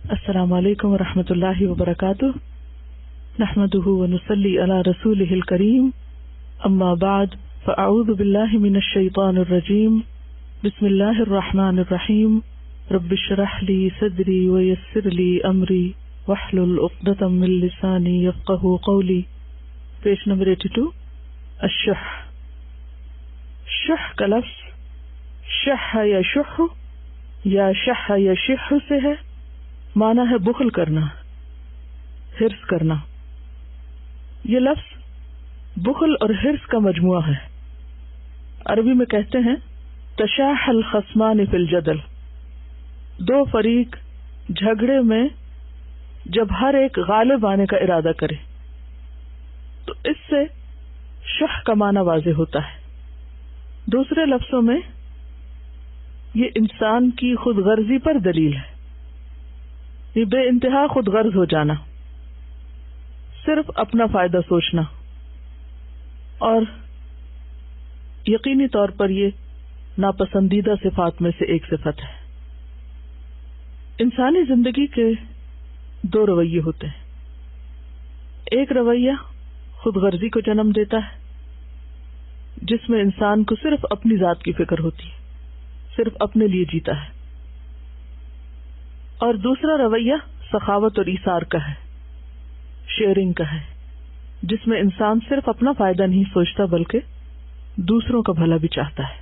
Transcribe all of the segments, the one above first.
السلام علیکم ورحمۃ اللہ وبرکاتہ نحمده ونصلی علی رسولہ الکریم اما بعد فاعوذ باللہ من الشیطان الرجیم بسم اللہ الرحمن الرحیم رب اشرح لی صدری ویسر لی امری واحلل عقدۃ من لسانی یفقہوا قولی. Page number 82. الشح. شح کا لفظ شح یا شح یا شح یا شح سے ہے. معنی ہے بخل کرنا، حرص کرنا. یہ لفظ بخل اور حرص کا مجموعہ ہے. عربی میں کہتے ہیں تشاح الخصمان فی الجدل. دو فریق جھگڑے میں جب ہر ایک غالب آنے کا ارادہ کرے تو اس سے شح کا معنی واضح ہوتا ہے. دوسرے لفظوں میں یہ انسان کی خود غرضی پر دلیل ہے. یہ بے انتہا خود غرض ہو جانا، صرف اپنا فائدہ سوچنا، اور یقینی طور پر یہ ناپسندیدہ صفات میں سے ایک صفت ہے. انسانی زندگی کے دو رویے ہوتے ہیں. ایک رویہ خود غرضی کو جنم دیتا ہے، جس میں انسان کو صرف اپنی ذات کی فکر ہوتی ہے، صرف اپنے لیے جیتا ہے. اور دوسرا رویہ سخاوت اور ایثار کا ہے، شیئرنگ کا ہے، جس میں انسان صرف اپنا فائدہ نہیں سوچتا بلکہ دوسروں کا بھلا بھی چاہتا ہے.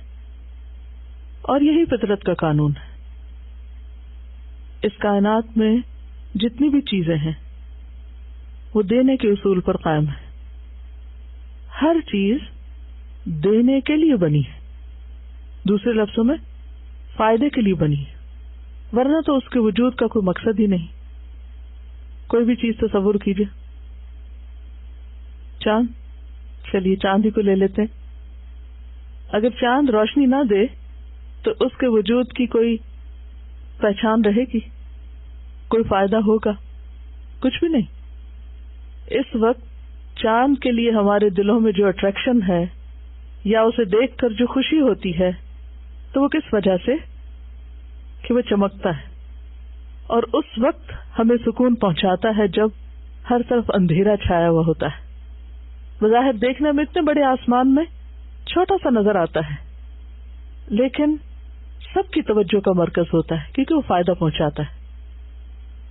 اور یہی فطرت کا قانون ہے. اس کائنات میں جتنی بھی چیزیں ہیں وہ دینے کے اصول پر قائم ہے. ہر چیز دینے کے لیے بنی ہے، دوسرے لفظوں میں فائدے کے لیے بنی ہے، ورنہ تو اس کے وجود کا کوئی مقصد ہی نہیں. کوئی بھی چیز تصور کیجئے. چاند، چلیے چاند ہی کو لے لیتے ہیں. اگر چاند روشنی نہ دے تو اس کے وجود کی کوئی پہچان رہے گی؟ کوئی فائدہ ہوگا؟ کچھ بھی نہیں. اس وقت چاند کے لیے ہمارے دلوں میں جو اٹریکشن ہے یا اسے دیکھ کر جو خوشی ہوتی ہے تو وہ کس وجہ سے؟ کہ وہ چمکتا ہے اور اس وقت ہمیں سکون پہنچاتا ہے جب ہر طرف اندھیرا چھایا ہوا ہوتا ہے. بظاہر دیکھنے میں اتنے بڑے آسمان میں چھوٹا سا نظر آتا ہے، لیکن سب کی توجہ کا مرکز ہوتا ہے کیونکہ وہ فائدہ پہنچاتا ہے.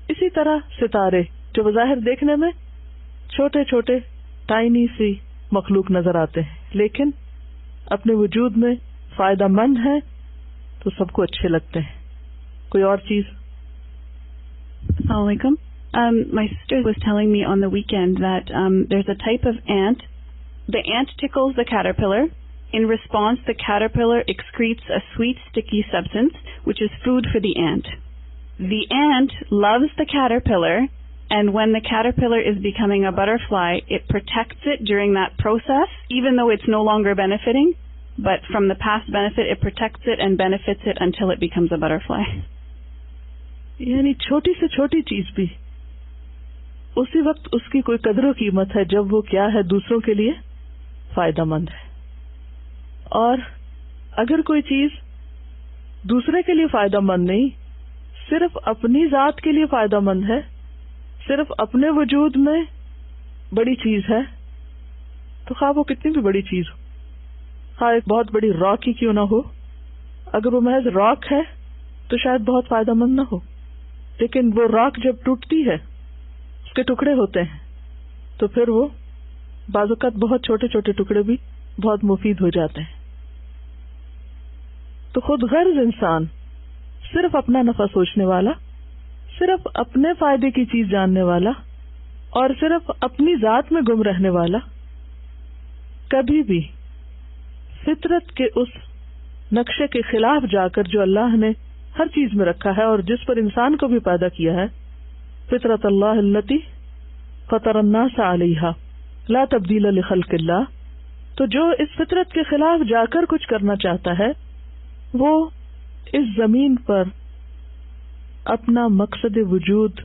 اسی طرح ستارے جو بظاہر دیکھنے میں چھوٹے چھوٹے ٹائنی سی مخلوق نظر آتے ہیں، لیکن اپنے وجود میں فائدہ مند ہیں تو سب کو اچھے لگتے ہیں. کوئی اور چیز؟ Assalamu alaikum. My sister was telling me on the weekend that there's a type of ant. The ant tickles the caterpillar. In response, the caterpillar excretes a sweet, sticky substance, which is food for the ant. The ant loves the caterpillar, and when the caterpillar is becoming a butterfly, it protects it during that process, even though it's no longer benefiting. But from the past benefit, it protects it and benefits it until it becomes a butterfly. یعنی چھوٹی سے چھوٹی چیز بھی اسی وقت اس کی کوئی قدر و قیمت ہے جب وہ کیا ہے، دوسروں کے لیے فائدہ مند ہے. اور اگر کوئی چیز دوسرے کے لیے فائدہ مند نہیں، صرف اپنی ذات کے لیے فائدہ مند ہے، صرف اپنے وجود میں بڑی چیز ہے، تو خواہ وہ کتنی بھی بڑی چیز ہو، خواہ ایک بہت بڑی راک ہی کیوں نہ ہو، اگر وہ محض راک ہے تو شاید بہت فائدہ مند نہ ہو. لیکن وہ راک جب ٹوٹتی ہے، اس کے ٹکڑے ہوتے ہیں، تو پھر وہ بعض اوقات بہت چھوٹے چھوٹے ٹکڑے بھی بہت مفید ہو جاتے ہیں. تو خود غرض انسان، صرف اپنا نفع سوچنے والا، صرف اپنے فائدے کی چیز جاننے والا اور صرف اپنی ذات میں گم رہنے والا، کبھی بھی فطرت کے اس نقشے کے خلاف جا کر جو اللہ نے ہر چیز میں رکھا ہے اور جس پر انسان کو بھی پیدا کیا ہے، فطرت اللہ التی فطر الناس علیہا لا تبدیل لخلق اللہ، تو جو اس فطرت کے خلاف جا کر کچھ کرنا چاہتا ہے وہ اس زمین پر اپنا مقصد وجود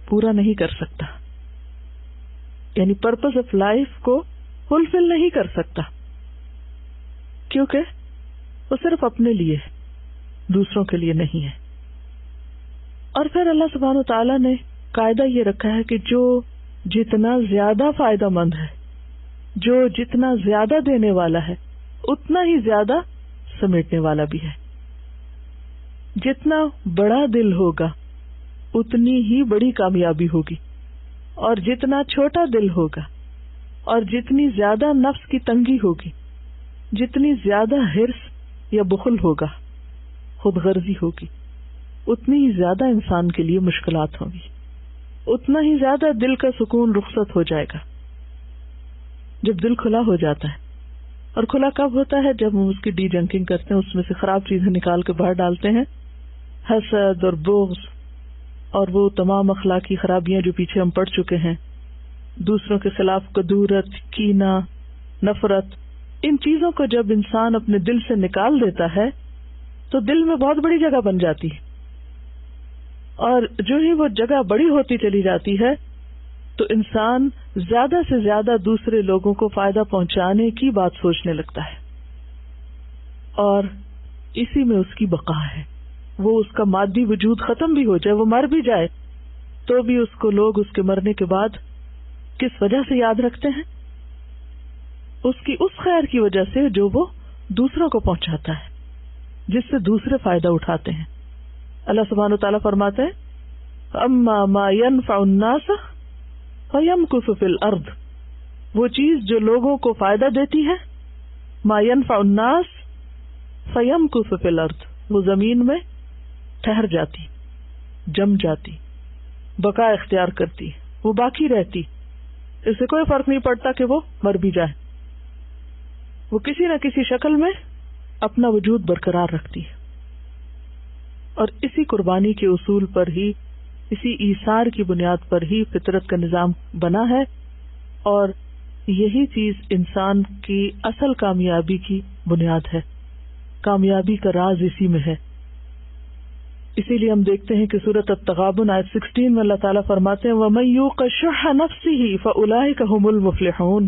پورا نہیں کر سکتا، یعنی پرپز آف لائف کو فلفل نہیں کر سکتا، کیونکہ وہ صرف اپنے لیے، دوسروں کے لیے نہیں ہے. اور پھر اللہ سبحانہ و تعالیٰ نے قاعدہ یہ رکھا ہے کہ جو جتنا زیادہ فائدہ مند ہے، جو جتنا زیادہ دینے والا ہے، اتنا ہی زیادہ سمیٹنے والا بھی ہے. جتنا بڑا دل ہوگا اتنی ہی بڑی کامیابی ہوگی، اور جتنا چھوٹا دل ہوگا اور جتنی زیادہ نفس کی تنگی ہوگی، جتنی زیادہ حرص یا بخل ہوگا، خود غرضی ہوگی، اتنی ہی زیادہ انسان کے لیے مشکلات ہوں گی، اتنا ہی زیادہ دل کا سکون رخصت ہو جائے گا. جب دل کھلا ہو جاتا ہے، اور کھلا کب ہوتا ہے؟ جب ہم اس کی ڈی جنکنگ کرتے ہیں، اس میں سے خراب چیزیں نکال کے باہر ڈالتے ہیں، حسد اور بغض اور وہ تمام اخلاقی خرابیاں جو پیچھے ہم پڑ چکے ہیں، دوسروں کے خلاف کدورت، کینہ، نفرت، ان چیزوں کو جب انسان اپنے دل سے نکال دیتا ہے تو دل میں بہت بڑی جگہ بن جاتی ہے، اور جو ہی وہ جگہ بڑی ہوتی چلی جاتی ہے تو انسان زیادہ سے زیادہ دوسرے لوگوں کو فائدہ پہنچانے کی بات سوچنے لگتا ہے، اور اسی میں اس کی بقا ہے. وہ اس کا مادی وجود ختم بھی ہو جائے، وہ مر بھی جائے، تو بھی اس کو لوگ اس کے مرنے کے بعد کس وجہ سے یاد رکھتے ہیں؟ اس کی اس خیر کی وجہ سے جو وہ دوسروں کو پہنچاتا ہے، جس سے دوسرے فائدہ اٹھاتے ہیں. اللہ سبحانہ وتعالیٰ فرماتے ہیں اما ما ينفع الناس فيمكث في الارض، وہ چیز جو لوگوں کو فائدہ دیتی ہے، ما ينفع الناس فيمكث في الارض، وہ زمین میں ٹھہر جاتی، جم جاتی، بقا اختیار کرتی، وہ باقی رہتی، اس سے کوئی فرق نہیں پڑتا کہ وہ مر بھی جائے، وہ کسی نہ کسی شکل میں اپنا وجود برقرار رکھتی ہے. اور اسی قربانی کے اصول پر ہی، اسی ایثار کی بنیاد پر ہی فطرت کا نظام بنا ہے، اور یہی چیز انسان کی اصل کامیابی کی بنیاد ہے. کامیابی کا راز اسی میں ہے. اسی لیے ہم دیکھتے ہیں کہ سورۃ التغابن آیت 16 میں اللہ تعالیٰ فرماتے ہیں وَمَن يُوقَ شُحَّ نَفْسِهِ فَأُولَٰئِكَ هُمُ الْمُفْلِحُونَ،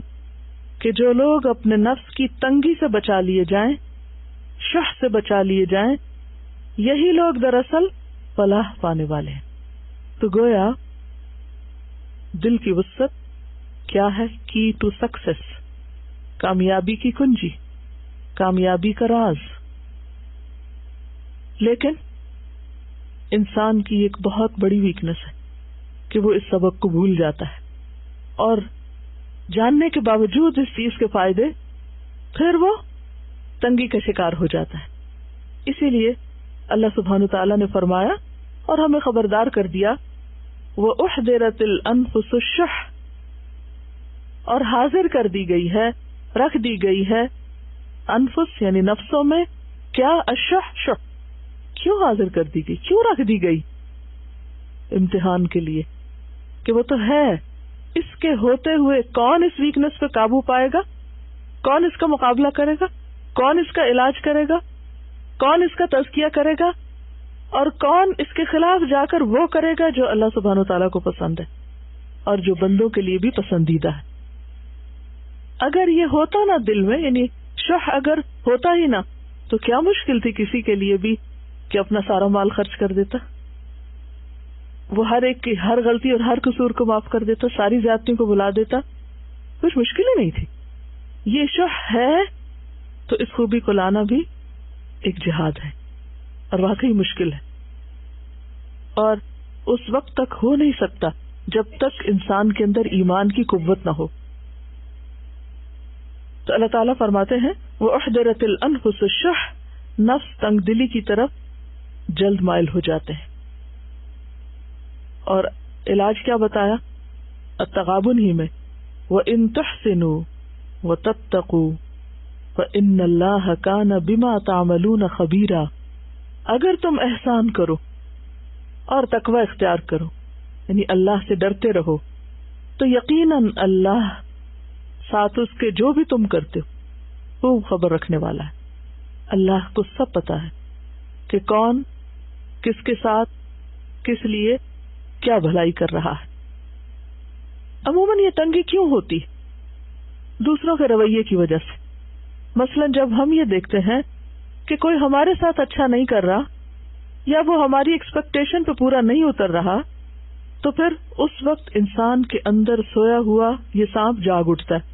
کہ جو لوگ اپنے نفس کی تنگی سے بچا لیے جائیں، شح سے بچا لیے جائیں، یہی لوگ دراصل فلاح پانے والے ہیں. تو گویا دل کی وسعت کیا ہے؟ کی ٹو سکسیس، کامیابی کی کنجی، کامیابی کا راز. لیکن انسان کی ایک بہت بڑی ویکنس ہے کہ وہ اس سبق کو بھول جاتا ہے، اور جاننے کے باوجود اس چیز کے فائدے پھر وہ تنگی کا شکار ہو جاتا ہے. اسی لیے اللہ سبحانہ تعالیٰ نے فرمایا اور ہمیں خبردار کر دیا وَأُحْضِرَتِ الْأَنفُسُ الشُّحَّ، اور حاضر کر دی گئی ہے، رکھ دی گئی ہے، انفس یعنی نفسوں میں کیا؟ الشح، شح. کیوں حاضر کر دی گئی؟ کیوں رکھ دی گئی؟ امتحان کے لیے کہ وہ تو ہے، اس کے ہوتے ہوئے کون اس ویکنس پہ قابو پائے گا؟ کون اس کا مقابلہ کرے گا؟ کون اس کا علاج کرے گا؟ کون اس کا تزکیہ کرے گا؟ اور کون اس کے خلاف جا کر وہ کرے گا جو اللہ سبحانہ وتعالیٰ کو پسند ہے اور جو بندوں کے لیے بھی پسندیدہ ہے. اگر یہ ہوتا نا دل میں، یعنی شح اگر ہوتا ہی نہ، تو کیا مشکل تھی کسی کے لیے بھی کہ اپنا سارا مال خرچ کر دیتا، وہ ہر ایک کی ہر غلطی اور ہر قصور کو معاف کر دیتا، ساری زیادتیوں کو بلا دیتا. کچھ مشکل ہی نہیں تھی. یہ شح ہے تو اس خوبی کو لانا بھی ایک جہاد ہے اور واقعی مشکل ہے، اور اس وقت تک ہو نہیں سکتا جب تک انسان کے اندر ایمان کی قوت نہ ہو. تو اللہ تعالیٰ فرماتے ہیں وَأُحْضِرَتِ الْأَنفُسُ الشُّحَّ، نفس تنگ دلی کی طرف جلد مائل ہو جاتے ہیں. اور علاج کیا بتایا؟ التغابن ہی میں وَإِن تُحْسِنُوا وَتَتَّقُوا فَإِنَّ اللَّهَ كَانَ بِمَا تَعْمَلُونَ خَبِيرًا، اگر تم احسان کرو اور تقوی اختیار کرو، یعنی اللہ سے ڈرتے رہو، تو یقیناً اللہ ساتھ اس کے جو بھی تم کرتے ہو وہ خبر رکھنے والا ہے. اللہ کو سب پتا ہے کہ کون کس کے ساتھ کس لیے کیا بھلائی کر رہا ہے. عموماً یہ تنگی کیوں ہوتی؟ دوسروں کے رویے کی وجہ سے. مثلا جب ہم یہ دیکھتے ہیں کہ کوئی ہمارے ساتھ اچھا نہیں کر رہا یا وہ ہماری ایکسپیکٹیشن پہ پورا نہیں اتر رہا، تو پھر اس وقت انسان کے اندر سویا ہوا یہ سانپ جاگ اٹھتا ہے.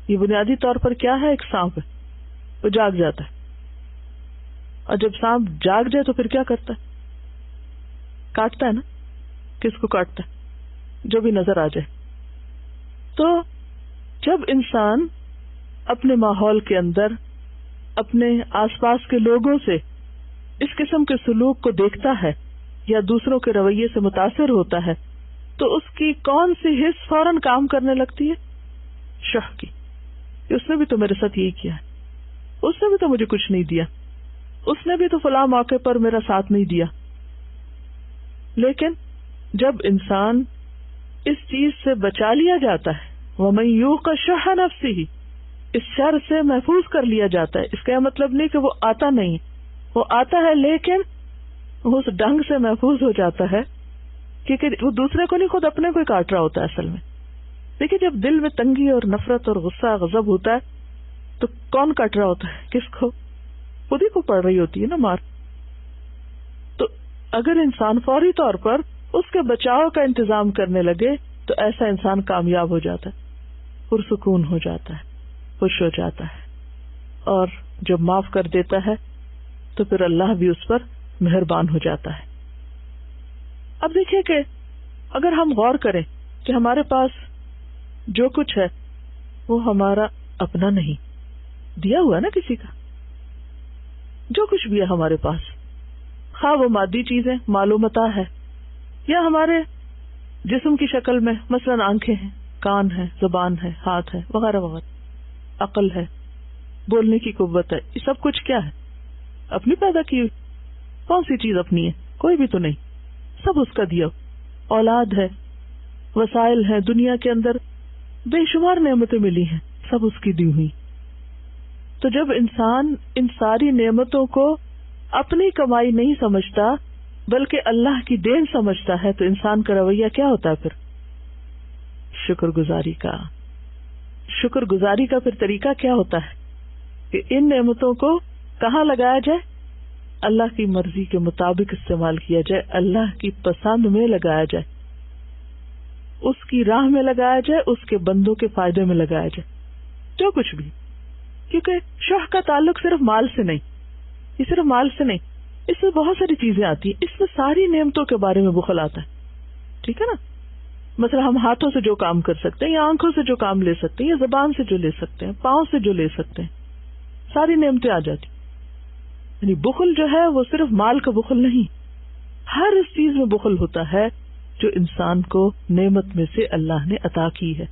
یہ بنیادی طور پر کیا ہے؟ ایک سانپ ہے، وہ جاگ جاتا ہے. اور جب سانپ جاگ جائے تو پھر کیا کرتا ہے؟ کاٹتا ہے نا. کس کو کاٹتا ہے؟ جو بھی نظر آ جائے. تو جب انسان اپنے ماحول کے اندر اپنے آس پاس کے لوگوں سے اس قسم کے سلوک کو دیکھتا ہے یا دوسروں کے رویے سے متاثر ہوتا ہے، تو اس کی کون سی حس فوراً کام کرنے لگتی ہے؟ شح کی. اس نے بھی تو میرے ساتھ یہی کیا ہے، اس نے بھی تو مجھے کچھ نہیں دیا، اس نے بھی تو فلاں موقع پر میرا ساتھ نہیں دیا. لیکن جب انسان اس چیز سے بچا لیا جاتا ہے، وَمَن يُوقَ شُحَّ نَفْسِهِ، اس شر سے محفوظ کر لیا جاتا ہے. اس کا یہ مطلب نہیں کہ وہ آتا نہیں، وہ آتا ہے لیکن وہ اس ڈنگ سے محفوظ ہو جاتا ہے کیونکہ وہ دوسرے کو نہیں، خود اپنے کو ہی کاٹ رہا ہوتا ہے اصل میں. دیکھیے جب دل میں تنگی اور نفرت اور غصہ غضب ہوتا ہے تو کون کاٹ رہا ہوتا ہے؟ کس کو؟ خود ہی کو پڑ رہی ہوتی ہے نا مار. تو اگر انسان فوری طور پر اس کے بچاؤ کا انتظام کرنے لگے تو ایسا انسان کامیاب ہو جاتا ہے، پرسکون ہو جاتا ہے، خوش ہو جاتا ہے. اور جب معاف کر دیتا ہے تو پھر اللہ بھی اس پر مہربان ہو جاتا ہے. اب دیکھیے کہ اگر ہم غور کریں کہ ہمارے پاس جو کچھ ہے وہ ہمارا اپنا نہیں، دیا ہوا نا کسی کا. جو کچھ بھی ہے ہمارے پاس، خواہ وہ مادی چیزیں، مال و متاع ہے، یا ہمارے جسم کی شکل میں مثلاً آنکھیں ہیں، کان ہے، زبان ہے، ہاتھ ہے، وغیرہ وغیرہ، عقل ہے، بولنے کی قوت ہے، یہ سب کچھ کیا ہے؟ اپنی پیدا کی ہوئی. کون سی چیز اپنی ہے؟ کوئی بھی تو نہیں، سب اس کا دیا. اولاد ہے، وسائل ہے، دنیا کے اندر بے شمار نعمتیں ملی ہیں، سب اس کی دی ہوئی. تو جب انسان ان ساری نعمتوں کو اپنی کمائی نہیں سمجھتا بلکہ اللہ کی دین سمجھتا ہے تو انسان کا رویہ کیا ہوتا ہے پھر؟ شکر گزاری کا. شکر گزاری کا پھر طریقہ کیا ہوتا ہے کہ ان نعمتوں کو کہاں لگایا جائے؟ اللہ کی مرضی کے مطابق استعمال کیا جائے، اللہ کی پسند میں لگایا جائے، اس کی راہ میں لگایا جائے، اس کے بندوں کے فائدے میں لگایا جائے، جو کچھ بھی. کیونکہ شح کا تعلق صرف مال سے نہیں، یہ صرف مال سے نہیں، اس میں بہت ساری چیزیں آتی ہیں. اس میں ساری نعمتوں کے بارے میں بخل آتا ہے. ٹھیک ہے نا؟ مثلا ہم ہاتھوں سے جو کام کر سکتے ہیں، یا آنکھوں سے جو کام لے سکتے ہیں، یا زبان سے جو لے سکتے ہیں، پاؤں سے جو لے سکتے ہیں، ساری نعمتیں آ جاتی. یعنی بخل جو ہے وہ صرف مال کا بخل نہیں، ہر اس چیز میں بخل ہوتا ہے جو انسان کو نعمت میں سے اللہ نے عطا کی ہے.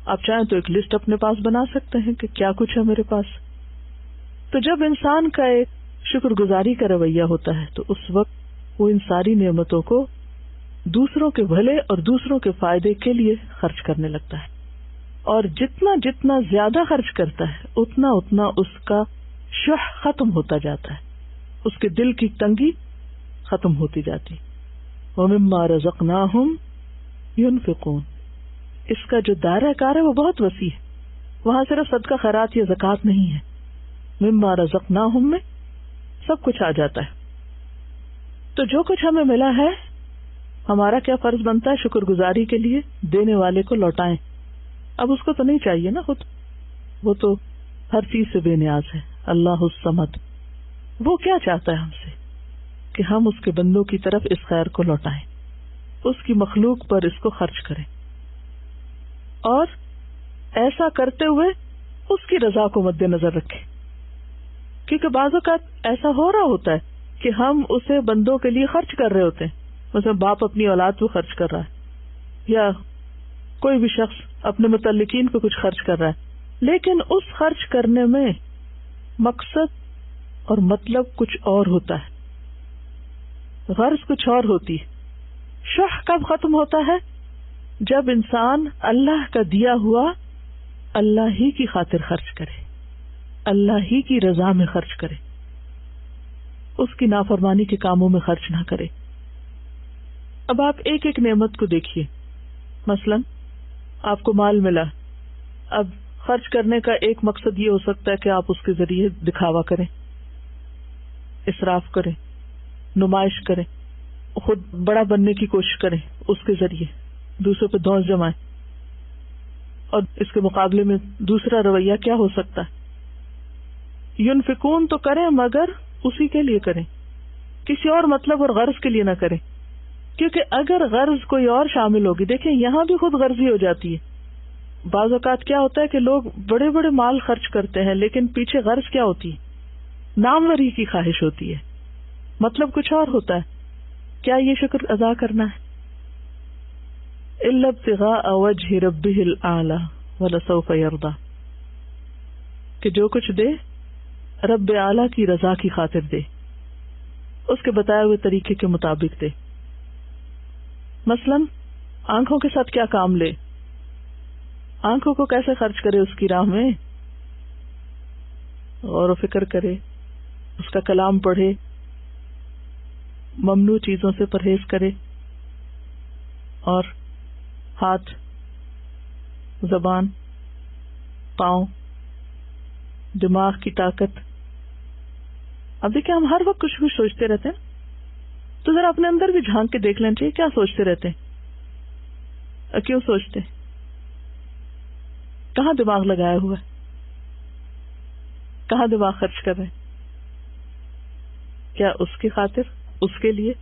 آپ چاہیں تو ایک لسٹ اپنے پاس بنا سکتے ہیں کہ کیا کچھ ہے میرے پاس. تو جب انسان کا ایک شکر گزاری کا رویہ ہوتا ہے تو اس وقت وہ ان ساری نعمتوں کو دوسروں کے بھلے اور دوسروں کے فائدے کے لیے خرچ کرنے لگتا ہے. اور جتنا جتنا زیادہ خرچ کرتا ہے اتنا اتنا اس کا شح ختم ہوتا جاتا ہے، اس کے دل کی تنگی ختم ہوتی جاتی. وَمِمَّا رَزَقْنَاهُمْ يُنْفِقُونَ. اس کا جو دائرہ کار ہے وہ بہت وسیع ہے، وہاں صرف صدقہ خیرات یا زکوٰۃ نہیں ہے، مما رزقناہم میں سب کچھ آ جاتا ہے. تو جو کچھ ہمیں ملا ہے ہمارا کیا فرض بنتا ہے؟ شکر گزاری کے لیے دینے والے کو لوٹائیں. اب اس کو تو نہیں چاہیے نا خود، وہ تو ہر چیز سے بے نیاز ہے. اللہ الصمد، وہ کیا چاہتا ہے ہم سے کہ ہم اس کے بندوں کی طرف اس خیر کو لوٹائیں، اس کی مخلوق پر اس کو خرچ کریں، اور ایسا کرتے ہوئے اس کی رضا کو مد نظر رکھیں. کیونکہ بعض اوقات ایسا ہو رہا ہوتا ہے کہ ہم اسے بندوں کے لیے خرچ کر رہے ہوتے ہیں، مثلا باپ اپنی اولاد کو خرچ کر رہا ہے، یا کوئی بھی شخص اپنے متعلقین پہ کچھ خرچ کر رہا ہے، لیکن اس خرچ کرنے میں مقصد اور مطلب کچھ اور ہوتا ہے، غرض کچھ اور ہوتی ہے. شح کب ختم ہوتا ہے؟ جب انسان اللہ کا دیا ہوا اللہ ہی کی خاطر خرچ کرے، اللہ ہی کی رضا میں خرچ کرے، اس کی نافرمانی کے کاموں میں خرچ نہ کرے. اب آپ ایک ایک نعمت کو دیکھیے. مثلا آپ کو مال ملا، اب خرچ کرنے کا ایک مقصد یہ ہو سکتا ہے کہ آپ اس کے ذریعے دکھاوا کریں، اسراف کریں، نمائش کریں، خود بڑا بننے کی کوشش کریں، اس کے ذریعے دوسروں پہ دھونس جمائیں. اور اس کے مقابلے میں دوسرا رویہ کیا ہو سکتا ہے؟ ينفقون تو کریں مگر اسی کے لیے کریں، کسی اور مطلب اور غرض کے لیے نہ کریں. کیونکہ اگر غرض کوئی اور شامل ہوگی، دیکھیں یہاں بھی خود غرضی ہو جاتی ہے. بعض اوقات کیا ہوتا ہے کہ لوگ بڑے بڑے مال خرچ کرتے ہیں لیکن پیچھے غرض کیا ہوتی ہے؟ ناموری کی خواہش ہوتی ہے، مطلب کچھ اور ہوتا ہے. کیا یہ شکر ادا کرنا ہے؟ إِلَّا ابْتِغَاءَ وَجْهِ رَبِّهِ الْأَعْلَى وَلَسَوْفَ يَرْضَى، کہ جو کچھ دے رب اعلیٰ کی رضا کی خاطر دے، اس کے بتائے ہوئے طریقے کے مطابق دے. مثلا آنکھوں کے ساتھ کیا کام لے، آنکھوں کو کیسے خرچ کرے اس کی راہ میں، غور و فکر کرے، اس کا کلام پڑھے، ممنوع چیزوں سے پرہیز کرے، اور ہاتھ، زبان، پاؤں، دماغ کی طاقت. اب دیکھیں ہم ہر وقت کچھ کچھ سوچتے رہتے ہیں، تو ذرا اپنے اندر بھی جھانک کے دیکھ لینا چاہیے کیا سوچتے رہتے ہیں، کیوں سوچتے ہیں، کہاں دماغ لگایا ہوا ہے، کہاں دماغ خرچ کر رہے ہیں، کیا اس کی خاطر، اس کے لیے،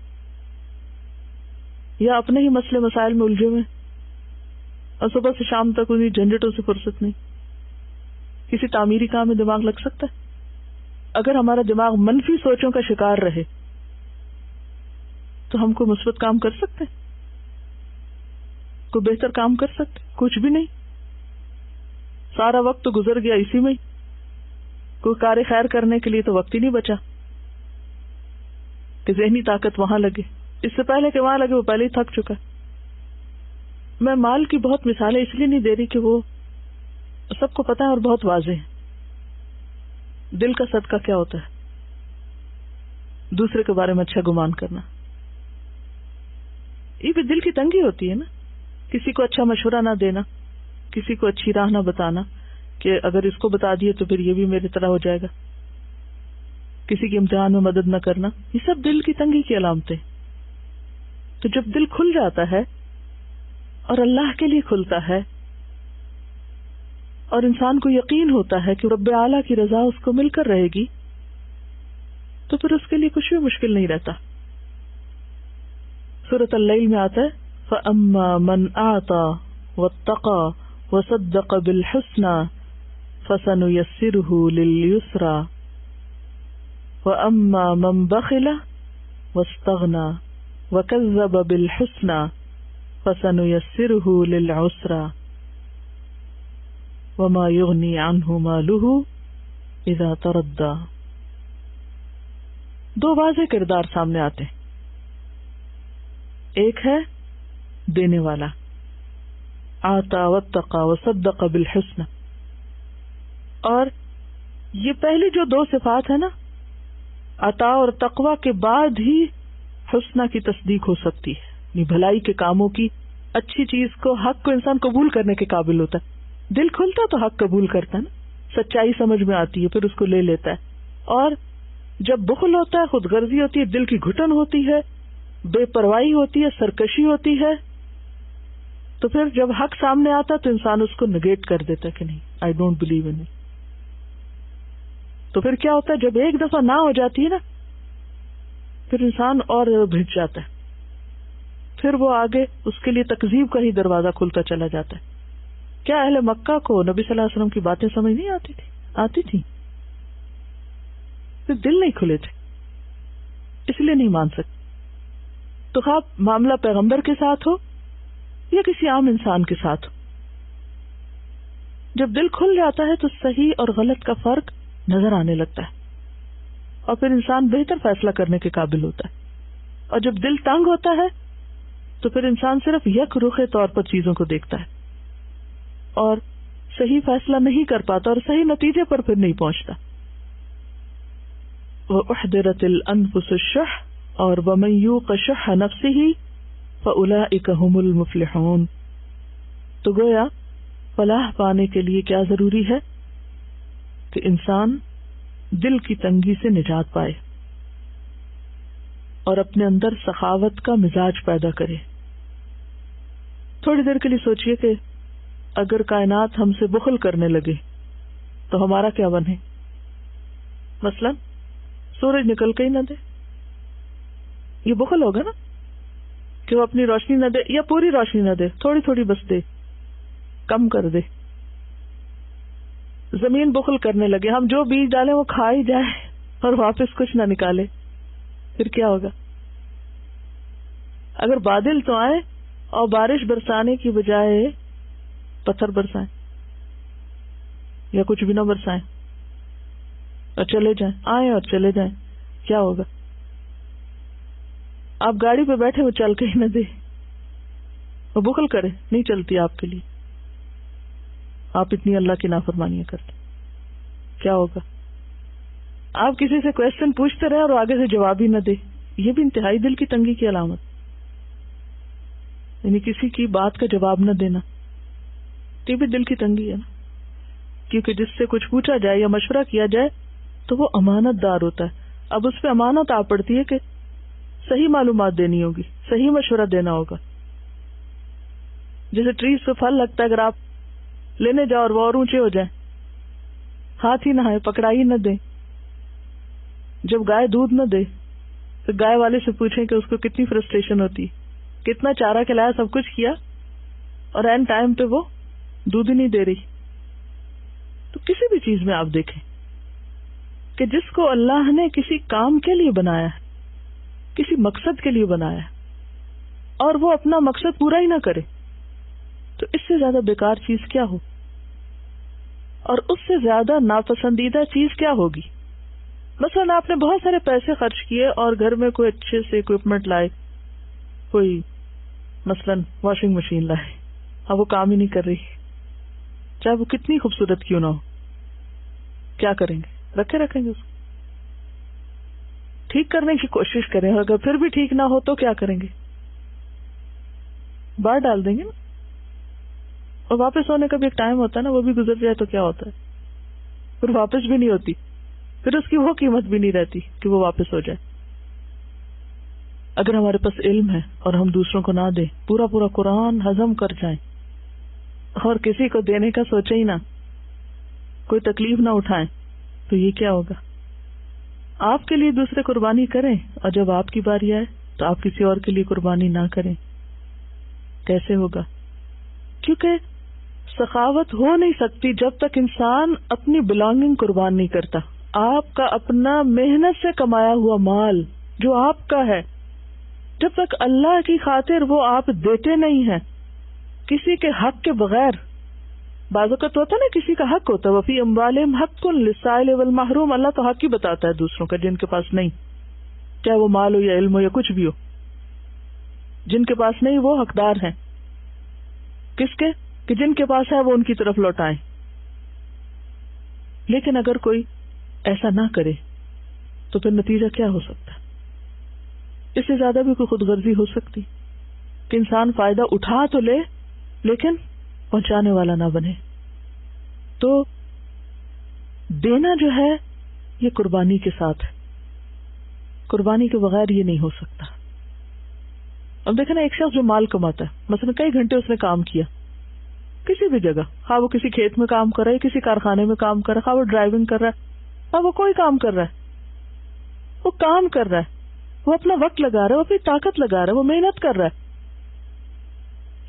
یا اپنے ہی مسئلے مسائل میں الجھے ہوئے اور صبح سے شام تک انہیں جھنجھٹوں سے فرصت نہیں. کسی تعمیری کام میں دماغ لگ سکتا ہے؟ اگر ہمارا دماغ منفی سوچوں کا شکار رہے تو ہم کوئی مثبت کام کر سکتے، کوئی بہتر کام کر سکتے؟ کچھ بھی نہیں. سارا وقت تو گزر گیا اسی میں، کوئی کار خیر کرنے کے لیے تو وقت ہی نہیں بچا کہ ذہنی طاقت وہاں لگے. اس سے پہلے کہ وہاں لگے وہ پہلے ہی تھک چکا. میں مال کی بہت مثالیں اس لیے نہیں دے رہی کہ وہ سب کو پتا ہے اور بہت واضح ہے. دل کا صدقہ کیا ہوتا ہے؟ دوسرے کے بارے میں اچھا گمان کرنا. یہ بھی دل کی تنگی ہوتی ہے نا، کسی کو اچھا مشورہ نہ دینا، کسی کو اچھی راہ نہ بتانا کہ اگر اس کو بتا دیے تو پھر یہ بھی میری طرح ہو جائے گا، کسی کے امتحان میں مدد نہ کرنا. یہ سب دل کی تنگی کی علامتیں. تو جب دل کھل جاتا ہے اور اللہ کے لیے کھلتا ہے اور انسان کو یقین ہوتا ہے کہ رب اعلیٰ کی رضا اس کو مل کر رہے گی، تو پھر اس کے لیے کچھ بھی مشکل نہیں رہتا. سورۃ اللیل میں آتا ہے فَأَمَّا مَنْ أَعْطَى وَاتَّقَى وَصَدَّقَ بِالْحُسْنَى فَسَنُيَسِّرُهُ لِلْيُسْرَى وَأَمَّا مَنْ بَخِلَ وَاسْتَغْنَى وَكَذَّبَ بِالْحُسْنَى فَسَنُيَسِّرُهُ لِلْعُسْرَى وَمَا يُغْنِي عَنْهُ مَالُهُ إِذَا تَرَدَّى. دو واضح کردار سامنے آتے ہیں. ایک ہے دینے والا، آتا واتقى وصدق بالحسنى، اور یہ پہلی جو دو صفات ہے نا، عطا اور تقوی کے بعد ہی حسنہ کی تصدیق ہو سکتی ہے. یعنی بھلائی کے کاموں کی، اچھی چیز کو، حق کو انسان قبول کرنے کے قابل ہوتا ہے. دل کھلتا تو حق قبول کرتا ہے نا، سچائی سمجھ میں آتی ہے، پھر اس کو لے لیتا ہے. اور جب بخل ہوتا ہے، خود غرضی ہوتی ہے، دل کی گھٹن ہوتی ہے، بے پرواہی ہوتی ہے، سرکشی ہوتی ہے، تو پھر جب حق سامنے آتا تو انسان اس کو نگیٹ کر دیتا ہے کہ نہیں، I don't believe in it. تو پھر کیا ہوتا ہے، جب ایک دفعہ نہ ہو جاتی ہے نا، پھر انسان اور بھٹ جاتا ہے، پھر وہ آگے اس کے لیے تکذیب کا ہی دروازہ کھلتا چلا جاتا ہے. کیا اہل مکہ کو نبی صلی اللہ علیہ وسلم کی باتیں سمجھ نہیں آتی تھی؟ پھر دل نہیں کھلے تھے، اس لیے نہیں مان سکتے. تو خواہ معاملہ پیغمبر کے ساتھ ہو یا کسی عام انسان کے ساتھ ہو، جب دل کھل جاتا ہے تو صحیح اور غلط کا فرق نظر آنے لگتا ہے، اور پھر انسان بہتر فیصلہ کرنے کے قابل ہوتا ہے. اور جب دل تنگ ہوتا ہے تو پھر انسان صرف یک رخے طور پر چیزوں کو دیکھتا ہے اور صحیح فیصلہ نہیں کر پاتا اور صحیح نتیجے پر پھر نہیں پہنچتا. وَأُحْضِرَتِ الْأَنفُسُ الشُّحَّ، اور وَمَن يُوقَ شُحَّ نَفْسِهِ فَأُولَئِكَ هُمُ الْمُفْلِحُونَ. تو گویا فلاح پانے کے لیے کیا ضروری ہے کہ انسان دل کی تنگی سے نجات پائے. اور اپنے اندر سخاوت کا مزاج پیدا کرے. تھوڑی دیر کے لیے سوچئے کہ اگر کائنات ہم سے بخل کرنے لگے تو ہمارا کیا بنے؟ مثلا سورج نکل کے ہی نہ دے، یہ بخل ہوگا نا، کہ وہ اپنی روشنی نہ دے یا پوری روشنی نہ دے، تھوڑی تھوڑی بس دے، کم کر دے. زمین بخل کرنے لگے، ہم جو بیج ڈالیں وہ کھا ہی جائے اور واپس کچھ نہ نکالے، پھر کیا ہوگا؟ اگر بادل تو آئے اور بارش برسانے کی بجائے پتھر برسائیں یا کچھ بھی نہ برسائیں اور چلے جائیں، آئیں اور چلے جائیں، کیا ہوگا؟ آپ گاڑی پہ بیٹھے، وہ چل کے ہی نہ دے، وہ بخل کرے، نہیں چلتی آپ کے لیے، آپ اتنی اللہ کی نافرمانیاں کرتے، کیا ہوگا؟ آپ کسی سے کویسچن پوچھتے رہے اور آگے سے جواب ہی نہ دے، یہ بھی انتہائی دل کی تنگی کی علامت، یعنی کسی کی بات کا جواب نہ دینا، یہ بھی دل کی تنگی ہے نا، کیونکہ جس سے کچھ پوچھا جائے یا مشورہ کیا جائے تو وہ امانت دار ہوتا ہے. اب اس پہ امانت آ پڑتی ہے کہ صحیح معلومات دینی ہوگی، صحیح مشورہ دینا ہوگا. جیسے ٹریز پہ پھل لگتا ہے، اگر آپ لینے جاؤ اور وہ اور اونچے ہو جائیں، ہاتھ ہی نہ آئے، پکڑائی نہ دیں. جب گائے دودھ نہ دے تو گائے والے سے پوچھیں کہ اس کو کتنی فرسٹریشن ہوتی، کتنا چارہ کھلایا، سب کچھ کیا، اور اینڈ ٹائم پہ وہ دودھ ہی نہیں دے رہی. تو کسی بھی چیز میں آپ دیکھیں کہ جس کو اللہ نے کسی کام کے لیے بنایا ہے، کسی مقصد کے لیے بنایا ہے، اور وہ اپنا مقصد پورا ہی نہ کرے، تو اس سے زیادہ بیکار چیز کیا ہو، اور اس سے زیادہ ناپسندیدہ چیز کیا ہوگی؟ مثلا آپ نے بہت سارے پیسے خرچ کیے اور گھر میں کوئی اچھے سے اکوپمنٹ لائے، کوئی مثلا واشنگ مشین لائے، اب وہ کام ہی نہیں کر رہی، چاہے وہ کتنی خوبصورت کیوں نہ ہو، کیا کریں گے؟ رکھیں گے اس کو، ٹھیک کرنے کی کوشش کریں، اگر پھر بھی ٹھیک نہ ہو تو کیا کریں گے؟ باہر ڈال دیں گے نا. اور واپس ہونے کا بھی ایک ٹائم ہوتا ہے نا، وہ بھی گزر جائے تو کیا ہوتا ہے، پھر واپس بھی نہیں ہوتی، پھر اس کی وہ قیمت بھی نہیں رہتی کہ وہ واپس ہو جائے. اگر ہمارے پاس علم ہے اور ہم دوسروں کو نہ دیں، پورا پورا قرآن ہضم کر جائیں اور کسی کو دینے کا سوچیں ہی نہ، کوئی تکلیف نہ اٹھائیں، تو یہ کیا ہوگا؟ آپ کے لیے دوسرے قربانی کریں اور جب آپ کی باری آئے تو آپ کسی اور کے لیے قربانی نہ کریں، کیسے ہوگا؟ کیونکہ سخاوت ہو نہیں سکتی جب تک انسان اپنی بلانگنگ قربان نہیں کرتا. آپ کا اپنا محنت سے کمایا ہوا مال جو آپ کا ہے، جب تک اللہ کی خاطر وہ آپ دیتے نہیں ہیں، کسی کے حق کے بغیر. بعض اوقات ہوتا ہے نا، کسی کا حق ہوتا ہے، وفی اموالہم حق للسائل والمحروم، اللہ تو حق ہی بتاتا ہے دوسروں کا جن کے پاس نہیں، چاہے وہ مال ہو یا علم ہو یا کچھ بھی ہو. جن کے پاس نہیں وہ حقدار ہیں، کس کے؟ کہ جن کے پاس ہے وہ ان کی طرف لوٹائیں. لیکن اگر کوئی ایسا نہ کرے تو پھر نتیجہ کیا ہو سکتا ہے؟ اس سے زیادہ بھی کوئی خود غرضی ہو سکتی کہ انسان فائدہ اٹھا تو لے لیکن پہنچانے والا نہ بنے. تو دینا جو ہے یہ قربانی کے ساتھ ہے، قربانی کے بغیر یہ نہیں ہو سکتا. اب دیکھیں نا، ایک شخص جو مال کماتا ہے، مثلا کئی گھنٹے اس نے کام کیا کسی بھی جگہ، خواہ وہ کسی کھیت میں کام کر رہا ہے، کسی کارخانے میں کام کر رہا ہے، خواہ وہ ڈرائیونگ کر رہا ہے، خواہ وہ کوئی کام کر رہا ہے، وہ کام کر رہا ہے، وہ اپنا وقت لگا رہا ہے، وہ اپنی طاقت لگا رہا ہے، وہ محنت کر رہا ہے.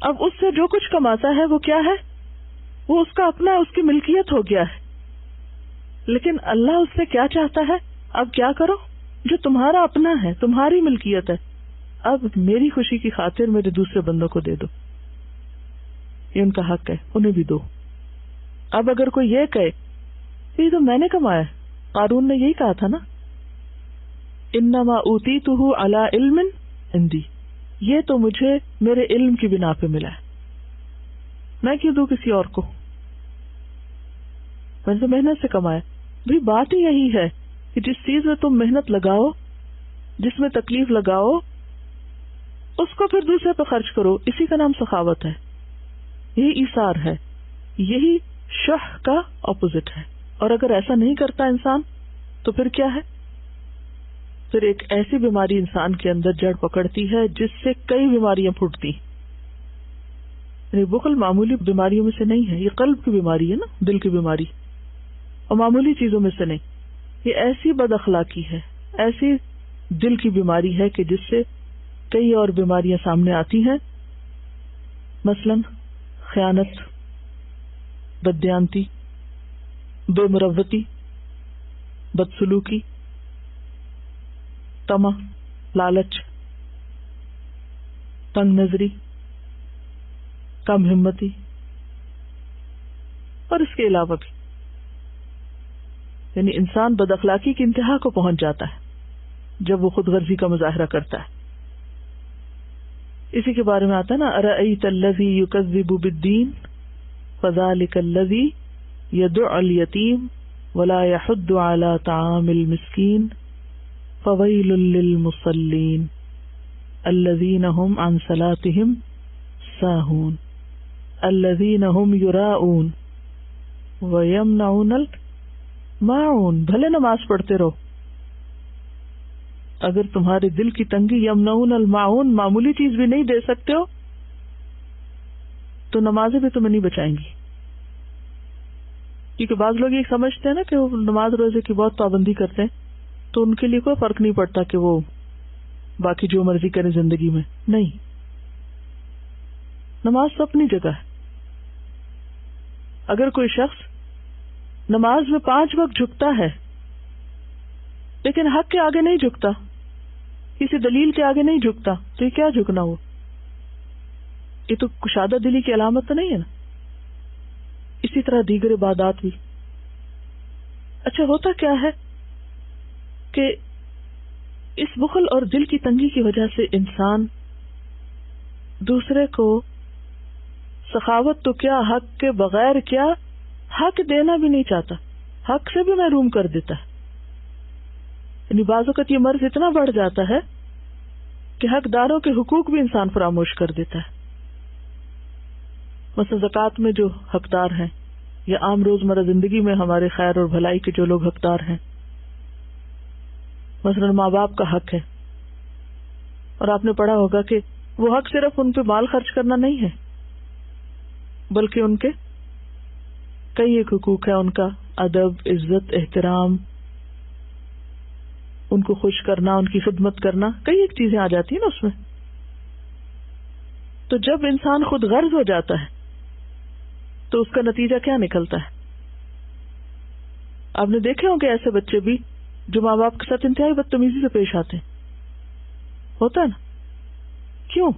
اب اس سے جو کچھ کماتا ہے وہ کیا ہے؟ وہ اس کا اپنا، اس کی ملکیت ہو گیا ہے. لیکن اللہ اس سے کیا چاہتا ہے؟ اب کیا کرو جو تمہارا اپنا ہے، تمہاری ملکیت ہے، اب میری خوشی کی خاطر میرے دوسرے بندوں کو دے دو، یہ ان کا حق ہے، انہیں بھی دو. اب اگر کوئی یہ کہے یہ تو میں نے کمایا، قارون نے یہی کہا تھا نا، انما اوتیتہ علی علم عندی، یہ تو مجھے میرے علم کی بنا پہ ملا ہے، میں کیوں دوں کسی اور کو، میں نے تو محنت سے کمایا. بھئی بات ہی یہی ہے کہ جس چیز میں تم محنت لگاؤ، جس میں تکلیف لگاؤ، اس کو پھر دوسرے پہ خرچ کرو، اسی کا نام سخاوت ہے، یہی ایثار ہے، یہی شح کا اپوزٹ ہے. اور اگر ایسا نہیں کرتا انسان تو پھر کیا ہے؟ پھر ایک ایسی بیماری انسان کے اندر جڑ پکڑتی ہے جس سے کئی بیماریاں پھوٹتی. یعنی بخل معمولی بیماریوں میں سے نہیں ہے، یہ قلب کی بیماری ہے نا، دل کی بیماری، اور معمولی چیزوں میں سے نہیں. یہ ایسی بد اخلاقی ہے، ایسی دل کی بیماری ہے کہ جس سے کئی اور بیماریاں سامنے آتی ہیں، مثلا خیانت، بددیانتی، بے مروتی، بدسلوکی، طمع، لالچ، تنگ نظری، کم ہمتی، اور اس کے علاوہ بھی. یعنی انسان بد اخلاقی کی انتہا کو پہنچ جاتا ہے جب وہ خود غرضی کا مظاہرہ کرتا ہے. اسی کے بارے میں آتا ہے نا، ارأیت الذی یکذب بالدین فذلک الذی یدع الیتیم ولا یحض علی طعام المسکین فویل للمصلین الذین هم عن صلاتهم ساہون الذین هم یراؤون ویمنعون الماعون. بھلے نماز پڑھتے رہو، اگر تمہارے دل کی تنگی یمنعون الماعون معمولی چیز بھی نہیں دے سکتے ہو تو نمازیں بھی تمہیں نہیں بچائیں گی. کیونکہ بعض لوگ یہ سمجھتے ہیں نا کہ وہ نماز روزے کی بہت پابندی کرتے ہیں تو ان کے لیے کوئی فرق نہیں پڑتا کہ وہ باقی جو مرضی کریں زندگی میں. نہیں، نماز تو اپنی جگہ ہے. اگر کوئی شخص نماز میں 5 وقت جھکتا ہے لیکن حق کے آگے نہیں جھکتا، کسی دلیل کے آگے نہیں جھکتا، تو یہ کیا جھکنا ہوا؟ یہ تو کشادہ دلی کی علامت تو نہیں ہے نا. اسی طرح دیگر عبادات بھی. اچھا ہوتا کیا ہے کہ اس بخل اور دل کی تنگی کی وجہ سے انسان دوسرے کو سخاوت تو کیا، حق کے بغیر کیا، حق دینا بھی نہیں چاہتا، حق سے بھی محروم کر دیتا ہے. یعنی بعض اوقات یہ مرض اتنا بڑھ جاتا ہے کہ حقداروں کے حقوق بھی انسان فراموش کر دیتا ہے. مثلا زکوٰۃ میں جو حقدار ہیں یا عام روزمرہ زندگی میں ہمارے خیر اور بھلائی کے جو لوگ حقدار ہیں، مثلا ماں باپ کا حق ہے، اور آپ نے پڑھا ہوگا کہ وہ حق صرف ان پہ مال خرچ کرنا نہیں ہے بلکہ ان کے کئی ایک حقوق ہیں. ان کا ادب، عزت، احترام، ان کو خوش کرنا، ان کی خدمت کرنا، کئی ایک چیزیں آ جاتی ہیں نا اس میں. تو جب انسان خود غرض ہو جاتا ہے تو اس کا نتیجہ کیا نکلتا ہے؟ آپ نے دیکھے ہوں کہ ایسے بچے بھی جو ماں باپ کے ساتھ انتہائی بدتمیزی سے پیش آتے ہیں. ہوتا ہے نا؟ کیوں؟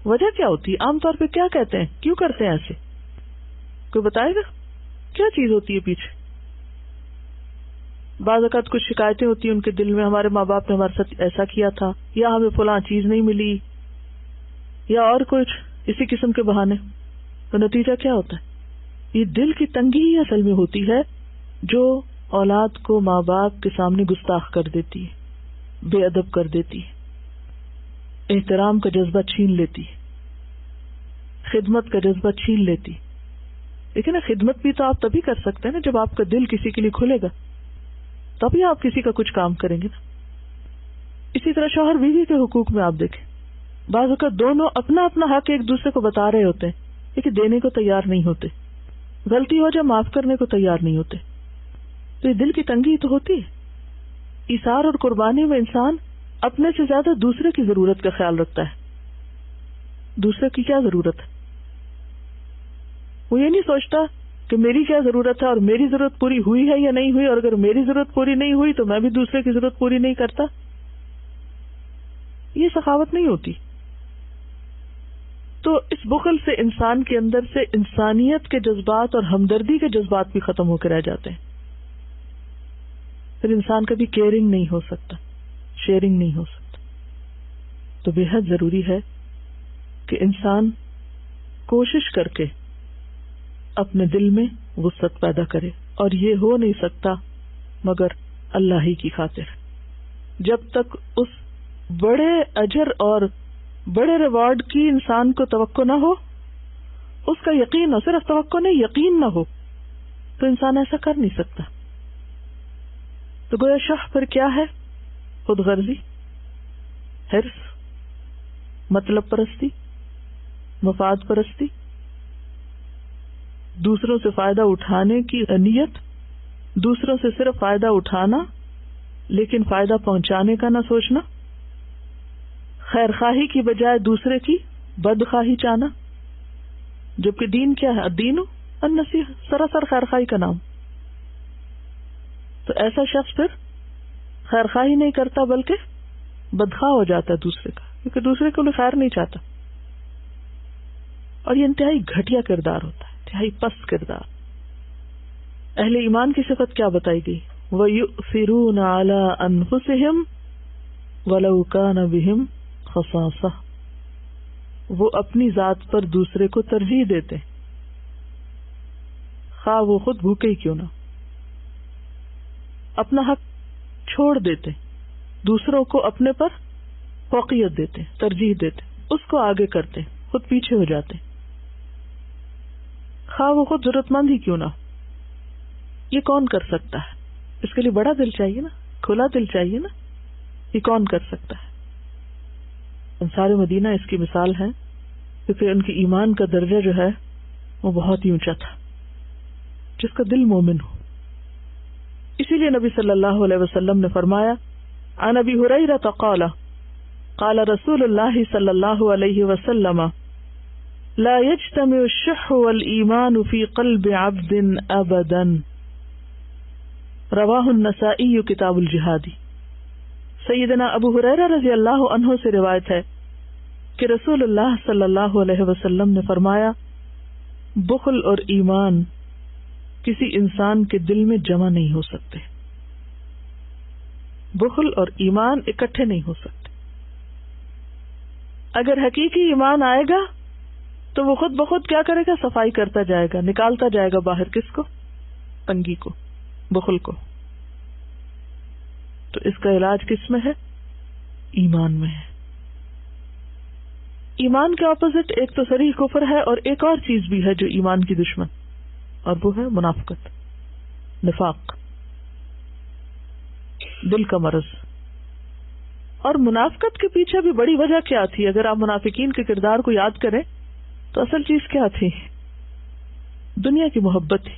وجہ کیا ہوتی ہے؟ عام طور پہ کیا کہتے ہیں، کیوں کرتے ہیں ایسے؟ کوئی بتائے گا کیا چیز ہوتی ہے پیچھے؟ بعض اوقات کچھ شکایتیں ہوتی ہیں ان کے دل میں، ہمارے ماں باپ نے ہمارے ساتھ ایسا کیا تھا، یا ہمیں فلاں چیز نہیں ملی، یا اور کچھ اسی قسم کے بہانے. تو نتیجہ کیا ہوتا ہے؟ یہ دل کی تنگی ہی اصل میں ہوتی ہے جو اولاد کو ماں باپ کے سامنے گستاخ کر دیتی ہے، بے ادب کر دیتی ہے، احترام کا جذبہ چھین لیتی ہے، خدمت کا جذبہ چھین لیتی. لیکن خدمت بھی تو آپ تبھی کر سکتے ہیں نا جب آپ کا دل کسی کے لیے کھلے گا، تبھی آپ کسی کا کچھ کام کریں گے نا. اسی طرح شوہر بیوی کے حقوق میں آپ دیکھیں، بعض اوقات دونوں اپنا اپنا حق ایک دوسرے کو بتا رہے ہوتے ہیں لیکن دینے کو تیار نہیں ہوتے، غلطی ہو جائے معاف کرنے کو تیار نہیں ہوتے. تو یہ دل کی تنگی تو ہوتی ہے. ایثار اور قربانی میں انسان اپنے سے زیادہ دوسرے کی ضرورت کا خیال رکھتا ہے. دوسرے کی کیا ضرورت ہے؟ وہ یہ نہیں سوچتا کہ میری کیا ضرورت ہے اور میری ضرورت پوری ہوئی ہے یا نہیں ہوئی، اور اگر میری ضرورت پوری نہیں ہوئی تو میں بھی دوسرے کی ضرورت پوری نہیں کرتا. یہ سخاوت نہیں ہوتی. تو اس بخل سے انسان کے اندر سے انسانیت کے جذبات اور ہمدردی کے جذبات بھی ختم ہو کے رہ جاتے ہیں. پھر انسان کبھی کیئرنگ نہیں ہو سکتا، شیئرنگ نہیں ہو سکتا. تو بے حد ضروری ہے کہ انسان کوشش کر کے اپنے دل میں وسعت پیدا کرے، اور یہ ہو نہیں سکتا مگر اللہ ہی کی خاطر. جب تک اس بڑے اجر اور بڑے ریوارڈ کی انسان کو توقع نہ ہو، اس کا یقین ہو، صرف توقع نہیں یقین نہ ہو، تو انسان ایسا کر نہیں سکتا. تو گویا شح پر کیا ہے؟ خود غرضی، حرص، مطلب پرستی، مفاد پرستی، دوسروں سے فائدہ اٹھانے کی نیت، دوسروں سے صرف فائدہ اٹھانا لیکن فائدہ پہنچانے کا نہ سوچنا، خیر خواہی کی بجائے دوسرے کی بدخواہی چاہنا، جبکہ دین کیا ہے؟ الدین النصیحہ، سراسر خیر خواہی کا نام. تو ایسا شخص پھر خیر خواہی نہیں کرتا بلکہ بدخواہ ہو جاتا ہے دوسرے کا، کیونکہ دوسرے کو خیر نہیں چاہتا. اور یہ انتہائی گھٹیا کردار ہوتا ہے، انتہائی پست کردار. اہل ایمان کی صفت کیا بتائی گئی؟ وَيُؤْثِرُونَ عَلَىٰ أَنفُسِهِمْ وَلَوْ كَانَ بِهِمْ خَصَاصَةٌ، وہ اپنی ذات پر دوسرے کو ترجیح دیتے خواہ وہ خود بھوکے ہی کیوں نہ. اپنا حق چھوڑ دیتے، دوسروں کو اپنے پر فوقیت دیتے، ترجیح دیتے، اس کو آگے کرتے، خود پیچھے ہو جاتے، خواہ وہ خود ضرورت مند ہی کیوں نہ. یہ کون کر سکتا ہے؟ اس کے لیے بڑا دل چاہیے نا، کھلا دل چاہیے نا. یہ کون کر سکتا ہے؟ انصار مدینہ اس کی مثال ہے، کیونکہ ان کی ایمان کا درجہ جو ہے وہ بہت ہی اونچا تھا، جس کا دل مومن ہو. اسی لیے نبی صلی اللہ علیہ وسلم نے فرمایا، عن ابی ہریرہ قال قال رسول اللہ صلی اللہ علیہ وسلم لا يجتمع الشح والایمان فی قلب عبد ابدا، رواہ النسائی کتاب الجہادی. سیدنا ابو ہریرہ رضی اللہ عنہ سے روایت ہے کہ رسول اللہ صلی اللہ علیہ وسلم نے فرمایا، بخل اور ایمان کسی انسان کے دل میں جمع نہیں ہو سکتے. بخل اور ایمان اکٹھے نہیں ہو سکتے. اگر حقیقی ایمان آئے گا تو وہ خود بخود کیا کرے گا؟ صفائی کرتا جائے گا، نکالتا جائے گا باہر. کس کو؟ تنگی کو، بخل کو. تو اس کا علاج کس میں ہے؟ ایمان میں ہے. ایمان کے اپوزٹ ایک تو صریح کفر ہے، اور ایک اور چیز بھی ہے جو ایمان کی دشمن، اور وہ ہے منافقت، نفاق، دل کا مرض. اور منافقت کے پیچھے بھی بڑی وجہ کیا تھی؟ اگر آپ منافقین کے کردار کو یاد کریں تو اصل چیز کیا تھی؟ دنیا کی محبت تھی.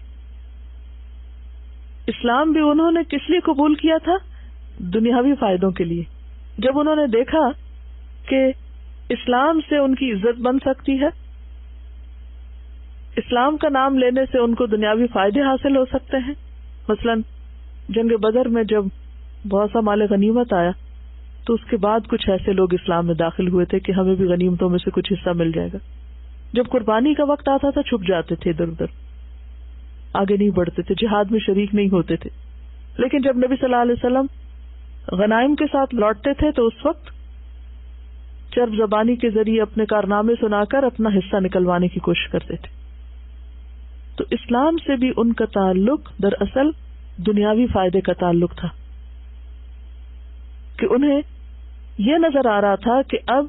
اسلام بھی انہوں نے کس لیے قبول کیا تھا؟ دنیاوی فائدوں کے لیے. جب انہوں نے دیکھا کہ اسلام سے ان کی عزت بن سکتی ہے، اسلام کا نام لینے سے ان کو دنیاوی فائدے حاصل ہو سکتے ہیں. مثلا جنگ بدر میں جب بہت سا مال غنیمت آیا تو اس کے بعد کچھ ایسے لوگ اسلام میں داخل ہوئے تھے کہ ہمیں بھی غنیمتوں میں سے کچھ حصہ مل جائے گا. جب قربانی کا وقت آتا تھا چھپ جاتے تھے ادھر ادھر، آگے نہیں بڑھتے تھے، جہاد میں شریک نہیں ہوتے تھے. لیکن جب نبی صلی اللہ علیہ وسلم غنائم کے ساتھ لوٹتے تھے تو اس وقت چرب زبانی کے ذریعے اپنے کارنامے سنا کر اپنا حصہ نکلوانے کی کوشش کرتے تھے. تو اسلام سے بھی ان کا تعلق دراصل دنیاوی فائدے کا تعلق تھا، کہ انہیں یہ نظر آ رہا تھا کہ اب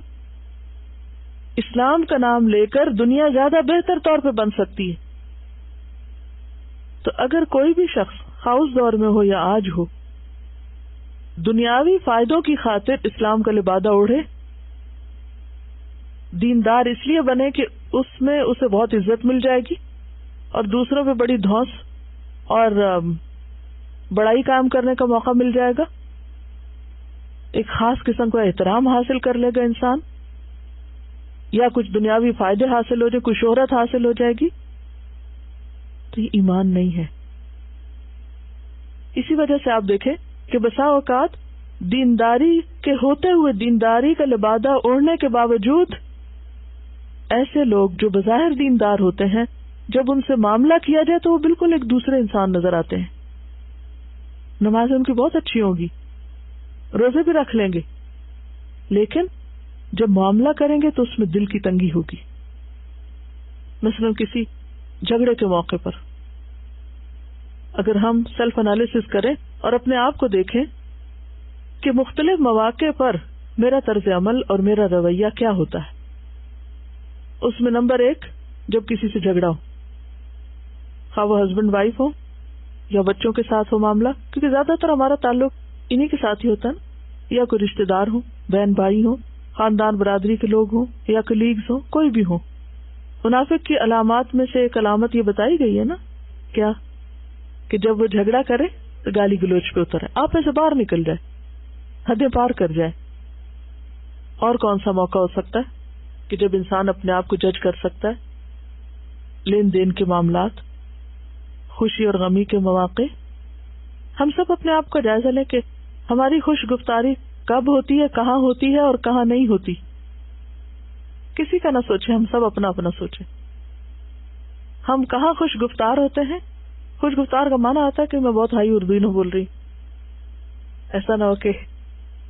اسلام کا نام لے کر دنیا زیادہ بہتر طور پہ بن سکتی ہے. تو اگر کوئی بھی شخص خواہ اس دور میں ہو یا آج ہو، دنیاوی فائدوں کی خاطر اسلام کا لبادہ اوڑھے، دیندار اس لیے بنے کہ اس میں اسے بہت عزت مل جائے گی اور دوسروں پہ بڑی دھونس اور بڑائی کام کرنے کا موقع مل جائے گا، ایک خاص قسم کا احترام حاصل کر لے گا انسان، یا کچھ دنیاوی فائدے حاصل ہو جائے، کوئی شہرت حاصل ہو جائے گی، تو یہ ایمان نہیں ہے. اسی وجہ سے آپ دیکھیں کہ بسا اوقات دینداری کے ہوتے ہوئے، دینداری کا لبادہ اوڑھنے کے باوجود، ایسے لوگ جو بظاہر دیندار ہوتے ہیں، جب ان سے معاملہ کیا جائے تو وہ بالکل ایک دوسرے انسان نظر آتے ہیں. نمازیں ان کی بہت اچھی ہوگی، روزے بھی رکھ لیں گے، لیکن جب معاملہ کریں گے تو اس میں دل کی تنگی ہوگی. مثلا کسی جھگڑے کے موقع پر اگر ہم سیلف انالیسس کریں اور اپنے آپ کو دیکھیں کہ مختلف مواقع پر میرا طرز عمل اور میرا رویہ کیا ہوتا ہے، اس میں نمبر 1، جب کسی سے جھگڑا ہو، خواہ وہ ہسبینڈ وائف ہو یا بچوں کے ساتھ ہو معاملہ، کیونکہ زیادہ تر ہمارا تعلق انہی کے ساتھ ہی ہوتا ہے نا. یا کوئی رشتے دار ہوں، بہن بھائی ہوں، خاندان برادری کے لوگ ہوں یا کلیگز ہوں، کوئی بھی ہوں. منافق کی علامات میں سے ایک علامت یہ بتائی گئی ہے نا، کیا کہ جب وہ جھگڑا کرے تو گالی گلوچ پہ اترے، آپ میں سے باہر نکل جائے، حدیں پار کر جائے. اور کون سا موقع ہو سکتا ہے کہ جب انسان اپنے آپ کو جج کر سکتا ہے؟ لین دین کے معاملات، خوشی اور غمی کے مواقع. ہم سب اپنے آپ کا جائزہ لیں کہ ہماری خوش گفتاری کب ہوتی ہے، کہاں ہوتی ہے اور کہاں نہیں ہوتی. کسی کا نہ سوچیں، ہم سب اپنا اپنا سوچیں. ہم کہاں خوش گفتار ہوتے ہیں؟ خوش گفتار کا معنی آتا ہے کہ میں بہت ہائی اردو میں بول رہی، ایسا نہ ہو کہ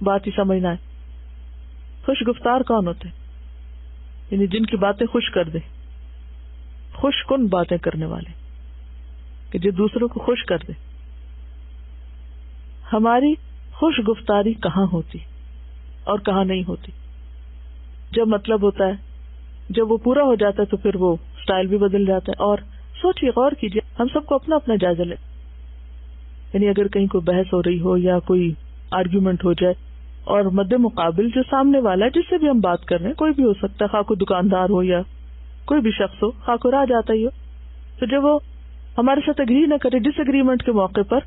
بات ہی سمجھنا ہے. خوش گفتار کون ہوتے ہیں؟ یعنی جن کی باتیں خوش کر دے، خوش کن باتیں کرنے والے، کہ جو دوسروں کو خوش کر دے. ہماری خوش گفتاری کہاں ہوتی اور کہاں نہیں ہوتی؟ جب مطلب ہوتا ہے، جب وہ پورا ہو جاتا ہے تو پھر وہ سٹائل بھی بدل جاتا ہے. اور سوچیے، غور کیجیے، ہم سب کو اپنا اپنا جائزہ لیں. یعنی اگر کہیں کوئی بحث ہو رہی ہو یا کوئی آرگیومنٹ ہو جائے اور مد مقابل جو سامنے والا ہے جس سے بھی ہم بات کر رہے ہیں، کوئی بھی ہو سکتا ہے، خواہ کوئی دکاندار ہو یا کوئی بھی شخص ہو، خواہ کوئی راہ جاتا ہی ہو، تو جب وہ ہمارے ساتھ اگری نہ کرے ڈس اگریمنٹ کے موقع پر،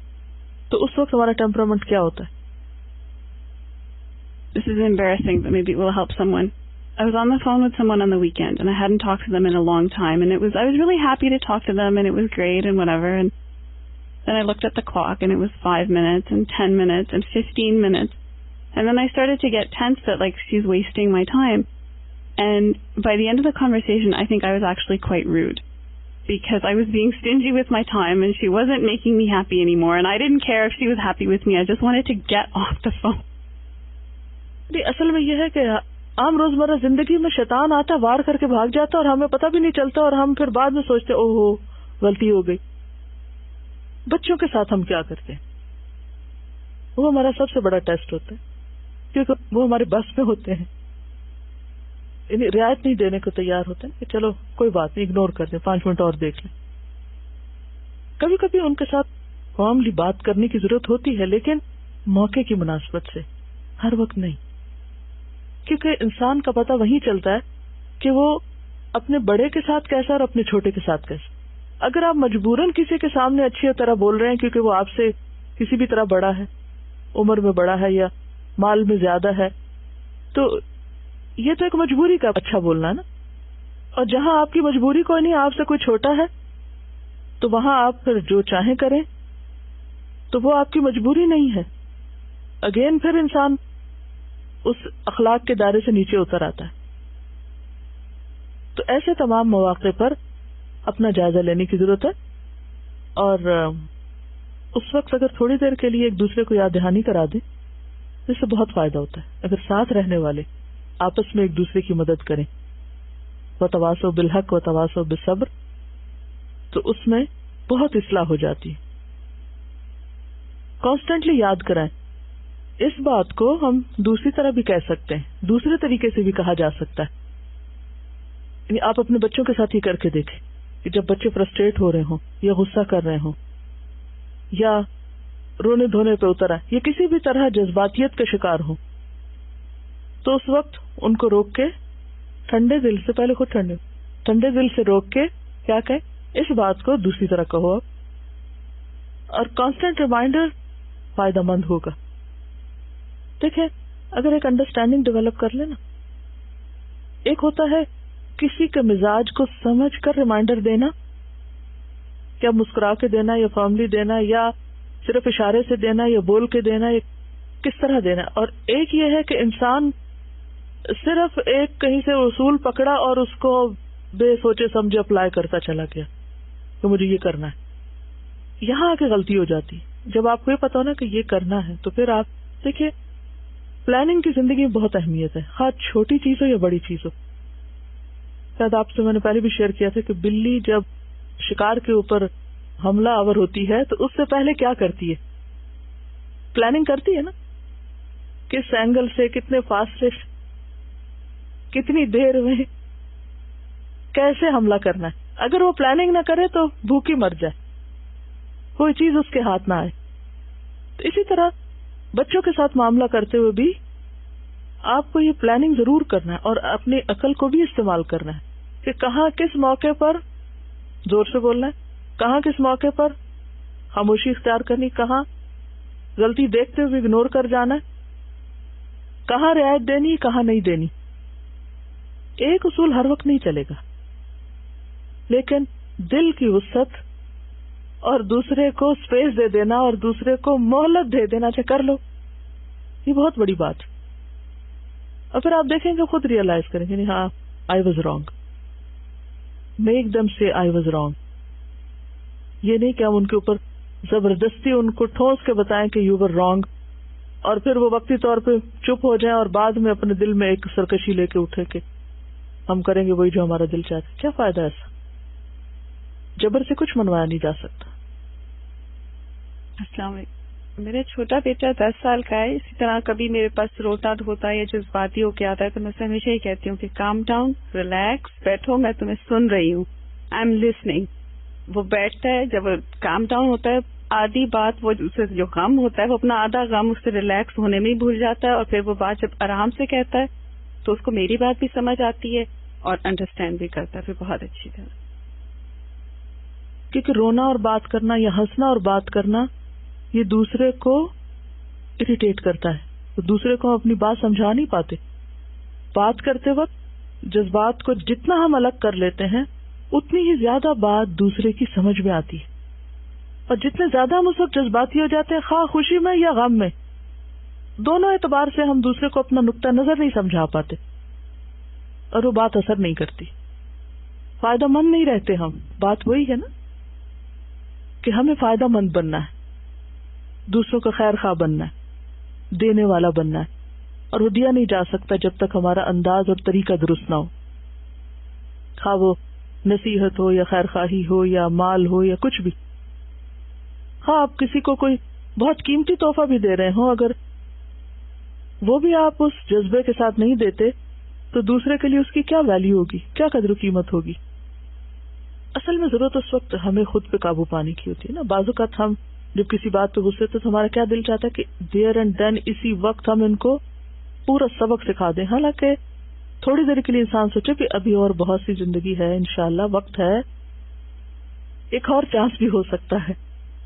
تو اس وقت ہمارا ٹیمپرامنٹ کیا ہوتا ہے؟ This is embarrassing, but maybe it will help someone. I was on the phone with someone on the weekend, and I hadn't talked to them in a long time, and I was really happy to talk to them, and it was great and whatever. And then I looked at the clock, and it was 5 minutes and 10 minutes and 15 minutes. And then I started to get tense that, like, she's wasting my time. And by the end of the conversation, I think I was actually quite rude, because I was being stingy with my time, and she wasn't making me happy anymore, and I didn't care if she was happy with me. I just wanted to get off the phone. اصل میں یہ ہے کہ عام روزمرہ زندگی میں شیطان آتا، وار کر کے بھاگ جاتا اور ہمیں پتہ بھی نہیں چلتا، اور ہم پھر بعد میں سوچتے او ہو غلطی ہو گئی. بچوں کے ساتھ ہم کیا کرتے ہیں؟ وہ ہمارا سب سے بڑا ٹیسٹ ہوتا ہے، کیونکہ وہ ہمارے بس میں ہوتے ہیں. یعنی رعایت نہیں دینے کو تیار ہوتے ہیں کہ چلو کوئی بات نہیں، اگنور کر دیں، 5 منٹ اور دیکھ لیں. کبھی کبھی ان کے ساتھ فارملی بات کرنے کی ضرورت ہوتی ہے، لیکن موقع کی مناسبت سے، ہر وقت نہیں. کیونکہ انسان کا پتہ وہیں چلتا ہے کہ وہ اپنے بڑے کے ساتھ کیسا اور اپنے چھوٹے کے ساتھ کیسا. اگر آپ مجبوراً کسی کے سامنے اچھی طرح بول رہے ہیں کیونکہ وہ آپ سے کسی بھی طرح بڑا ہے، عمر میں بڑا ہے یا مال میں زیادہ ہے، تو یہ تو ایک مجبوری کا اچھا بولنا ہے نا. اور جہاں آپ کی مجبوری کوئی نہیں، آپ سے کوئی چھوٹا ہے، تو وہاں آپ پھر جو چاہیں کریں، تو وہ آپ کی مجبوری نہیں ہے. اگین پھر انسان اس اخلاق کے دائرے سے نیچے اتر آتا ہے. تو ایسے تمام مواقع پر اپنا جائزہ لینے کی ضرورت ہے. اور اس وقت اگر تھوڑی دیر کے لیے ایک دوسرے کو یاد دہانی کرا دیں، اس سے بہت فائدہ ہوتا ہے. اگر ساتھ رہنے والے آپس میں ایک دوسرے کی مدد کریں، وتواصوا بالحق وتواصوا بالصبر، تو اس میں بہت اصلاح ہو جاتی ہے. کانسٹنٹلی یاد کرائیں. اس بات کو ہم دوسری طرح بھی کہہ سکتے ہیں، دوسرے طریقے سے بھی کہا جا سکتا ہے. یعنی آپ اپنے بچوں کے ساتھ ہی کر کے دیکھیں کہ جب بچے فرسٹریٹ ہو رہے ہوں یا غصہ کر رہے ہوں یا رونے دھونے پہ اتر آئے یا کسی بھی طرح جذباتیت کا شکار ہوں، تو اس وقت ان کو روک کے ٹھنڈے دل سے، پہلے خود ٹھنڈے دل سے روک کے کیا کہیں، اس بات کو دوسری طرح کہو آپ. اور کانسٹنٹ ریمائنڈر فائدہ مند ہوگا. دیکھیں، اگر ایک انڈرسٹینڈنگ ڈیولپ کر لینا، ایک ہوتا ہے کسی کے مزاج کو سمجھ کر ریمائنڈر دینا، کیا مسکرا کے دینا یا فارملی دینا یا صرف اشارے سے دینا یا بول کے دینا، یا کس طرح دینا. اور ایک یہ ہے کہ انسان صرف ایک کہیں سے اصول پکڑا اور اس کو بے سوچے سمجھے اپلائی کرتا چلا گیا کہ مجھے یہ کرنا ہے. یہاں آ کے غلطی ہو جاتی. جب آپ کو یہ پتا ہو نا کہ یہ کرنا ہے، تو پھر آپ دیکھیے، پلاننگ کی زندگی میں بہت اہمیت ہے، خواہ چھوٹی چیز ہو یا بڑی چیز ہو. شاید آپ سے میں نے پہلے بھی شیئر کیا تھا کہ بلی جب شکار کے اوپر حملہ آور ہوتی ہے تو اس سے پہلے کیا کرتی ہے؟ پلاننگ کرتی ہے نا، کس اینگل سے، کتنے فاصلے سے، کتنی دیر میں کیسے حملہ کرنا ہے. اگر وہ پلاننگ نہ کرے تو بھوکی مر جائے، کوئی چیز اس کے ہاتھ نہ آئے. تو اسی طرح بچوں کے ساتھ معاملہ کرتے ہوئے بھی آپ کو یہ پلاننگ ضرور کرنا ہے اور اپنی عقل کو بھی استعمال کرنا ہے کہ کہاں کس موقع پر زور سے بولنا ہے، کہاں کس موقع پر خاموشی اختیار کرنی، کہاں غلطی دیکھتے ہوئے اگنور کر جانا ہے، کہاں رعایت دینی، کہاں نہیں دینی. ایک اصول ہر وقت نہیں چلے گا، لیکن دل کی وسعت اور دوسرے کو سپیس دے دینا اور دوسرے کو مہلت دے دینا، چاہے کر لو، یہ بہت بڑی بات. اور پھر آپ دیکھیں گے خود ریئلائز کریں گے ہاں I was wrong. Make them سے آئی واز رانگ. یہ نہیں کہ ہم ان کے اوپر زبردستی ان کو ٹھوس کے بتائیں کہ یو ور رانگ اور پھر وہ وقتی طور پہ چپ ہو جائیں اور بعد میں اپنے دل میں ایک سرکشی لے کے اٹھے کہ ہم کریں گے وہی جو ہمارا دل چاہتا ہے. کیا فائدہ ایسا؟ جبر سے کچھ منوایا نہیں جا سکتا. السلام علیکم. میرا چھوٹا بیٹا 10 سال کا ہے. اسی طرح کبھی میرے پاس روتا دھوتا یا جذباتی ہو کے آتا ہے تو میں اسے ہمیشہ ہی کہتی ہوں کہ کام ڈاؤن، ریلیکس، بیٹھو، میں تمہیں سن رہی ہوں، آئی ایم لسننگ. وہ بیٹھتا ہے، جب کام ڈاؤن ہوتا ہے آدھی بات وہ اسے جو غم ہوتا ہے وہ اپنا آدھا غم اس سے ریلیکس ہونے میں ہی بھول جاتا ہے اور پھر وہ بات جب آرام سے کہتا ہے تو اس کو میری بات بھی سمجھ آتی ہے اور انڈرسٹینڈ بھی کرتا ہے پھر بہت اچھی طرح. کیونکہ رونا اور بات کرنا یا ہنسنا اور بات کرنا یہ دوسرے کو اریٹیٹ کرتا ہے، تو دوسرے کو ہم اپنی بات سمجھا نہیں پاتے. بات کرتے وقت جذبات کو جتنا ہم الگ کر لیتے ہیں اتنی ہی زیادہ بات دوسرے کی سمجھ میں آتی ہے، اور جتنے زیادہ ہم اس وقت جذباتی ہو جاتے ہیں خواہ خوشی میں یا غم میں، دونوں اعتبار سے ہم دوسرے کو اپنا نقطہ نظر نہیں سمجھا پاتے اور وہ بات اثر نہیں کرتی، فائدہ مند نہیں رہتے ہم. بات وہی ہے نا کہ ہمیں فائدہ مند بننا ہے، دوسروں کا خیر خواہ بننا ہے، دینے والا بننا ہے، اور وہ دیا نہیں جا سکتا جب تک ہمارا انداز اور طریقہ درست نہ ہو، خواہ وہ نصیحت ہو یا خیر خواہی ہو یا مال ہو یا کچھ بھی. ہاں آپ کسی کو کوئی بہت قیمتی تحفہ بھی دے رہے ہوں، اگر وہ بھی آپ اس جذبے کے ساتھ نہیں دیتے تو دوسرے کے لیے اس کی کیا ویلیو ہوگی، کیا قدر و قیمت ہوگی. اصل میں ضرورت اس وقت ہمیں خود پہ قابو پانے کی ہوتی ہے نا. بعض اوقات ہم جب کسی بات پہ غصے تو ہمارا کیا دل چاہتا ہے کہ دیر اینڈ دین اسی وقت ہم ان کو پورا سبق سکھا دیں، حالانکہ تھوڑی دیر کے لیے انسان سوچے کہ ابھی اور بہت سی زندگی ہے، انشاءاللہ وقت ہے، ایک اور چانس بھی ہو سکتا ہے،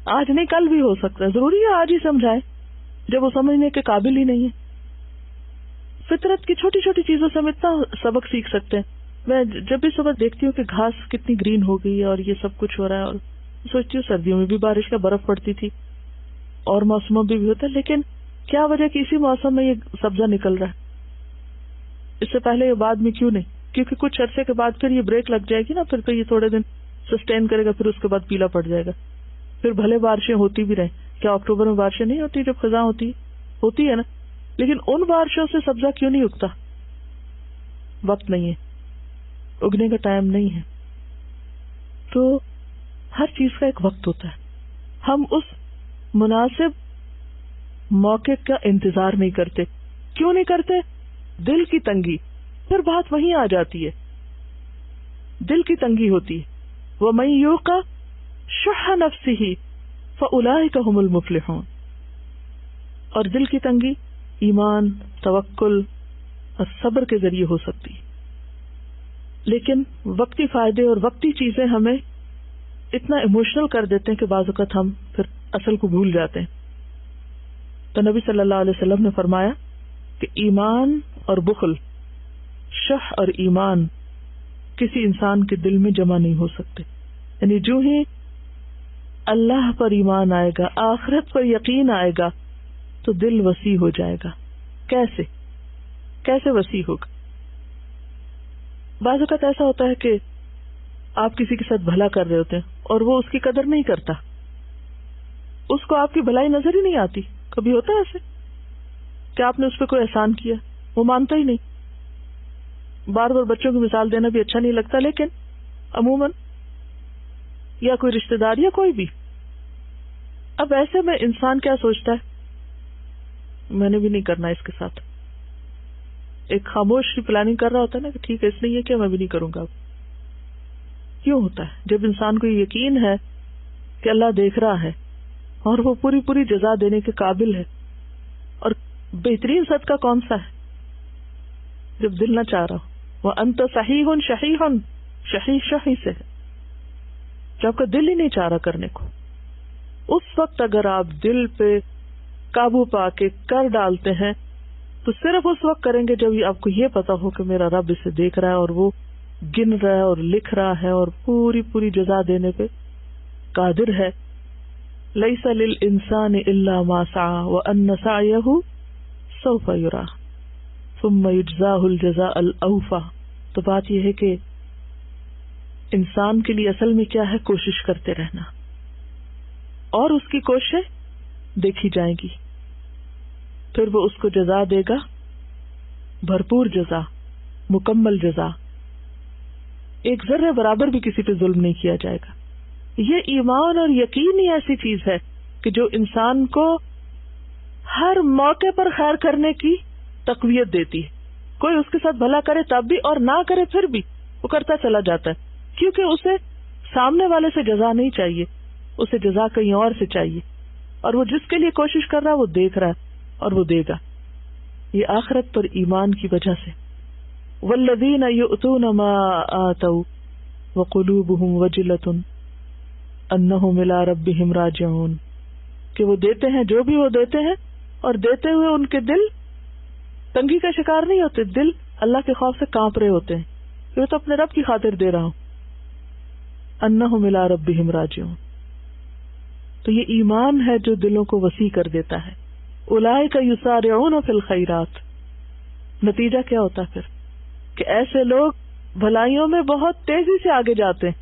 آج نہیں کل بھی ہو سکتا ہے. ضروری ہے آج ہی سمجھائے جب وہ سمجھنے کے قابل ہی نہیں ہے. فطرت کی چھوٹی چھوٹی چیزوں سے ہم اتنا سبق سیکھ سکتے ہیں. میں جب بھی صبح دیکھتی ہوں کہ گھاس کتنی گرین ہو گئی ہے اور یہ سب کچھ ہو رہا ہے، اور سوچتی ہوں سردیوں میں بھی بارش کا برف پڑتی تھی اور موسموں میں بھی ہوتا ہے، لیکن کیا وجہ کہ اسی موسم میں یہ سبزہ نکل رہا ہے، اس سے پہلے یا بعد میں کیوں نہیں؟ کیونکہ کچھ عرصے کے بعد پھر یہ بریک لگ جائے گی نا، پھر تو یہ تھوڑے دن سسٹین کرے گا، پھر اس کے بعد پیلا پڑ جائے گا. پھر بھلے بارشیں ہوتی بھی رہیں، کیا اکتوبر میں بارشیں نہیں ہوتی جب خزاں ہوتی ہے نا، لیکن ان بارشوں سے سبزہ کیوں نہیں اگتا؟ وقت نہیں ہے، اگنے کا ٹائم نہیں ہے. تو ہر چیز کا ایک وقت ہوتا ہے. ہم اس مناسب موقع کا انتظار نہیں کرتے. کیوں نہیں کرتے؟ دل کی تنگی. پھر بات وہیں آ جاتی ہے، دل کی تنگی ہوتی ہے. وَمَن يُوقَ شُحَّ نَفْسِهِ فَأُولَٰئِكَ هُمُ الْمُفْلِحُونَ. اور دل کی تنگی ایمان، توکل اور صبر کے ذریعے ہو سکتی ہے. لیکن وقتی فائدے اور وقتی چیزیں ہمیں اتنا ایموشنل کر دیتے ہیں کہ بعض اوقات ہم پھر اصل کو بھول جاتے ہیں. تو نبی صلی اللہ علیہ وسلم نے فرمایا کہ ایمان اور بخل، شح اور ایمان کسی انسان کے دل میں جمع نہیں ہو سکتے. یعنی جو ہی اللہ پر ایمان آئے گا، آخرت پر یقین آئے گا تو دل وسیع ہو جائے گا. کیسے وسیع ہوگا؟ بعض اوقات ایسا ہوتا ہے کہ آپ کسی کے ساتھ بھلا کر رہے ہوتے ہیں اور وہ اس کی قدر نہیں کرتا، اس کو آپ کی بھلائی نظر ہی نہیں آتی. کبھی ہوتا ہے ایسے کہ آپ نے اس پہ کوئی احسان کیا، وہ مانتا ہی نہیں. بار بار بچوں کی مثال دینا بھی اچھا نہیں لگتا، لیکن عموماً یا کوئی رشتہ دار یا کوئی بھی. اب ایسے میں انسان کیا سوچتا ہے، میں نے بھی نہیں کرنا اس کے ساتھ. ایک خاموش پلاننگ کر رہا ہوتا ہے نا کہ ٹھیک ہے اس نے یہ کیا، میں بھی نہیں کروں گا. کیوں ہوتا ہے؟ جب انسان کو یقین ہے کہ اللہ دیکھ رہا ہے اور وہ پوری جزا دینے کے قابل ہے اور بہترین صدقہ کون سا ہے؟ جب دل نہ چاہ رہا ہو. وَأَنْتَ صَحِيحٌ شَحِيحٌ، شحیح شحیح سے ہے، جب آپ کا دل ہی نہیں چاہ رہا کرنے کو. اس وقت اگر آپ دل پہ قابو پا کے کر ڈالتے ہیں تو صرف اس وقت کریں گے جب آپ کو یہ پتا ہو کہ میرا رب اسے دیکھ رہا ہے اور وہ گن رہا ہے اور لکھ رہا ہے اور پوری پوری جزا دینے پہ قادر ہے. لیس للانسان الا ما سعى وان سعيه سوف يرى ثم يجزاه الجزاء الاوفى. تو بات یہ ہے کہ انسان کے لیے اصل میں کیا ہے؟ کوشش کرتے رہنا، اور اس کی کوششیں دیکھی جائیں گی، پھر وہ اس کو جزا دے گا، بھرپور جزا، مکمل جزا. ایک ذرے برابر بھی کسی پہ ظلم نہیں کیا جائے گا. یہ ایمان اور یقین ہی ایسی چیز ہے کہ جو انسان کو ہر موقع پر خیر کرنے کی تقویت دیتی ہے. کوئی اس کے ساتھ بھلا کرے تب بھی اور نہ کرے پھر بھی وہ کرتا چلا جاتا ہے، کیونکہ اسے سامنے والے سے جزا نہیں چاہیے، اسے جزا کہیں اور سے چاہیے، اور وہ جس کے لیے کوشش کر رہا ہے وہ دیکھ رہا ہے اور وہ دے گا. یہ آخرت پر ایمان کی وجہ سے. والذین یؤتون ما آتوا وقلوبهم وجلۃ انہم الی ربہم راجعون، کہ وہ دیتے ہیں جو بھی وہ دیتے ہیں اور دیتے ہوئے ان کے دل تنگی کا شکار نہیں ہوتے، دل اللہ کے خوف سے کانپ رہے ہوتے ہیں کہ وہ تو اپنے رب کی خاطر دے رہا ہوں. انہم الی ربہم راجعون. تو یہ ایمان ہے جو دلوں کو وسیع کر دیتا ہے. اولئک یسارعون فی الخیرات. نتیجہ کیا ہوتا ہے پھر؟ کہ ایسے لوگ بھلائیوں میں بہت تیزی سے آگے جاتے ہیں،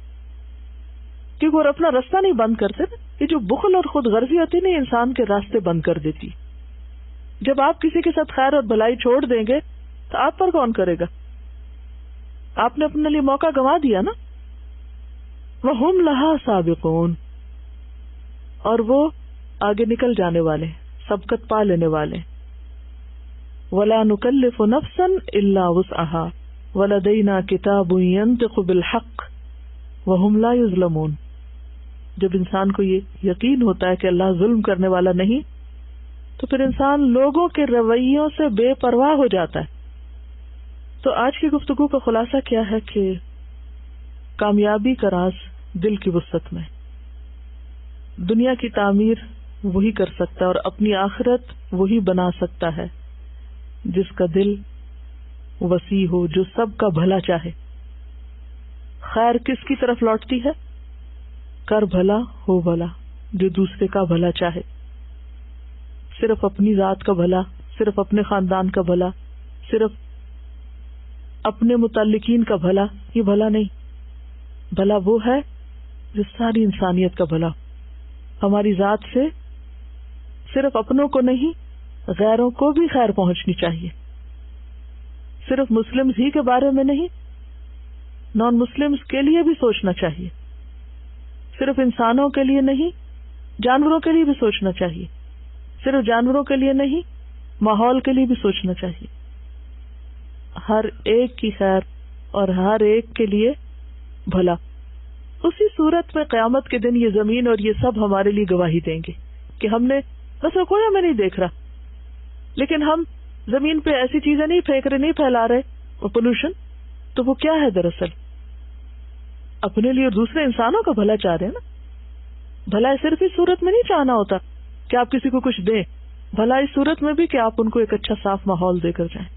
کیونکہ وہ اپنا راستہ نہیں بند کرتے. یہ جو بخل اور خود غرضی ہوتی نا، انسان کے راستے بند کر دیتی. جب آپ کسی کے ساتھ خیر اور بھلائی چھوڑ دیں گے تو آپ پر کون کرے گا؟ آپ نے اپنے لیے موقع گنوا دیا نا. وَهُمْ لَهَا سَابِقُونَ. اور وہ آگے نکل جانے والے، سبقت پا لینے والے. وَلَا نُكَلِّفُ نَفْسًا إِلَّا وُسْعَهَا وَلَدَيْنَا كِتَابٌ يَنطِقُ بِالْحَقِّ وَهُمْ لَا يُظْلَمُونَ. جب انسان کو یہ یقین ہوتا ہے کہ اللہ ظلم کرنے والا نہیں، تو پھر انسان لوگوں کے رویوں سے بے پرواہ ہو جاتا ہے. تو آج کی گفتگو کا خلاصہ کیا ہے کہ کامیابی کا راز دل کی وسعت میں. دنیا کی تعمیر وہی کر سکتا ہے اور اپنی آخرت وہی بنا سکتا ہے جس کا دل وسیع ہو، جو سب کا بھلا چاہے. خیر کس کی طرف لوٹتی ہے؟ کر بھلا ہو بھلا، جو دوسرے کا بھلا چاہے. صرف اپنی ذات کا بھلا، صرف اپنے خاندان کا بھلا، صرف اپنے متعلقین کا بھلا، یہ بھلا نہیں. بھلا وہ ہے جو ساری انسانیت کا بھلا. ہماری ذات سے صرف اپنوں کو نہیں، غیروں کو بھی خیر پہنچنی چاہیے. صرف مسلمز ہی کے بارے میں نہیں، نان مسلمز کے لیے بھی سوچنا چاہیے. صرف انسانوں کے لیے نہیں، جانوروں کے لیے بھی سوچنا چاہیے. صرف جانوروں کے لیے نہیں، ماحول کے لیے بھی سوچنا چاہیے. ہر ایک کی خیر اور ہر ایک کے لیے بھلا. اسی صورت میں قیامت کے دن یہ زمین اور یہ سب ہمارے لیے گواہی دیں گے کہ ہم نے بس کوئی ہمیں نہیں دیکھ رہا، لیکن ہم زمین پہ ایسی چیزیں نہیں پھینک رہے، نہیں پھیلا رہے وہ پولوشن. تو وہ کیا ہے؟ دراصل اپنے لیے اور دوسرے انسانوں کا بھلا چاہ رہے ہیں نا. بھلا صرف اس صورت میں نہیں چاہنا ہوتا کہ آپ کسی کو کچھ دیں، بھلا اس صورت میں بھی کہ آپ ان کو ایک اچھا صاف ماحول دے کر جائیں.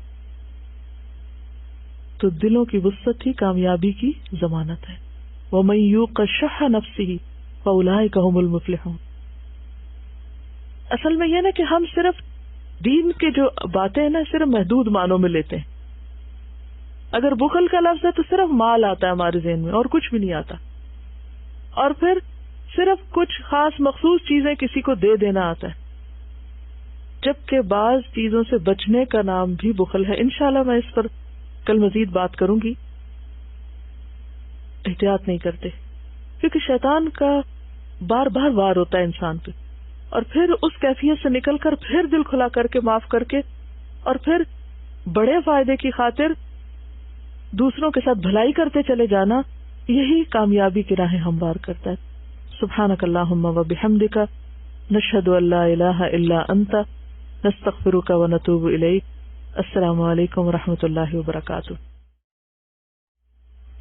تو دلوں کی وسعت ہی کامیابی کی ضمانت ہے. وَمَن يُوقَ شُحَّ نَفْسِهِ فَأُولَٰئِكَ هُمُ الْمُفْلِحُونَ. اصل میں یہ نا کہ ہم صرف دین کے جو باتیں ہیں نا صرف محدود معنوں میں لیتے ہیں. اگر بخل کا لفظ ہے تو صرف مال آتا ہے ہمارے ذہن میں اور کچھ بھی نہیں آتا. اور پھر صرف کچھ خاص مخصوص چیزیں کسی کو دے دینا آتا ہے، جبکہ بعض چیزوں سے بچنے کا نام بھی بخل ہے. انشاءاللہ میں اس پر کل مزید بات کروں گی. احتیاط نہیں کرتے کیونکہ شیطان کا بار بار وار ہوتا ہے انسان پہ، اور پھر اس کیفیت سے نکل کر پھر دل کھلا کر کے معاف کر کے اور پھر بڑے فائدے کی خاطر دوسروں کے ساتھ بھلائی کرتے چلے جانا، یہی کامیابی کی راہیں ہموار کرتا ہے. سبحانک اللہم و بحمدک، نشہد ان لا الہ الا انت، نستغفرک ونتوب الیک. السلام علیکم ورحمۃ اللہ وبرکاتہ.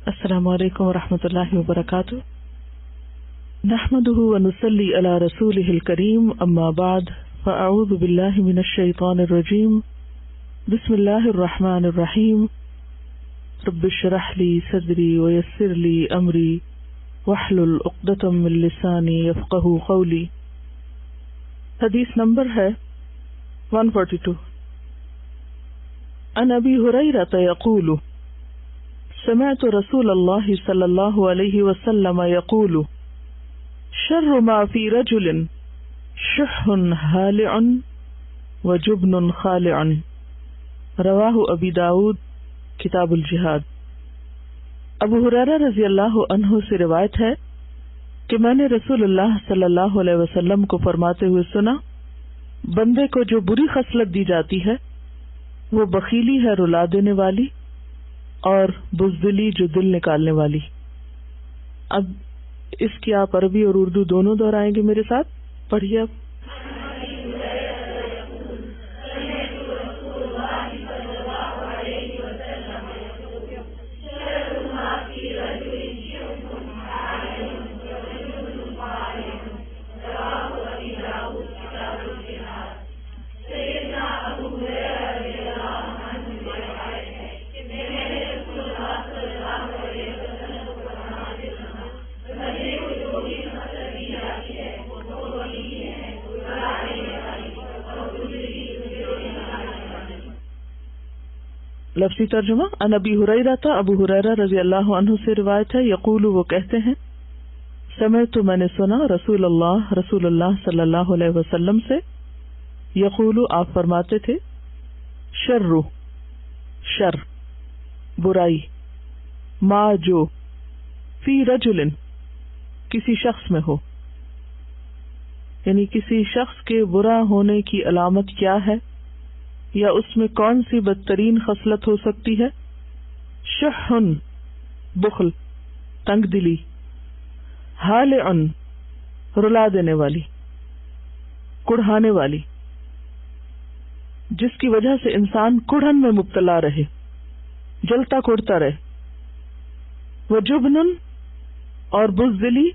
السلام علیکم ورحمۃ اللہ وبرکاتہ. نحمده ونصلي على رسوله الكريم. اما بعد فاعوذ بالله من الشيطان الرجيم. بسم الله الرحمن الرحيم. رب اشرح لي صدري ويسر لي امري واحلل عقدة من لساني يفقهوا قولي. حدیث نمبر ہے 142. عن ابی ہریرہ یقول سمعت رسول اللہ صلی اللہ علیہ وسلم یقول شر ما فی رجل شح ہالع وجبن خالع. رواہ ابی داود کتاب الجہاد. ابو ہریرہ رضی اللہ عنہ سے روایت ہے کہ میں نے رسول اللہ صلی اللہ علیہ وسلم کو فرماتے ہوئے سنا، بندے کو جو بری خصلت دی جاتی ہے وہ بخیلی ہے، رلا دینے والی، اور بزدلی جو دل نکالنے والی. اب اس کی آپ عربی اور اردو دونوں دہرائیں گے میرے ساتھ. پڑھیے اب. لفظی ترجمہ. عن ابی ہریرہ، ابو ہریرہ رضی اللہ عنہ سے روایت ہے، یقول وہ کہتے ہیں، سمعت میں نے سنا رسول اللہ صلی اللہ علیہ وسلم سے، یقول آپ فرماتے تھے، شر برائی، ما جو، فی رجل کسی شخص میں ہو، یعنی کسی شخص کے برا ہونے کی علامت کیا ہے یا اس میں کون سی بدترین خصلت ہو سکتی ہے. شح بخل، تنگ دلی، ہالع رلا دینے والی، کڑھانے والی، جس کی وجہ سے انسان کڑھن میں مبتلا رہے، جلتا کوڑتا رہے. وجبن اور بزدلی،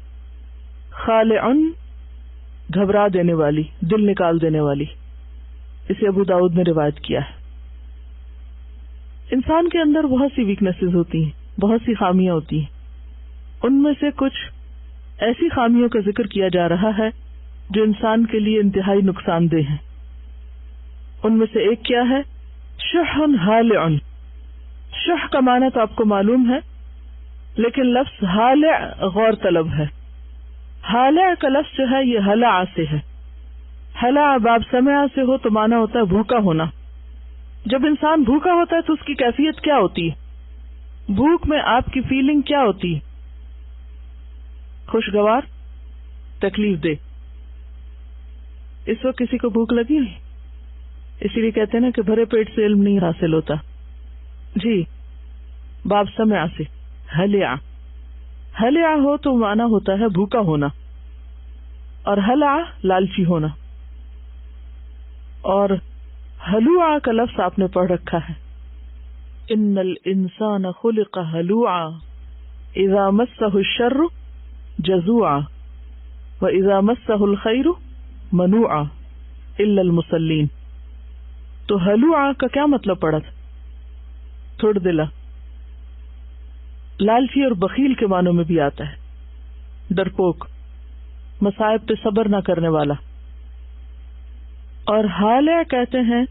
خالع گھبرا دینے والی، دل نکال دینے والی. اسے ابو داؤد نے روایت کیا ہے. انسان کے اندر بہت سی ویکنیسز ہوتی ہیں، بہت سی خامیاں ہوتی ہیں. ان میں سے کچھ ایسی خامیوں کا ذکر کیا جا رہا ہے جو انسان کے لیے انتہائی نقصان دہ ہیں. ان میں سے ایک کیا ہے؟ شح ہالع. شح کا معنی تو آپ کو معلوم ہے، لیکن لفظ ہالع غور طلب ہے. ہالع کا لفظ جو ہے یہ ہلع سے ہے. ہلا باب سمع سے ہو تو مانا ہوتا ہے بھوکا ہونا. جب انسان بھوکا ہوتا ہے تو اس کی کیفیت کیا ہوتی ہے؟ بھوک میں آپ کی فیلنگ کیا ہوتی ہے؟ خوشگوار، تکلیف دہ. اس وقت کسی کو بھوک لگی نہیں، اسی لیے کہتے ہیں نا کہ بھرے پیٹ سے علم نہیں حاصل ہوتا. جی، باب سمع سے ہلع ہو تو مانا ہوتا ہے بھوکا ہونا، اور ہلع لالچی ہونا. اور ہلوعا کا لفظ آپ نے پڑھ رکھا ہے، ان الانسان خلق ہلوعا اذا مسہ الشر جزوعا واذا مسہ الخیر منوعا الا المصلین. تو ہلوعا کا کیا مطلب پڑا تھا؟ تھوڑ دلا، لالچی اور بخیل کے معنوں میں بھی آتا ہے. ڈرپوک، مصائب پہ صبر نہ کرنے والا. اور ہالع کہتے ہیں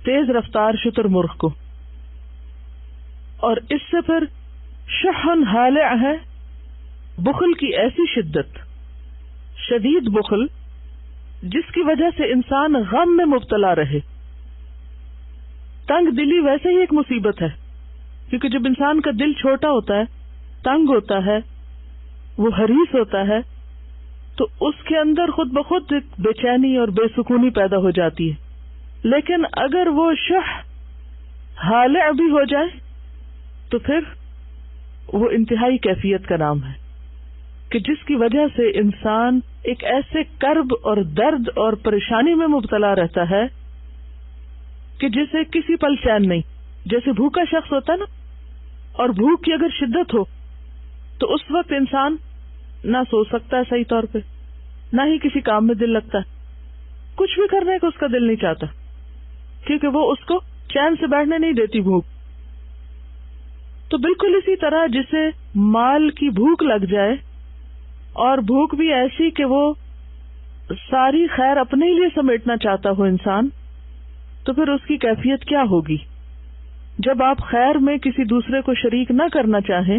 تیز رفتار شتر مرغ کو. اور اس سے پھر شحن ہالع ہے بخل کی ایسی شدت، شدید بخل جس کی وجہ سے انسان غم میں مبتلا رہے. تنگ دلی ویسے ہی ایک مصیبت ہے، کیونکہ جب انسان کا دل چھوٹا ہوتا ہے، تنگ ہوتا ہے، وہ حریص ہوتا ہے، تو اس کے اندر خود بخود بے چینی اور بے سکونی پیدا ہو جاتی ہے. لیکن اگر وہ شح ہالع بھی ہو جائے تو پھر وہ انتہائی کیفیت کا نام ہے کہ جس کی وجہ سے انسان ایک ایسے کرب اور درد اور پریشانی میں مبتلا رہتا ہے کہ جسے کسی پل چین نہیں. جیسے بھوکا شخص ہوتا ہے نا، اور بھوک کی اگر شدت ہو تو اس وقت انسان نہ سو سکتا ہے صحیح طور پہ، نہ ہی کسی کام میں دل لگتا ہے، کچھ بھی کرنے کو اس کا دل نہیں چاہتا، کیونکہ وہ اس کو چین سے بیٹھنے نہیں دیتی بھوک. تو بالکل اسی طرح جسے مال کی بھوک لگ جائے، اور بھوک بھی ایسی کہ وہ ساری خیر اپنے لیے سمیٹنا چاہتا ہو انسان، تو پھر اس کی کیفیت کیا ہوگی؟ جب آپ خیر میں کسی دوسرے کو شریک نہ کرنا چاہیں،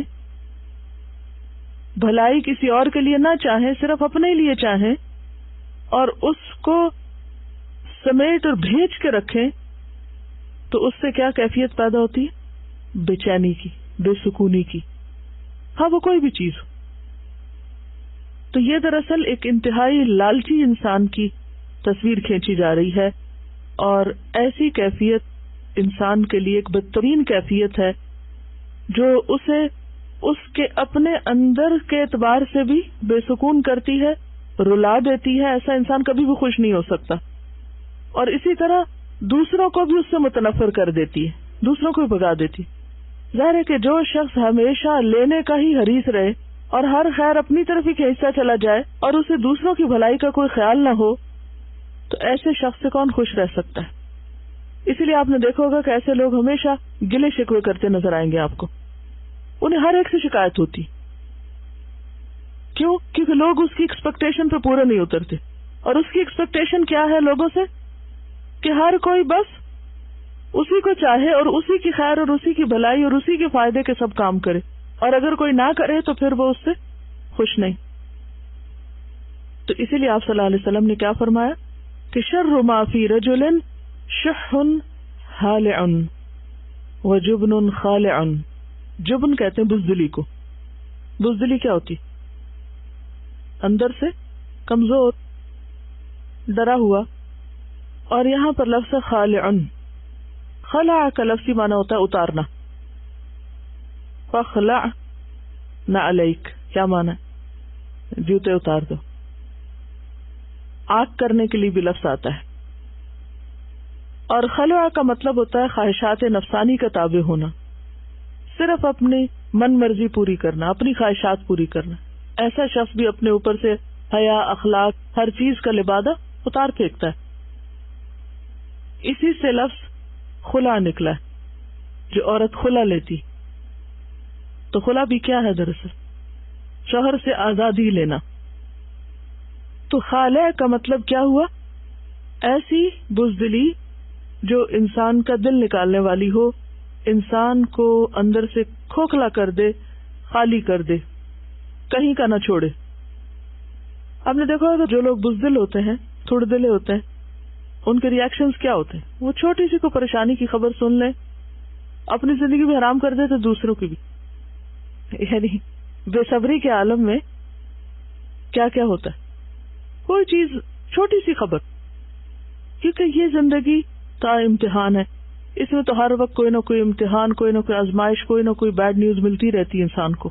بھلائی کسی اور کے لیے نہ چاہیں، صرف اپنے لیے چاہیں اور اس کو سمیٹ اور بھیج کے رکھیں، تو اس سے کیا کیفیت پیدا ہوتی ہے؟ بے چینی کی، بے سکونی کی، ہاں وہ کوئی بھی چیز ہو. تو یہ دراصل ایک انتہائی لالچی انسان کی تصویر کھینچی جا رہی ہے، اور ایسی کیفیت انسان کے لیے ایک بدترین کیفیت ہے جو اسے اس کے اپنے اندر کے اعتبار سے بھی بے سکون کرتی ہے، رلا دیتی ہے. ایسا انسان کبھی بھی خوش نہیں ہو سکتا، اور اسی طرح دوسروں کو بھی اس سے متنفر کر دیتی ہے، دوسروں کو بھی بھگا دیتی. ظاہر ہے کہ جو شخص ہمیشہ لینے کا ہی حریص رہے اور ہر خیر اپنی طرف ہی کھینچتا چلا جائے اور اسے دوسروں کی بھلائی کا کوئی خیال نہ ہو، تو ایسے شخص سے کون خوش رہ سکتا ہے؟ اسی لیے آپ نے دیکھا ہوگا کہ ایسے لوگ ہمیشہ گلے شکوے کرتے نظر آئیں گے آپ کو. انہیں ہر ایک سے شکایت ہوتی. کیوں؟ کیونکہ لوگ اس کی ایکسپیکٹیشن پہ پورا نہیں اترتے، اور اس کی ایکسپیکٹیشن کیا ہے لوگوں سے؟ کہ ہر کوئی بس اسی کو چاہے اور اسی کی خیر اور اسی کی بھلائی اور اسی کے فائدے کے سب کام کرے، اور اگر کوئی نہ کرے تو پھر وہ اس سے خوش نہیں. تو اسی لیے آپ صلی اللہ علیہ وسلم نے کیا فرمایا کہ شر ما فی رجل شح حالع وجبن خالع. جبن کہتے ہیں بزدلی کو. بزدلی کیا ہوتی؟ اندر سے کمزور، ڈرا ہوا. اور یہاں پر لفظ خالع، خلع کا لفظی معنی ہوتا ہے اتارنا. فخلع نہ علیک، کیا معنی ہے؟ جوتے اتار دو. آگ کرنے کے لیے بھی لفظ آتا ہے. اور خلع کا مطلب ہوتا ہے خواہشات نفسانی کا تابع ہونا، صرف اپنی من مرضی پوری کرنا، اپنی خواہشات پوری کرنا. ایسا شخص بھی اپنے اوپر سے حیا، اخلاق، ہر چیز کا لبادہ اتار پھینکتا ہے. اسی سے لفظ خلا نکلا ہے، جو عورت خلا لیتی. تو خلا بھی کیا ہے؟ دراصل شوہر سے آزادی لینا. تو خالع کا مطلب کیا ہوا؟ ایسی بزدلی جو انسان کا دل نکالنے والی ہو، انسان کو اندر سے کھوکھلا کر دے، خالی کر دے، کہیں کا نہ چھوڑے. آپ نے دیکھا ہوگا جو لوگ بزدل ہوتے ہیں، تھوڑے دلے ہوتے ہیں، ان کے ریاکشنز کیا ہوتے ہیں؟ وہ چھوٹی سی کو پریشانی کی خبر سن لیں، اپنی زندگی بھی حرام کر دیتے، دوسروں کی بھی. یعنی بے صبری کے عالم میں کیا کیا ہوتا ہے؟ کوئی چیز، چھوٹی سی خبر، کیونکہ یہ زندگی کا امتحان ہے. اس میں تو ہر وقت کوئی نہ کوئی امتحان، کوئی نہ کوئی آزمائش، کوئی نہ کوئی بیڈ نیوز ملتی رہتی ہے. انسان کو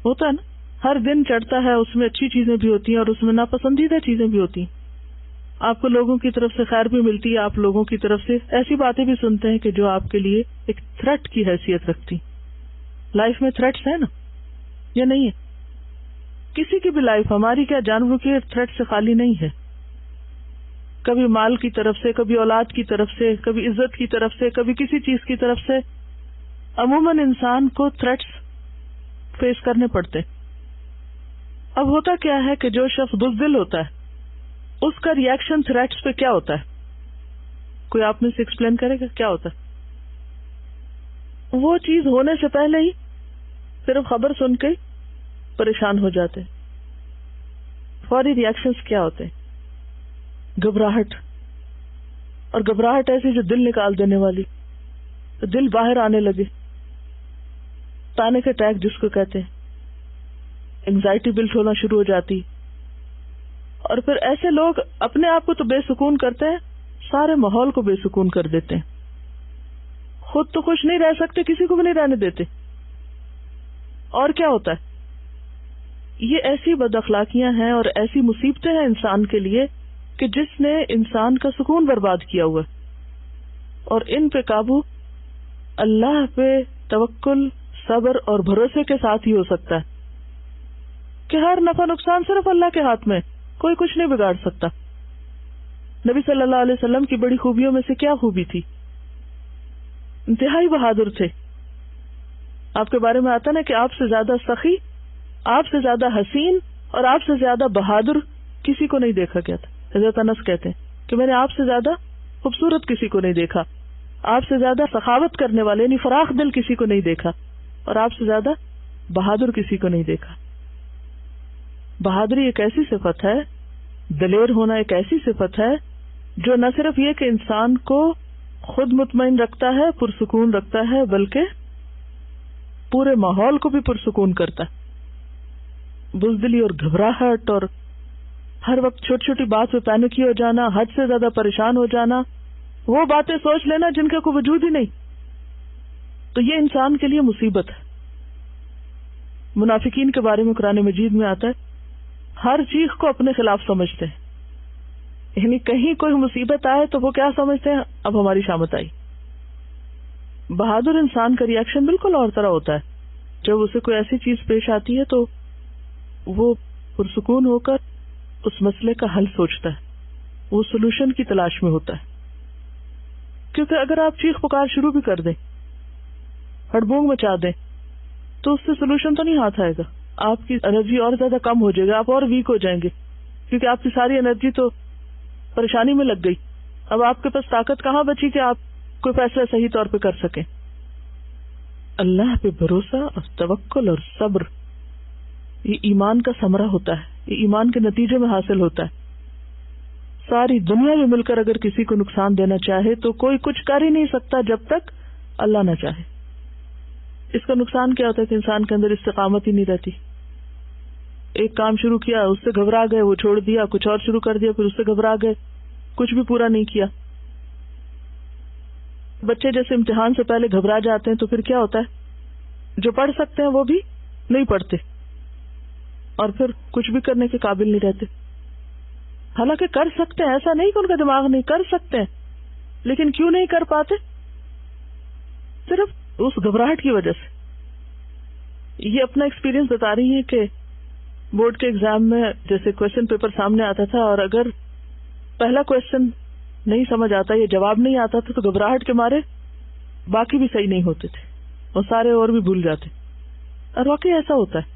ہوتا ہے نا، ہر دن چڑھتا ہے، اس میں اچھی چیزیں بھی ہوتی ہیں اور اس میں ناپسندیدہ چیزیں بھی ہوتی ہیں. آپ کو لوگوں کی طرف سے خیر بھی ملتی ہے، آپ لوگوں کی طرف سے ایسی باتیں بھی سنتے ہیں کہ جو آپ کے لیے ایک تھریٹ کی حیثیت رکھتی. لائف میں تھریٹس ہے نا، یا نہیں ہے؟ کسی کی بھی لائف، ہماری کیا، جانوروں کی تھریٹ سے خالی نہیں ہے. کبھی مال کی طرف سے، کبھی اولاد کی طرف سے، کبھی عزت کی طرف سے، کبھی کسی چیز کی طرف سے. عموماً انسان کو تھریٹس فیس کرنے پڑتے. اب ہوتا کیا ہے کہ جو شخص بزدل ہوتا ہے اس کا ریئیکشن تھریٹس پہ کیا ہوتا ہے؟ کوئی آپ میں سے ایکسپلین کرے گا کیا ہوتا ہے؟ وہ چیز ہونے سے پہلے ہی صرف خبر سن کے پریشان ہو جاتے. فوری ریئیکشنز کیا ہوتے ہیں؟ گھبراہٹ. اور گھبراہٹ ایسی جو دل نکال دینے والی، تو دل باہر آنے لگے. پینک اٹیک جس کو کہتے ہیں، اینگزائٹی بلٹ ہونا شروع ہو جاتی. اور پھر ایسے لوگ اپنے آپ کو تو بے سکون کرتے ہیں، سارے ماحول کو بے سکون کر دیتے ہیں. خود تو خوش نہیں رہ سکتے، کسی کو بھی نہیں رہنے دیتے. اور کیا ہوتا ہے؟ یہ ایسی بد اخلاقیاں ہیں اور ایسی مصیبتیں ہیں انسان کے لیے کہ جس نے انسان کا سکون برباد کیا ہوا ہے. اور ان پہ قابو اللہ پہ توکل، صبر اور بھروسے کے ساتھ ہی ہو سکتا ہے کہ ہر نفع نقصان صرف اللہ کے ہاتھ میں، کوئی کچھ نہیں بگاڑ سکتا۔ نبی صلی اللہ علیہ وسلم کی بڑی خوبیوں میں سے کیا خوبی تھی؟ انتہائی بہادر تھے۔ آپ کے بارے میں آتا نا کہ آپ سے زیادہ سخی، آپ سے زیادہ حسین اور آپ سے زیادہ بہادر کسی کو نہیں دیکھا گیا تھا۔ حضرت انس کہتے ہیں کہ میں نے آپ سے زیادہ خوبصورت کسی کو نہیں دیکھا، آپ سے زیادہ سخاوت کرنے والے یعنی فراخ دل کسی کو نہیں دیکھا، اور آپ سے زیادہ بہادر کسی کو نہیں دیکھا۔ بہادری ایک ایسی صفت ہے، دلیر ہونا ایک ایسی صفت ہے جو نہ صرف یہ کہ انسان کو خود مطمئن رکھتا ہے، پرسکون رکھتا ہے، بلکہ پورے ماحول کو بھی پرسکون کرتا ہے۔ بزدلی اور گھبراہٹ اور ہر وقت چھوٹی چھوٹی بات پہ پینک ہو جانا، حد سے زیادہ پریشان ہو جانا، وہ باتیں سوچ لینا جن کا کوئی وجود ہی نہیں، تو یہ انسان کے لیے مصیبت ہے۔ منافقین کے بارے میں قرآن مجید میں آتا ہے ہر چیز کو اپنے خلاف سمجھتے ہیں، یعنی کہیں کوئی مصیبت آئے تو وہ کیا سمجھتے ہیں، اب ہماری شامت آئی۔ بہادر انسان کا ری ایکشن بالکل اور طرح ہوتا ہے۔ جب اسے کوئی ایسی چیز پیش آتی ہے تو وہ پرسکون ہو کر اس مسئلے کا حل سوچتا ہے، وہ سولوشن کی تلاش میں ہوتا ہے۔ کیونکہ اگر آپ چیخ پکار شروع بھی کر دیں، ہڑبونگ مچا دیں، تو اس سے سولوشن تو نہیں ہاتھ آئے گا، آپ کی انرجی اور زیادہ کم ہو جائے گا، آپ اور ویک ہو جائیں گے، کیونکہ آپ کی ساری انرجی تو پریشانی میں لگ گئی۔ اب آپ کے پاس طاقت کہاں بچی کہ آپ کوئی فیصلہ صحیح طور پہ کر سکیں۔ اللہ پہ بھروسہ اور توکل اور صبر یہ ایمان کا ثمرہ ہوتا ہے، یہ ایمان کے نتیجے میں حاصل ہوتا ہے۔ ساری دنیا میں مل کر اگر کسی کو نقصان دینا چاہے تو کوئی کچھ کر ہی نہیں سکتا جب تک اللہ نہ چاہے۔ اس کا نقصان کیا ہوتا ہے کہ انسان کے اندر استقامت ہی نہیں رہتی۔ ایک کام شروع کیا، اس سے گھبرا گئے، وہ چھوڑ دیا، کچھ اور شروع کر دیا، پھر اس سے گھبرا گئے، کچھ بھی پورا نہیں کیا۔ بچے جیسے امتحان سے پہلے گھبرا جاتے ہیں تو پھر کیا ہوتا ہے، جو پڑھ سکتے ہیں وہ بھی نہیں پڑھتے اور پھر کچھ بھی کرنے کے قابل نہیں رہتے۔ حالانکہ کر سکتے ہیں، ایسا نہیں کہ ان کا دماغ نہیں، کر سکتے ہیں، لیکن کیوں نہیں کر پاتے؟ صرف اس گھبراہٹ کی وجہ سے۔ یہ اپنا ایکسپیرینس بتا رہی ہے کہ بورڈ کے ایگزام میں جیسے کوشچن پیپر سامنے آتا تھا اور اگر پہلا کوشچن نہیں سمجھ آتا یا جواب نہیں آتا تھا تو گھبراہٹ کے مارے باقی بھی صحیح نہیں ہوتے تھے اور سارے اور بھی بھول جاتے، اور واقعی ایسا ہوتا ہے۔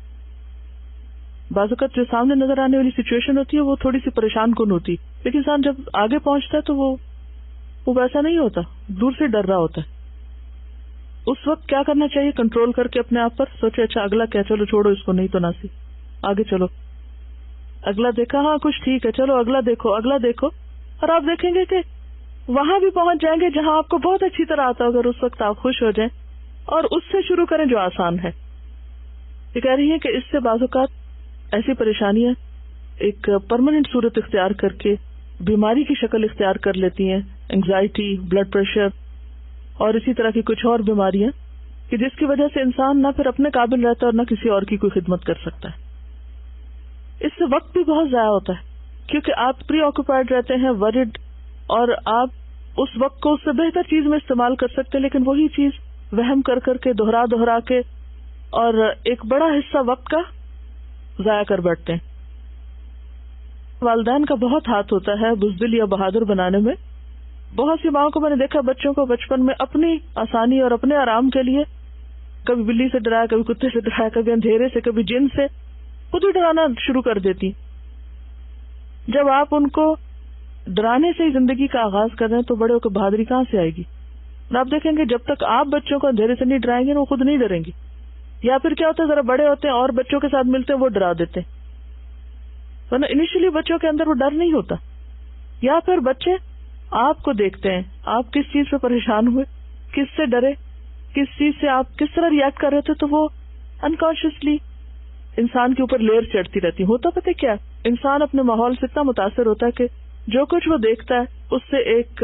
بعض اوقات جو سامنے نظر آنے والی سچویشن ہوتی ہے وہ تھوڑی سی پریشان کن ہوتی، لیکن انسان جب آگے پہنچتا ہے تو وہ ویسا نہیں ہوتا، دور سے ڈر رہا ہوتا ہے۔ اس وقت کیا کرنا چاہیے؟ کنٹرول کر کے اپنے آپ پر سوچے اچھا اگلا کیا، چلو چھوڑو اس کو، نہیں تو ناسی، آگے چلو۔ اگلا دیکھا، ہاں کچھ ٹھیک ہے، چلو اگلا دیکھو، اگلا دیکھو، اور آپ دیکھیں گے کہ وہاں بھی پہنچ جائیں گے جہاں آپ کو بہت اچھی طرح آتا ہے۔ اگر اس وقت آپ خوش ہو جائیں اور اس سے شروع کریں جو آسان ہے۔ یہ کہہ رہی ہے کہ اس سے بعض اوقات ایسی پریشانیاں ایک پرماننٹ صورت اختیار کر کے بیماری کی شکل اختیار کر لیتی ہیں، انگزائٹی، بلڈ پریشر اور اسی طرح کی کچھ اور بیماریاں، کہ جس کی وجہ سے انسان نہ پھر اپنے قابل رہتا اور نہ کسی اور کی کوئی خدمت کر سکتا ہے۔ اس سے وقت بھی بہت ضائع ہوتا ہے کیونکہ آپ پری آکوپائڈ رہتے ہیں، ورڈ، اور آپ اس وقت کو اس سے بہتر چیز میں استعمال کر سکتے ہیں، لیکن وہی چیز وہم کر کر کے دہرا کے اور ایک بڑا حصہ وقت کا ضائع کر بیٹھتے ہیں۔ والدین کا بہت ہاتھ ہوتا ہے بزدل یا بہادر بنانے میں۔ بہت سی ماؤں کو میں نے دیکھا بچوں کو بچپن میں اپنی آسانی اور اپنے آرام کے لیے کبھی بلی سے ڈرایا، کبھی کتے سے ڈرایا، کبھی اندھیرے سے، کبھی جن سے، خود ہی ڈرانا شروع کر دیتی۔ جب آپ ان کو ڈرانے سے ہی زندگی کا آغاز کر رہے ہیں تو بڑے ہو کے بہادری کہاں سے آئے گی؟ اور آپ دیکھیں گے جب تک آپ بچوں کو اندھیرے سے نہیں ڈرائیں گے وہ خود نہیں ڈریں گے، یا پھر کیا ہوتا ہے ذرا بڑے ہوتے ہیں اور بچوں کے ساتھ ملتے ہیں وہ ڈرا دیتے ہیں، ورنہ انیشلی بچوں کے اندر وہ ڈر نہیں ہوتا۔ یا پھر بچے آپ کو دیکھتے ہیں، آپ کس چیز پہ پریشان ہوئے، کس سے ڈرے، کس چیز سے آپ کس طرح ریئیکٹ کر رہے تھے، تو وہ انکانشیسلی انسان کے اوپر لیئر چڑھتی رہتی۔ ہوتا پتہ کیا، انسان اپنے ماحول سے اتنا متاثر ہوتا ہے کہ جو کچھ وہ دیکھتا ہے اس سے ایک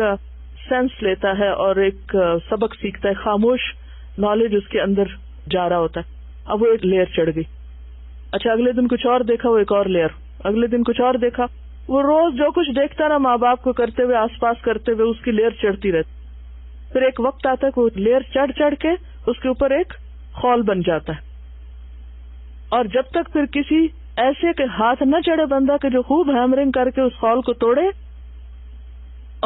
سینس لیتا ہے اور ایک سبق سیکھتا ہے، خاموش نالج اس کے اندر جا رہا ہوتا ہے۔ اب وہ ایک لیئر چڑھ گئی، اچھا اگلے دن کچھ اور دیکھا، وہ ایک اور لیئر، اگلے دن کچھ اور دیکھا، وہ روز جو کچھ دیکھتا نا ماں باپ کو کرتے ہوئے، آس پاس کرتے ہوئے، اس کی لیئر چڑھتی رہتی۔ پھر ایک وقت آتا ہے کہ وہ لیئر چڑھ چڑھ کے اس کے اوپر ایک خول بن جاتا ہے، اور جب تک پھر کسی ایسے کہ ہاتھ نہ چڑھے بندہ کہ جو خوب ہیمرنگ کر کے اس خول کو توڑے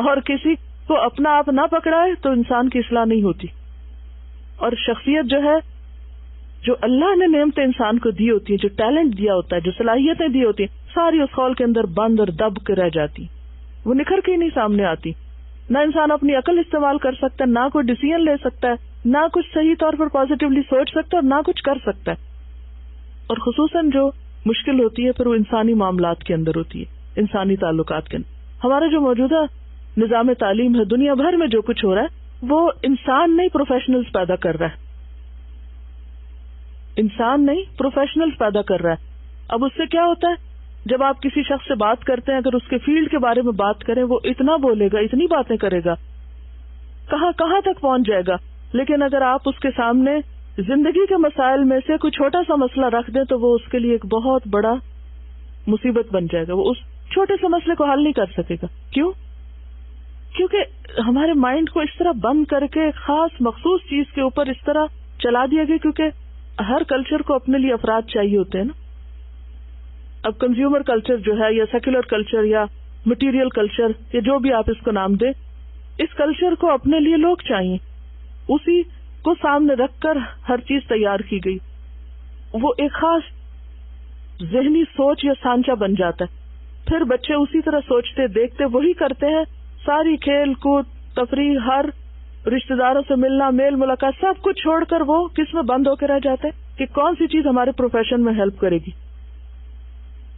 اور کسی کو اپنا آپ نہ پکڑائے تو انسان کی اصلاح نہیں ہوتی. اور شخصیت جو ہے، جو اللہ نے نعمتیں انسان کو دی ہوتی ہیں، جو ٹیلنٹ دیا ہوتا ہے، جو صلاحیتیں دی ہوتی ہیں، ساری اس خول کے اندر بند اور دب کے رہ جاتی، وہ نکھر کے ہی نہیں سامنے آتی. نہ انسان اپنی عقل استعمال کر سکتا ہے، نہ کوئی ڈیسیژن لے سکتا ہے، نہ کچھ صحیح طور پر پازیٹیولی سوچ سکتا ہے، اور نہ کچھ کر سکتا ہے. اور خصوصاً جو مشکل ہوتی ہے پھر وہ انسانی معاملات کے اندر ہوتی ہے، انسانی تعلقات کے اندر. ہمارا جو موجودہ نظام تعلیم ہے، دنیا بھر میں جو کچھ ہو رہا ہے، وہ انسان نہیں پروفیشنلز پیدا کر رہا ہے، انسان نہیں پروفیشنلز پیدا کر رہا ہے. اب اس سے کیا ہوتا ہے، جب آپ کسی شخص سے بات کرتے ہیں، اگر اس کے فیلڈ کے بارے میں بات کریں، وہ اتنا بولے گا، اتنی باتیں کرے گا، کہاں کہاں تک پہنچ جائے گا. لیکن اگر آپ اس کے سامنے زندگی کے مسائل میں سے کوئی چھوٹا سا مسئلہ رکھ دیں تو وہ اس کے لیے ایک بہت بڑا مصیبت بن جائے گا. وہ اس چھوٹے سے مسئلے کو حل نہیں کر سکے گا. کیوں؟ کیونکہ ہمارے مائنڈ کو اس طرح بند کر کے خاص مخصوص چیز کے اوپر اس طرح چلا دیا گیا، کیونکہ ہر کلچر کو اپنے لیے افراد چاہیے ہوتے ہیں نا. اب کنزیومر کلچر جو ہے، یا سیکولر کلچر، یا مٹیریل کلچر، یا جو بھی آپ اس کو نام دیں، اس کلچر کو اپنے لیے لوگ چاہیے، اسی کو سامنے رکھ کر ہر چیز تیار کی گئی. وہ ایک خاص ذہنی سوچ یا سانچہ بن جاتا ہے. پھر بچے اسی طرح سوچتے، دیکھتے، وہی کرتے ہیں. ساری کھیل کود، تفریح، ہر رشتہ داروں سے ملنا، میل ملاقات، سب کچھ چھوڑ کر وہ کس میں بند ہو کے رہ جاتے ہیں کہ کون سی چیز ہمارے پروفیشن میں ہیلپ کرے گی.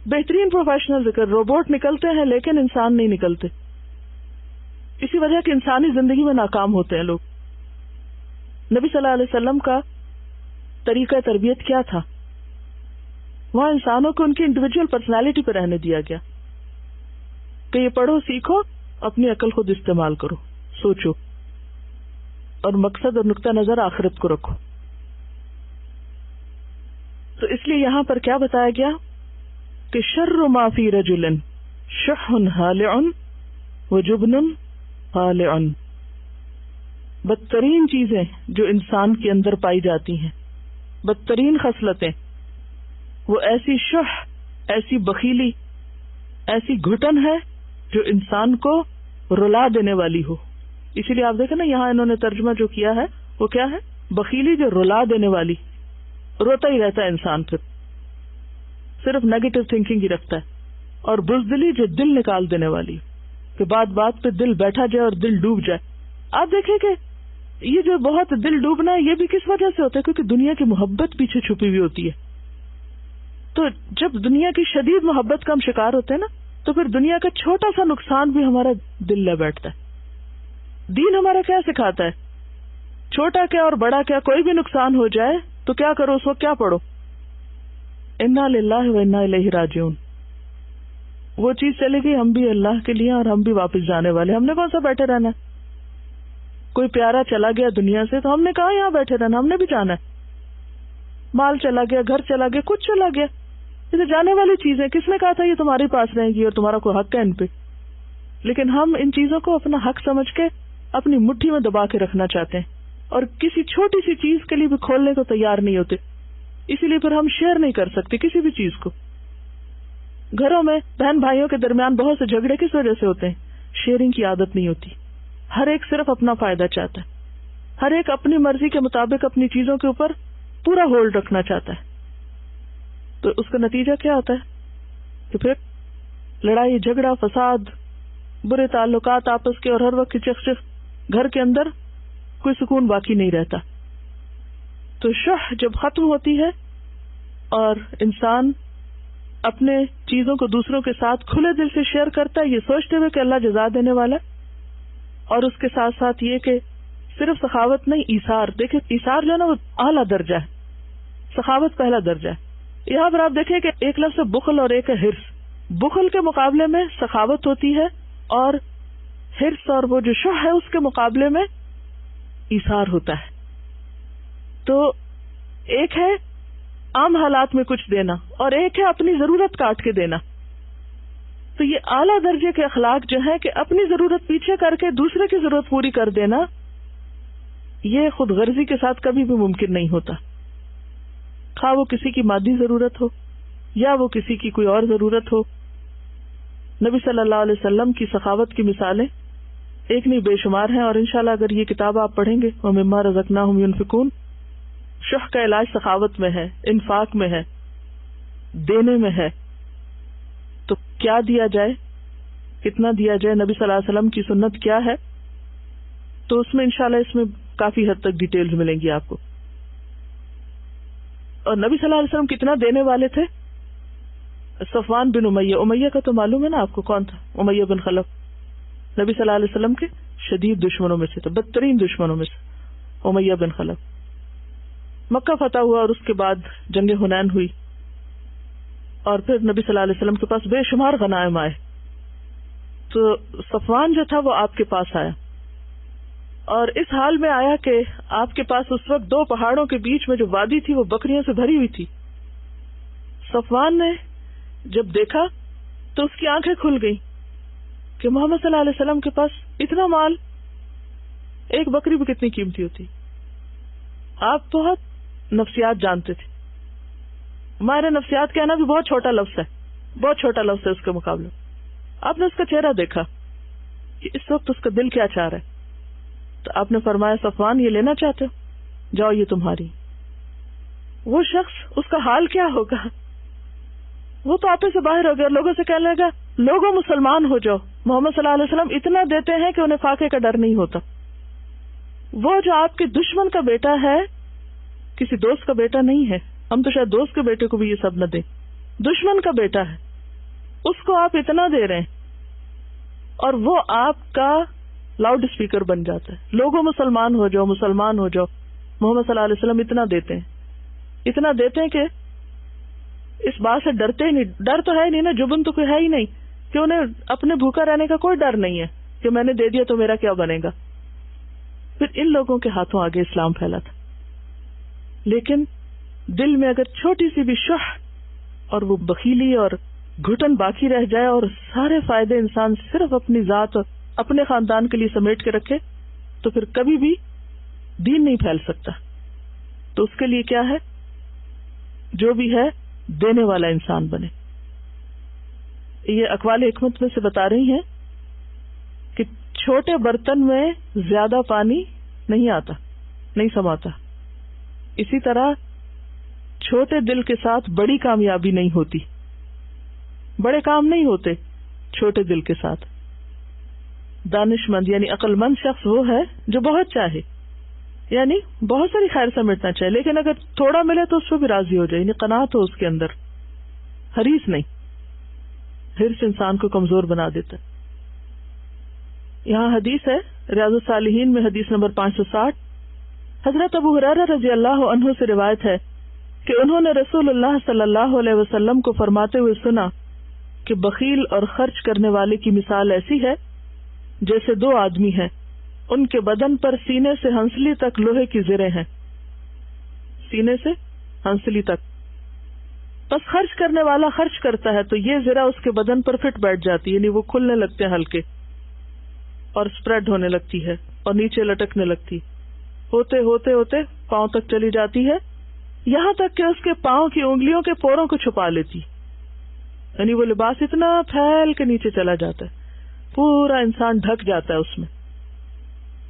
بہترین پروفیشنل ذکر روبوٹ نکلتے ہیں لیکن انسان نہیں نکلتے. اسی وجہ کہ انسانی زندگی میں ناکام ہوتے ہیں لوگ. نبی صلی اللہ علیہ وسلم کا طریقہ تربیت کیا تھا؟ وہاں انسانوں کو ان کی انڈیویجول پرسنالٹی پہ رہنے دیا گیا کہ یہ پڑھو، سیکھو، اپنی عقل خود استعمال کرو، سوچو، اور مقصد اور نقطہ نظر آخرت کو رکھو. تو اس لیے یہاں پر کیا بتایا گیا کہ شر ما فی رجل شح ہالع وجبن خالع. بدترین چیزیں جو انسان کے اندر پائی جاتی ہیں، بدترین خصلتیں، وہ ایسی شح، ایسی بخیلی، ایسی گھٹن ہے جو انسان کو رلا دینے والی ہو. اسی لیے آپ دیکھیں نا، یہاں انہوں نے ترجمہ جو کیا ہے وہ کیا ہے؟ بخیلی جو رلا دینے والی. روتا ہی رہتا ہے انسان، پھر صرف نیگیٹو تھنکنگ ہی رکھتا ہے. اور بزدلی جو دل نکال دینے والی، کہ بات بات پہ دل بیٹھا جائے اور دل ڈوب جائے. آپ دیکھیں کہ یہ جو بہت دل ڈوبنا ہے، یہ بھی کس وجہ سے ہوتا ہے؟ کیونکہ دنیا کی محبت پیچھے چھپی ہوئی ہوتی ہے. تو جب دنیا کی شدید محبت کا ہم شکار ہوتے ہیں نا، تو پھر دنیا کا چھوٹا سا نقصان بھی ہمارا دل لے بیٹھتا ہے. دین ہمارا کیا سکھاتا ہے؟ چھوٹا کیا اور بڑا کیا، کوئی بھی نقصان ہو جائے تو کیا کرو، اس وقت کیا پڑھو؟ انا للہ و انا الیہ راجعون. وہ چیز چلے گئی، ہم بھی اللہ کے لیے اور ہم بھی واپس جانے والے. ہم نے کون سا بیٹھے رہنا ہے؟ کوئی پیارا چلا گیا دنیا سے تو ہم نے کہا یہاں بیٹھے رہنا، ہم نے بھی جانا ہے. مال چلا گیا، گھر چلا گیا، کچھ چلا گیا، یہ تو جانے والی چیزیں. کس نے کہا تھا یہ تمہارے پاس رہیں گی اور تمہارا کوئی حق ہے ان پہ؟ لیکن ہم ان چیزوں کو اپنا حق سمجھ کے اپنی مٹھی میں دبا کے رکھنا چاہتے ہیں، اور کسی چھوٹی سی چیز کے لیے بھی کھولنے کو تیار نہیں ہوتے. اسی لیے پھر ہم شیئر نہیں کر سکتے کسی بھی چیز کو. گھروں میں بہن بھائیوں کے درمیان بہت سے جھگڑے کس وجہ سے ہوتے ہیں؟ شیئرنگ کی عادت نہیں ہوتی. ہر ایک صرف اپنا فائدہ چاہتا ہے، ہر ایک اپنی مرضی کے مطابق اپنی چیزوں کے اوپر پورا ہولڈ رکھنا چاہتا ہے. تو اس کا نتیجہ کیا ہوتا ہے کہ پھر لڑائی جھگڑا، فساد، برے تعلقات آپس کے، اور ہر وقت چخ گھر کے اندر کوئی سکون باقی نہیں رہتا. تو شح جب ختم ہوتی ہے اور انسان اپنے چیزوں کو دوسروں کے ساتھ کھلے دل سے شیئر کرتا ہے، یہ سوچتے ہوئے کہ اللہ جزا دینے والا ہے، اور اس کے ساتھ ساتھ یہ کہ صرف سخاوت نہیں، ایثار. دیکھیں ایثار جو ہے نا وہ اعلیٰ درجہ ہے، سخاوت پہلا درجہ ہے. یہاں پر آپ دیکھیں کہ ایک لفظ بخل اور ایک ہے ہرس. بخل کے مقابلے میں سخاوت ہوتی ہے، اور ہرس اور وہ جو شح ہے اس کے مقابلے میں ایثار ہوتا ہے. تو ایک ہے عام حالات میں کچھ دینا، اور ایک ہے اپنی ضرورت کاٹ کے دینا. تو یہ اعلیٰ درجے کے اخلاق جو ہے کہ اپنی ضرورت پیچھے کر کے دوسرے کی ضرورت پوری کر دینا، یہ خود غرضی کے ساتھ کبھی بھی ممکن نہیں ہوتا، خواہ وہ کسی کی مادی ضرورت ہو یا وہ کسی کی کوئی اور ضرورت ہو۔ نبی صلی اللہ علیہ وسلم کی سخاوت کی مثالیں ایک نہیں بے شمار ہیں، اور انشاءاللہ اگر یہ کتاب آپ پڑھیں گے وَمِمَّا رَزَقْنَاهُمْ يُنْفِقُونَ، شح کا علاج سخاوت میں ہے، انفاق میں ہے، دینے میں ہے۔ تو کیا دیا جائے، کتنا دیا جائے، نبی صلی اللہ علیہ وسلم کی سنت کیا ہے، تو اس میں انشاءاللہ اس میں کافی حد تک ڈیٹیلز ملیں گی آپ کو۔ اور نبی صلی اللہ علیہ وسلم کتنا دینے والے تھے؟ صفوان بن امیہ کا تو معلوم ہے نا آپ کو، کون تھا؟ امیہ بن خلف، نبی صلی اللہ علیہ وسلم کے شدید دشمنوں میں سے تھے، بدترین دشمنوں میں سے امیہ بن خلف۔ مکہ فتح ہوا اور اس کے بعد جنگ حنین ہوئی، اور پھر نبی صلی اللہ علیہ وسلم کے پاس بے شمار غنائم آئے، تو صفوان جو تھا وہ آپ کے پاس آیا، اور اس حال میں آیا کہ آپ کے پاس اس وقت دو پہاڑوں کے بیچ میں جو وادی تھی وہ بکریوں سے بھری ہوئی تھی۔ صفوان نے جب دیکھا تو اس کی آنکھیں کھل گئی کہ محمد صلی اللہ علیہ وسلم کے پاس اتنا مال، ایک بکری بھی کتنی قیمتی ہوتی۔ آپ بہت نفسیات جانتے تھے، ہمارے نفسیات کہنا بھی بہت چھوٹا لفظ ہے، بہت چھوٹا لفظ ہے اس کے مقابلے۔ آپ نے اس کا چہرہ دیکھا کہ اس وقت اس کا دل کیا چاہ رہا ہے، تو آپ نے فرمایا صفوان یہ لینا چاہتے ہو، جاؤ یہ تمہاری۔ وہ شخص، اس کا حال کیا ہوگا؟ وہ تو آپے سے باہر ہو گیا، لوگوں سے کہنے لگا لوگوں مسلمان ہو جاؤ، محمد صلی اللہ علیہ وسلم اتنا دیتے ہیں کہ انہیں فاقے کا ڈر نہیں ہوتا۔ وہ جو آپ کے دشمن کا بیٹا ہے، کسی دوست کا بیٹا نہیں ہے، ہم تو شاید دوست کے بیٹے کو بھی یہ سب نہ دیں، دشمن کا بیٹا ہے، اس کو آپ اتنا دے رہے ہیں، اور وہ آپ کا لاؤڈ اسپیکر بن جاتا ہے، لوگوں مسلمان ہو جاؤ، مسلمان ہو جاؤ۔ محمد صلی اللہ علیہ وسلم اتنا دیتے ہیں، اتنا دیتے ہیں کہ اس بات سے ڈرتے ہی نہیں، ڈر تو ہے نہیں نا، جبن تو کوئی ہے ہی نہیں، کہ انہیں اپنے بھوکا رہنے کا کوئی ڈر نہیں ہے کہ میں نے دے دیا تو میرا کیا بنے گا۔ پھر ان لوگوں کے ہاتھوں آگے اسلام پھیلا تھا، لیکن دل میں اگر چھوٹی سی بھی شح اور وہ بخیلی اور گھٹن باقی رہ جائے، اور سارے فائدے انسان صرف اپنی ذات اور اپنے خاندان کے لیے سمیٹ کے رکھے، تو پھر کبھی بھی دین نہیں پھیل سکتا۔ تو اس کے لیے کیا ہے؟ جو بھی ہے دینے والا انسان بنے۔ یہ اقوال حکمت میں سے بتا رہی ہیں کہ چھوٹے برتن میں زیادہ پانی نہیں آتا، نہیں سماتا، اسی طرح چھوٹے دل کے ساتھ بڑی کامیابی نہیں ہوتی، بڑے کام نہیں ہوتے چھوٹے دل کے ساتھ۔ دانش مند یعنی عقل مند شخص وہ ہے جو بہت چاہے، یعنی بہت ساری خیر سمیٹنا چاہے، لیکن اگر تھوڑا ملے تو اس پہ بھی راضی ہو جائے، یعنی قناعت ہو اس کے اندر، حریص نہیں۔ حرص انسان کو کمزور بنا دیتا ہے۔ یہاں حدیث ہے ریاض الصالحین میں، حدیث نمبر 560، حضرت ابو ہریرہ رضی اللہ عنہ سے روایت ہے کہ انہوں نے رسول اللہ صلی اللہ علیہ وسلم کو فرماتے ہوئے سنا کہ بخیل اور خرچ کرنے والے کی مثال ایسی ہے جیسے دو آدمی ہیں، ان کے بدن پر سینے سے ہنسلی تک لوہے کی زریں ہیں، سینے سے ہنسلی تک۔ بس خرچ کرنے والا خرچ کرتا ہے تو یہ زرہ اس کے بدن پر فٹ بیٹھ جاتی ہے، یعنی وہ کھلنے لگتے ہیں ہلکے، اور سپریڈ ہونے لگتی ہے اور نیچے لٹکنے لگتی، ہوتے ہوتے ہوتے پاؤں تک چلی جاتی ہے، یہاں تک کہ اس کے پاؤں کی انگلیوں کے پوروں کو چھپا لیتی، یعنی وہ لباس اتنا پھیل کے نیچے چلا جاتا ہے، پورا انسان ڈھک جاتا ہے اس میں،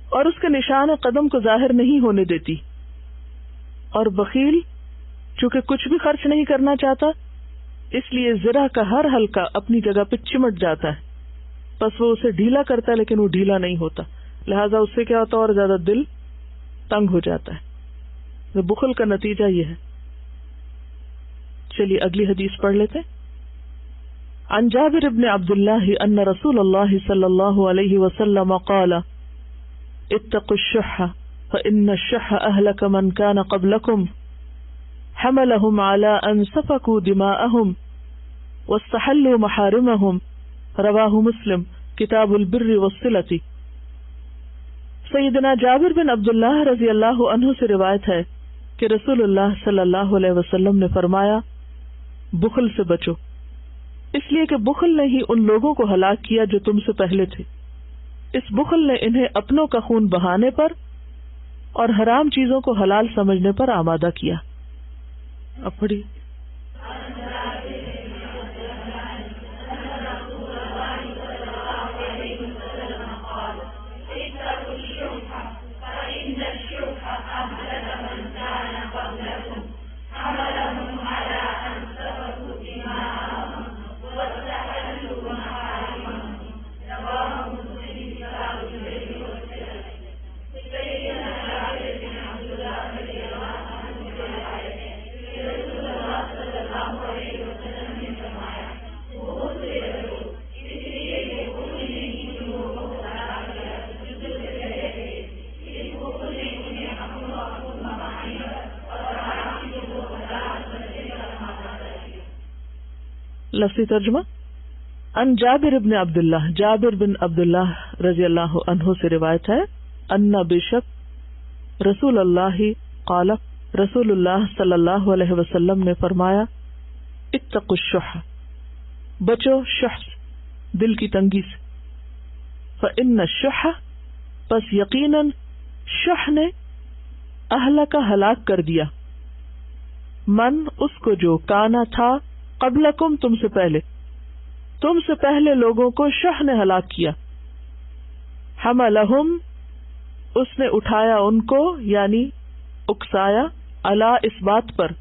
اور اس کے نشان قدم کو ظاہر نہیں ہونے دیتی۔ اور بخیل چونکہ کچھ بھی خرچ نہیں کرنا چاہتا، اس لیے زرہ کا ہر حلقہ اپنی جگہ پہ چمٹ جاتا ہے، بس وہ اسے ڈھیلا کرتا ہے لیکن وہ ڈھیلا نہیں ہوتا، لہذا اس سے کیا ہوتا ہے، اور زیادہ دل تنگ ہو جاتا ہے۔ بخل کا نتیجہ یہ ہے۔ چلیے اگلی حدیث پڑھ لیتے۔ عن جابر بن عبد الله ان رسول الله صلى الله عليه وسلم قال اتقوا الشح فإن الشح أهلك من كان قبلكم حملهم على أن سفكوا دماءهم واستحلوا محارمهم، رواه مسلم کتاب البر والصلة۔ سیدنا جابر بن عبداللہ رضی اللہ عنہ سے روایت ہے کہ رسول اللہ صلی اللہ علیہ وسلم نے فرمایا، بخل سے بچو، اس لیے کہ بخل نے ہی ان لوگوں کو ہلاک کیا جو تم سے پہلے تھے۔ اس بخل نے انہیں اپنوں کا خون بہانے پر اور حرام چیزوں کو حلال سمجھنے پر آمادہ کیا. اب پڑھی. لفظی ترجمہ. ان جابر بن عبداللہ، جابر بن عبداللہ رضی اللہ عنہ سے روایت ہے، ان بے شک رسول اللہ قال، رسول اللہ صلی اللہ علیہ وسلم نے فرمایا، اتقوا الشح، بچو شح، دل کی تنگی سے. فإن الشح، پس یقیناً شح نے اہلک ہلاک کر دیا، من اس کو جو کانا تھا، قبلکم تم سے پہلے لوگوں کو شح نے ہلاک کیا. حملہم، اس نے اٹھایا ان کو، یعنی اکسایا، علی اس بات پر،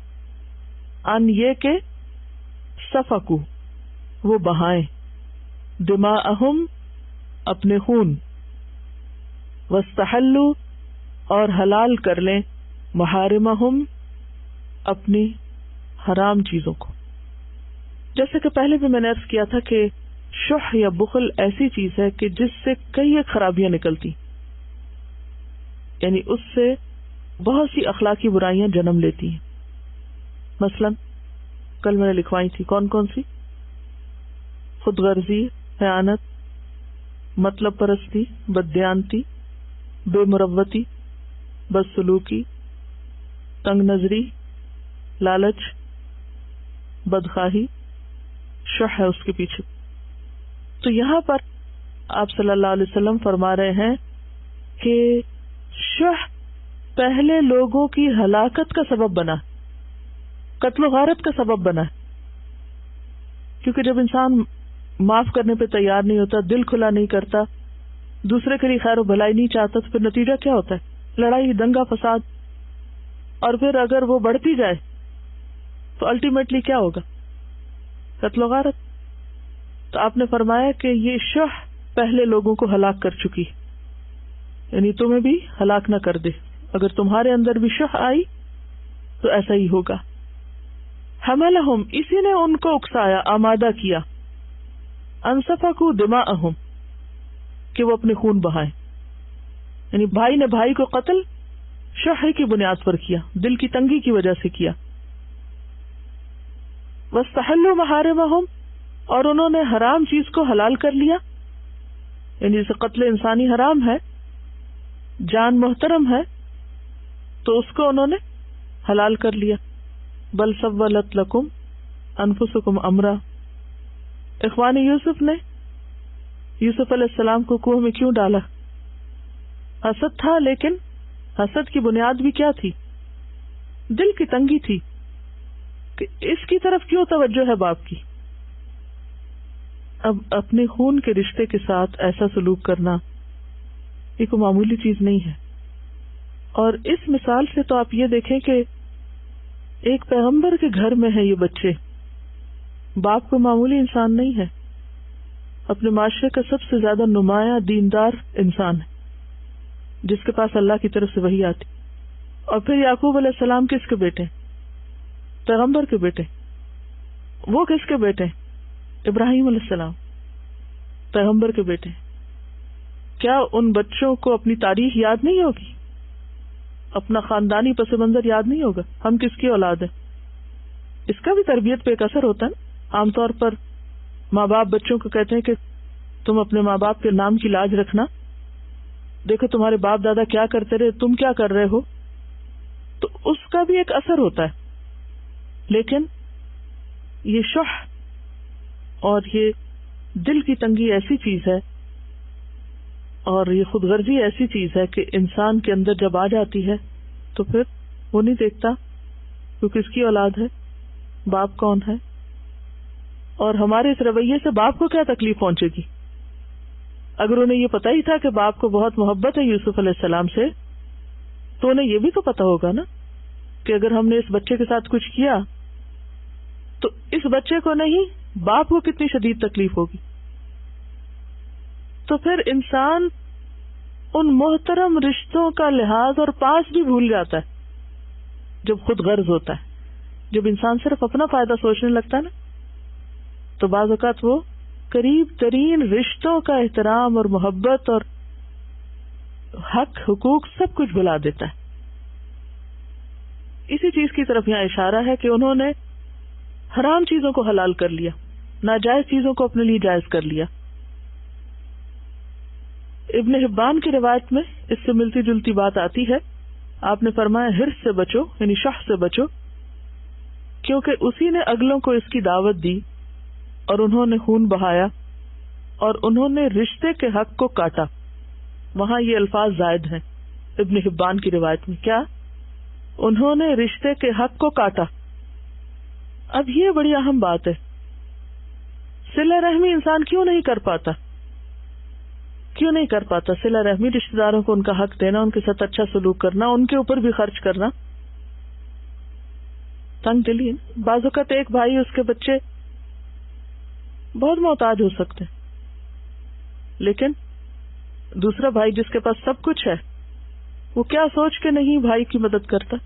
ان یہ کہ سفکو وہ بہائیں، دماءہم اپنے خون، واستحلوا اور حلال کر لیں، محارمہم اپنی حرام چیزوں کو. جیسے کہ پہلے بھی میں نے عرض کیا تھا کہ شح یا بخل ایسی چیز ہے کہ جس سے کئی ایک خرابیاں نکلتی، یعنی اس سے بہت سی اخلاقی برائیاں جنم لیتی ہیں. مثلا کل میں نے لکھوائی تھی، کون کون سی؟ خود غرضی، خیانت، مطلب پرستی، بددیانتی، بے مروتی، بدسلوکی، تنگ نظری، لالچ، بدخواہی، شح ہے اس کے پیچھے. تو یہاں پر آپ صلی اللہ علیہ وسلم فرما رہے ہیں کہ شح پہلے لوگوں کی ہلاکت کا سبب بنا، قتل و غارت کا سبب بنا. کیونکہ جب انسان معاف کرنے پہ تیار نہیں ہوتا، دل کھلا نہیں کرتا، دوسرے کے لیے خیر و بھلائی نہیں چاہتا، تو پھر نتیجہ کیا ہوتا ہے؟ لڑائی، دنگا فساد. اور پھر اگر وہ بڑھتی جائے تو الٹیمیٹلی کیا ہوگا؟ قتل و غارت. تو آپ نے فرمایا کہ یہ شح پہلے لوگوں کو ہلاک کر چکی، یعنی تمہیں بھی ہلاک نہ کر دے. اگر تمہارے اندر بھی شح آئی تو ایسا ہی ہوگا. حملہم، اسی نے ان کو اکسایا، آمادہ کیا، ان سفکوا دماءہم، کہ وہ اپنے خون بہائیں. یعنی بھائی نے بھائی کو قتل شح کی بنیاد پر کیا، دل کی تنگی کی وجہ سے کیا. واستحلوا محارمہم، اور انہوں نے حرام چیز کو حلال کر لیا، یعنی جیسے قتل انسانی حرام ہے، جان محترم ہے، تو اس کو انہوں نے حلال کر لیا. بل سولت لکم انفسکم امرا. اخوان یوسف نے یوسف علیہ السلام کو کنویں میں کیوں ڈالا؟ حسد تھا، لیکن حسد کی بنیاد بھی کیا تھی؟ دل کی تنگی تھی کہ اس کی طرف کیوں توجہ ہے باپ کی. اب اپنے خون کے رشتے کے ساتھ ایسا سلوک کرنا یہ کوئی معمولی چیز نہیں ہے. اور اس مثال سے تو آپ یہ دیکھیں کہ ایک پیغمبر کے گھر میں ہے یہ بچے. باپ کو معمولی انسان نہیں ہے، اپنے معاشرے کا سب سے زیادہ نمایاں دیندار انسان ہے جس کے پاس اللہ کی طرف سے وحی آتی. اور پھر یعقوب علیہ السلام کس کے بیٹے؟ پیغمبر کے بیٹے. وہ کس کے بیٹے؟ ابراہیم علیہ السلام، پیغمبر کے بیٹے. کیا ان بچوں کو اپنی تاریخ یاد نہیں ہوگی؟ اپنا خاندانی پس منظر یاد نہیں ہوگا؟ ہم کس کی اولاد ہیں؟ اس کا بھی تربیت پہ ایک اثر ہوتا ہے. عام طور پر ماں باپ بچوں کو کہتے ہیں کہ تم اپنے ماں باپ کے نام کی لاج رکھنا، دیکھو تمہارے باپ دادا کیا کرتے رہے، تم کیا کر رہے ہو. تو اس کا بھی ایک اثر ہوتا ہے. لیکن یہ شح اور یہ دل کی تنگی ایسی چیز ہے اور یہ خود غرضی ایسی چیز ہے کہ انسان کے اندر جب آ جاتی ہے تو پھر وہ نہیں دیکھتا کہ کس کی اولاد ہے، باپ کون ہے، اور ہمارے اس رویے سے باپ کو کیا تکلیف پہنچے گی۔ اگر انہیں یہ پتا ہی تھا کہ باپ کو بہت محبت ہے یوسف علیہ السلام سے، تو انہیں یہ بھی تو پتا ہوگا نا کہ اگر ہم نے اس بچے کے ساتھ کچھ کیا تو اس بچے کو نہیں، باپ کو کتنی شدید تکلیف ہوگی۔ تو پھر انسان ان محترم رشتوں کا لحاظ اور پاس بھی بھول جاتا ہے جب خود غرض ہوتا ہے۔ جب انسان صرف اپنا فائدہ سوچنے لگتا ہے نا، تو بعض اوقات وہ قریب ترین رشتوں کا احترام اور محبت اور حق حقوق سب کچھ بھلا دیتا ہے۔ اسی چیز کی طرف یہاں اشارہ ہے کہ انہوں نے حرام چیزوں کو حلال کر لیا، ناجائز چیزوں کو اپنے لیے جائز کر لیا۔ ابن حبان کی روایت میں اس سے ملتی جلتی بات آتی ہے، آپ نے فرمایا حرص سے بچو، یعنی شح سے بچو، کیونکہ اسی نے اگلوں کو اس کی دعوت دی اور انہوں نے خون بہایا اور انہوں نے رشتے کے حق کو کاٹا۔ وہاں یہ الفاظ زائد ہیں ابن حبان کی روایت میں، کیا؟ انہوں نے رشتے کے حق کو کاٹا۔ اب یہ بڑی اہم بات ہے، صلہ رحمی انسان کیوں نہیں کر پاتا؟ کیوں نہیں کر پاتا صلہ رحمی؟ رشتہ داروں کو ان کا حق دینا، ان کے ساتھ اچھا سلوک کرنا، ان کے اوپر بھی خرچ کرنا۔ تنگ دلی ہے۔ بعض اوقات ایک بھائی، اس کے بچے بہت محتاج ہو سکتے ہیں، لیکن دوسرا بھائی جس کے پاس سب کچھ ہے، وہ کیا سوچ کے نہیں بھائی کی مدد کرتا؟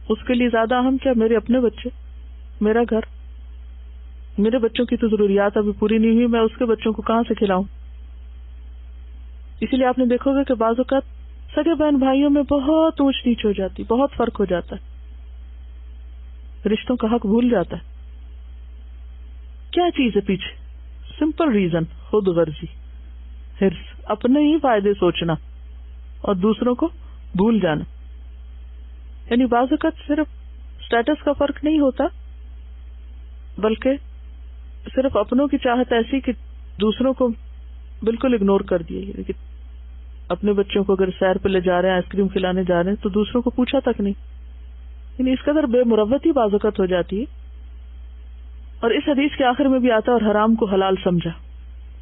اس کے لیے زیادہ اہم کیا؟ میرے اپنے بچے، میرا گھر، میرے بچوں کی تو ضروریات ابھی پوری نہیں ہوئی، میں اس کے بچوں کو کہاں سے کھلاؤں؟ اسی لیے آپ نے دیکھو گے کہ بعض اوقات سگے بہن بھائیوں میں بہت اونچ نیچ ہو جاتی، بہت فرق ہو جاتا ہے، رشتوں کا حق بھول جاتا ہے۔ کیا چیز ہے پیچھے؟ سمپل ریزن، خود غرضی، حرص، اپنے ہی فائدے سوچنا اور دوسروں کو بھول جانا۔ یعنی بعض اوقات صرف سٹیٹس کا فرق نہیں ہوتا، بلکہ صرف اپنوں کی چاہت ایسی کہ دوسروں کو بالکل اگنور کر دیا۔ یعنی کہ اپنے بچوں کو اگر سیر پہ لے جا رہے ہیں، آئس کریم کھلانے جا رہے ہیں، تو دوسروں کو پوچھا تک نہیں۔ یعنی اس قدر بے مروت ہی بعض اوقات ہو جاتی ہے۔ اور اس حدیث کے آخر میں بھی آتا ہے اور حرام کو حلال سمجھا،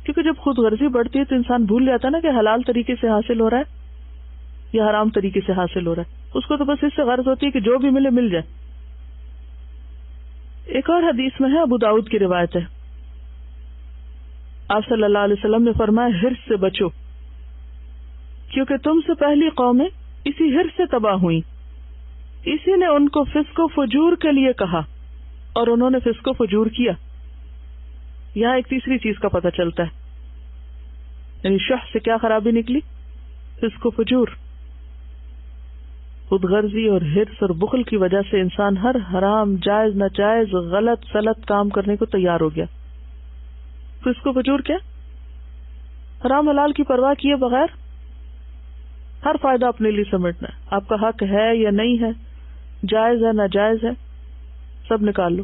کیونکہ جب خود غرضی بڑھتی ہے تو انسان بھول جاتا ہے نا کہ حلال طریقے سے حاصل ہو رہا ہے یا حرام طریقے سے حاصل ہو رہا ہے۔ اس کو تو بس اس سے غرض ہوتی ہے کہ جو بھی ملے مل جائے۔ ایک اور حدیث میں ہے، ابو داؤد کی روایت ہے، آپ صلی اللہ علیہ وسلم نے فرمایا حرص سے بچو، کیونکہ تم سے پہلی قومیں اسی حرص سے تباہ ہوئیں، اسی نے ان کو فسق و فجور کے لیے کہا اور انہوں نے فسق و فجور کیا۔ یہاں ایک تیسری چیز کا پتہ چلتا ہے، یعنی شح سے کیا خرابی نکلی؟ فسق و فجور۔ خود غرضی اور حرص اور بخل کی وجہ سے انسان ہر حرام، جائز، ناجائز، غلط سلط کام کرنے کو تیار ہو گیا۔ فسق و فجور کیا؟ حرام حلال کی پرواہ کیے بغیر ہر فائدہ اپنے لیے سمیٹنا ہے۔ آپ کا حق ہے یا نہیں ہے، جائز ہے ناجائز ہے، سب نکال لو۔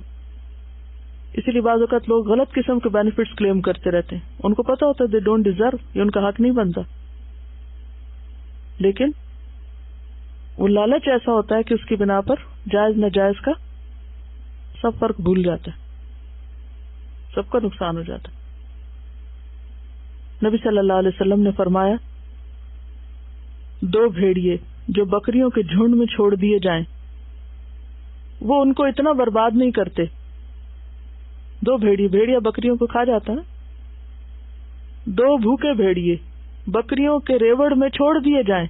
اسی لیے بعض اوقات لوگ غلط قسم کے بینیفٹس کلیم کرتے رہتے ہیں، ان کو پتا ہوتا ہے دے ڈونٹ ڈیزرو، یہ ان کا حق نہیں بنتا، لیکن وہ لالچ ایسا ہوتا ہے کہ اس کی بنا پر جائز ناجائز کا سب فرق بھول جاتا ہے، سب کا نقصان ہو جاتا ہے۔ نبی صلی اللہ علیہ وسلم نے فرمایا، دو بھیڑیے جو بکریوں کے جھنڈ میں چھوڑ دیے جائیں وہ ان کو اتنا برباد نہیں کرتے۔ دو بھیڑیا بکریوں کو کھا جاتا ہے، دو بھوکے بھیڑیے بکریوں کے ریوڑ میں چھوڑ دیے جائیں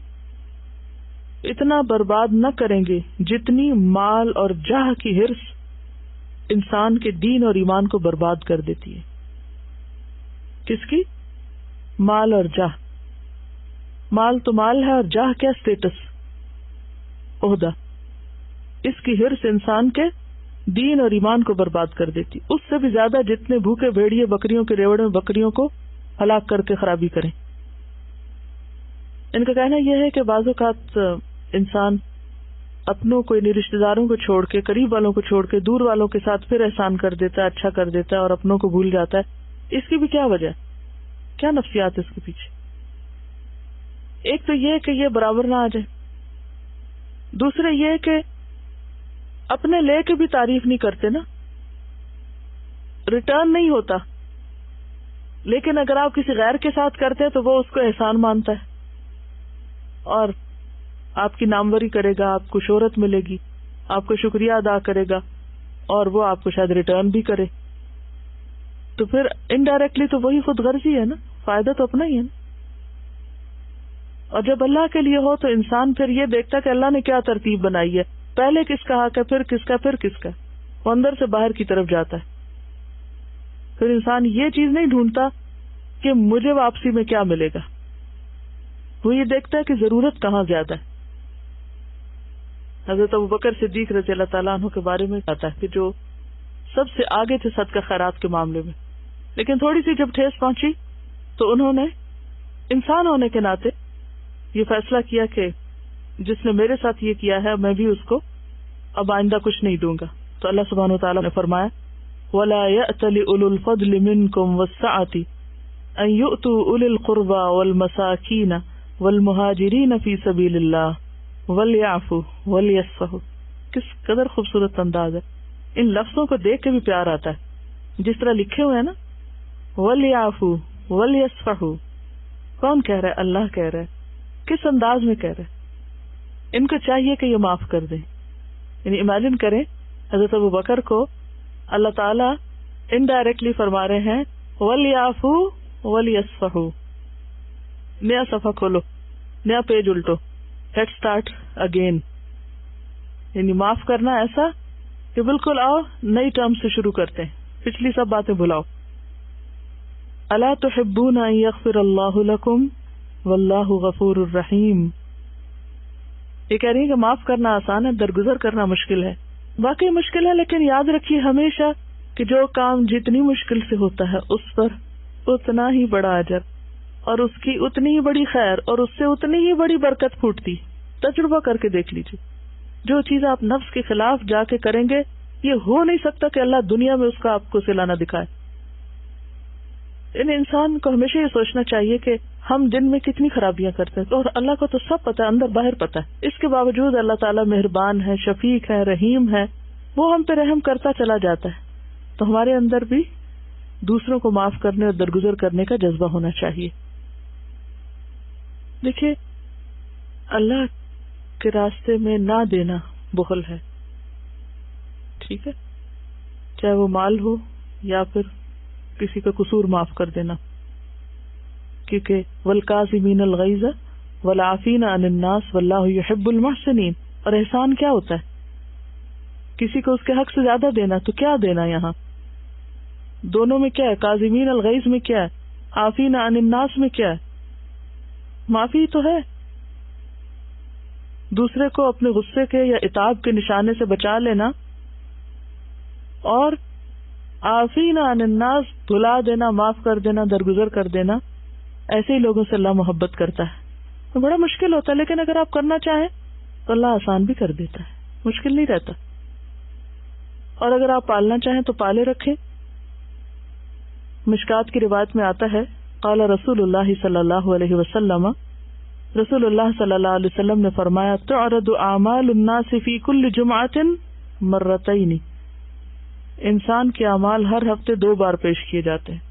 اتنا برباد نہ کریں گے جتنی مال اور جاہ کی حرص انسان کے دین اور ایمان کو برباد کر دیتی ہے۔ کس کی؟ مال اور جاہ۔ مال تو مال ہے اور جاہ کیا؟ اسٹیٹس، عہدہ۔ اس کی حرص انسان کے دین اور ایمان کو برباد کر دیتی، اس سے بھی زیادہ جتنے بھوکے بھیڑیے بکریوں کے ریوڑ میں بکریوں کو ہلاک کر کے خرابی کریں۔ ان کا کہنا یہ ہے کہ بعض اوقات انسان اپنوں کو، یعنی رشتہ داروں کو چھوڑ کے، قریب والوں کو چھوڑ کے دور والوں کے ساتھ پھر احسان کر دیتا ہے، اچھا کر دیتا ہے اور اپنوں کو بھول جاتا ہے۔ اس کی بھی کیا وجہ ہے؟ کیا نفسیات اس کے پیچھے؟ ایک تو یہ کہ یہ برابر نہ آ جائے، دوسرے یہ کہ اپنے لے کے بھی تعریف نہیں کرتے نا، ریٹرن نہیں ہوتا، لیکن اگر آپ کسی غیر کے ساتھ کرتے ہیں تو وہ اس کو احسان مانتا ہے اور آپ کی ناموری کرے گا، آپ کو شہرت ملے گی، آپ کو شکریہ ادا کرے گا اور وہ آپ کو شاید ریٹرن بھی کرے، تو پھر انڈائریکٹلی تو وہی خود غرضی ہے نا، فائدہ تو اپنا ہی ہے نا۔ اور جب اللہ کے لیے ہو تو انسان پھر یہ دیکھتا کہ اللہ نے کیا ترتیب بنائی ہے، پہلے کس کا حق ہے، پھر کس کا، پھر کس کا، وہ اندر سے باہر کی طرف جاتا ہے۔ پھر انسان یہ چیز نہیں ڈھونڈتا کہ مجھے واپسی میں کیا ملے گا، وہ یہ دیکھتا ہے کہ ضرورت کہاں زیادہ ہے۔ حضرت ابوبکر صدیق رضی اللہ تعالیٰ عنہ کے بارے میں آتا ہے کہ جو سب سے آگے تھے صدقہ خیرات کے معاملے میں، لیکن تھوڑی سی جب ٹھیس پہنچی تو انہوں نے انسان ہونے کے ناطے یہ فیصلہ کیا کہ جس نے میرے ساتھ یہ کیا ہے میں بھی اس کو اب آئندہ کچھ نہیں دوں گا۔ تو اللہ سبحانہ وتعالیٰ نے فرمایا وَلَا يَأْتَلِ أُولُو الْفَضْلِ مِنْكُمْ وَالسَّعَةِ أَنْ يُؤْتُوا أُولِي الْقُرْبَى وَالْمَسَاكِينَ وَالْمُهَاجِرِينَ فِي سَبِيلِ اللَّهِ وَلْيَعْفُوا وَلْيَصْفَحُوا۔ کس قدر خوبصورت انداز ہے، ان لفظوں کو دیکھ کے بھی پیار آتا ہے، جس طرح لکھے ہوئے ہیں نا، وَلْيَعْفُوا وَلْيَصْفَحُوا، کون کہہ رہا ہے؟ اللہ کہہ رہا ہے، کس انداز میں کہہ رہا ہے؟ ان کو چاہیے کہ یہ معاف کر دیں۔ یعنی امیجن کریں حضرت ابوبکر کو اللہ تعالیٰ انڈائریکٹلی فرما رہے ہیں وَلْيَعْفُوا وَلْيَصْفَحُوا، نیا صفحہ کھولو، نیا page Alto, let's start again, یعنی معاف کرنا ایسا کہ بالکل آؤ نئی ٹرم سے شروع کرتے ہیں، پچھلی سب باتیں بھلاؤ۔ الا تحبون ان یغفر اللہ لکم واللہ غفور الرحیم۔ یہ کہہ رہی ہے کہ معاف کرنا آسان ہے، درگزر کرنا مشکل ہے۔ واقعی مشکل ہے، لیکن یاد رکھیے ہمیشہ کہ جو کام جتنی مشکل سے ہوتا ہے اس پر اتنا ہی بڑا اجر اور اس کی اتنی ہی بڑی خیر اور اس سے اتنی ہی بڑی برکت پھوٹتی۔ تجربہ کر کے دیکھ لیجیے، جو چیز آپ نفس کے خلاف جا کے کریں گے یہ ہو نہیں سکتا کہ اللہ دنیا میں اس کا آپ کو صلہ نہ دکھائے۔ ان انسان کو ہمیشہ یہ سوچنا چاہیے کہ ہم دن میں کتنی خرابیاں کرتے ہیں اور اللہ کو تو سب پتہ ہے، اندر باہر پتہ ہے، اس کے باوجود اللہ تعالیٰ مہربان ہے، شفیق ہے، رحیم ہے، وہ ہم پہ رحم کرتا چلا جاتا ہے۔ تو ہمارے اندر بھی دوسروں کو معاف کرنے اور درگزر کرنے کا جذبہ ہونا چاہیے۔ دیکھیے اللہ کے راستے میں نہ دینا بخل ہے، ٹھیک ہے، چاہے وہ مال ہو یا پھر کسی کا قصور معاف کر دینا، کیونکہ والکاظمین الغیظ والعافین عن الناس واللہ یحب المحسنین۔ اور احسان کیا ہوتا ہے؟ کسی کو اس کے حق سے زیادہ دینا، تو کیا دینا یہاں؟ دونوں میں کیا ہے؟ کاظمین الغیظ میں کیا ہے؟ عافین عن الناس میں کیا ہے؟ معافی تو ہے، دوسرے کو اپنے غصے کے یا عتاب کے نشانے سے بچا لینا، اور عافین عن الناس بھلا دینا، معاف کر دینا، درگزر کر دینا۔ ایسے ہی لوگوں سے اللہ محبت کرتا ہے۔ تو بڑا مشکل ہوتا ہے، لیکن اگر آپ کرنا چاہیں تو اللہ آسان بھی کر دیتا ہے، مشکل نہیں رہتا۔ اور اگر آپ پالنا چاہیں تو پالے رکھیں۔ مشکات کی روایت میں آتا ہے قال رسول اللہ صلی اللہ علیہ وسلم، رسول اللہ صلی اللہ علیہ وسلم نے فرمایا تعرض اعمال الناس فی کل جمعۃ مرتین، انسان کے اعمال ہر ہفتے 2 بار پیش کیے جاتے ہیں،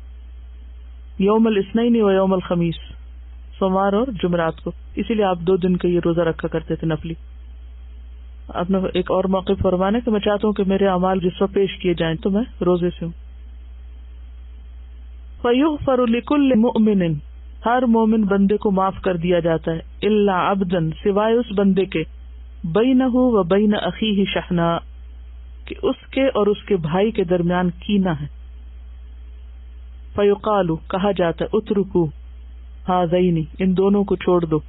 یوم الاثنین و یوم الخمیس، سوموار اور جمعرات کو۔ اسی لیے آپ 2 دن کا یہ روزہ رکھا کرتے تھے نفلی۔ آپ نے ایک اور موقع فرمانا کہ میں چاہتا ہوں کہ میرے اعمال جس وقت پیش کیے جائیں تو میں روزے سے ہوں۔ فَيُغْفَرُ لِكُلِّ مُؤْمِنٍ، ہر مومن بندے کو معاف کر دیا جاتا ہے، الا عبدن، سوائے اس بندے کے، بینہ و بین اخیہ شحناء، کہ اس کے اور اس کے بھائی کے درمیان کینہ ہے۔ فیقال، کہا جاتا ہے اترکوا ہذین، ان دونوں کو چھوڑ دو،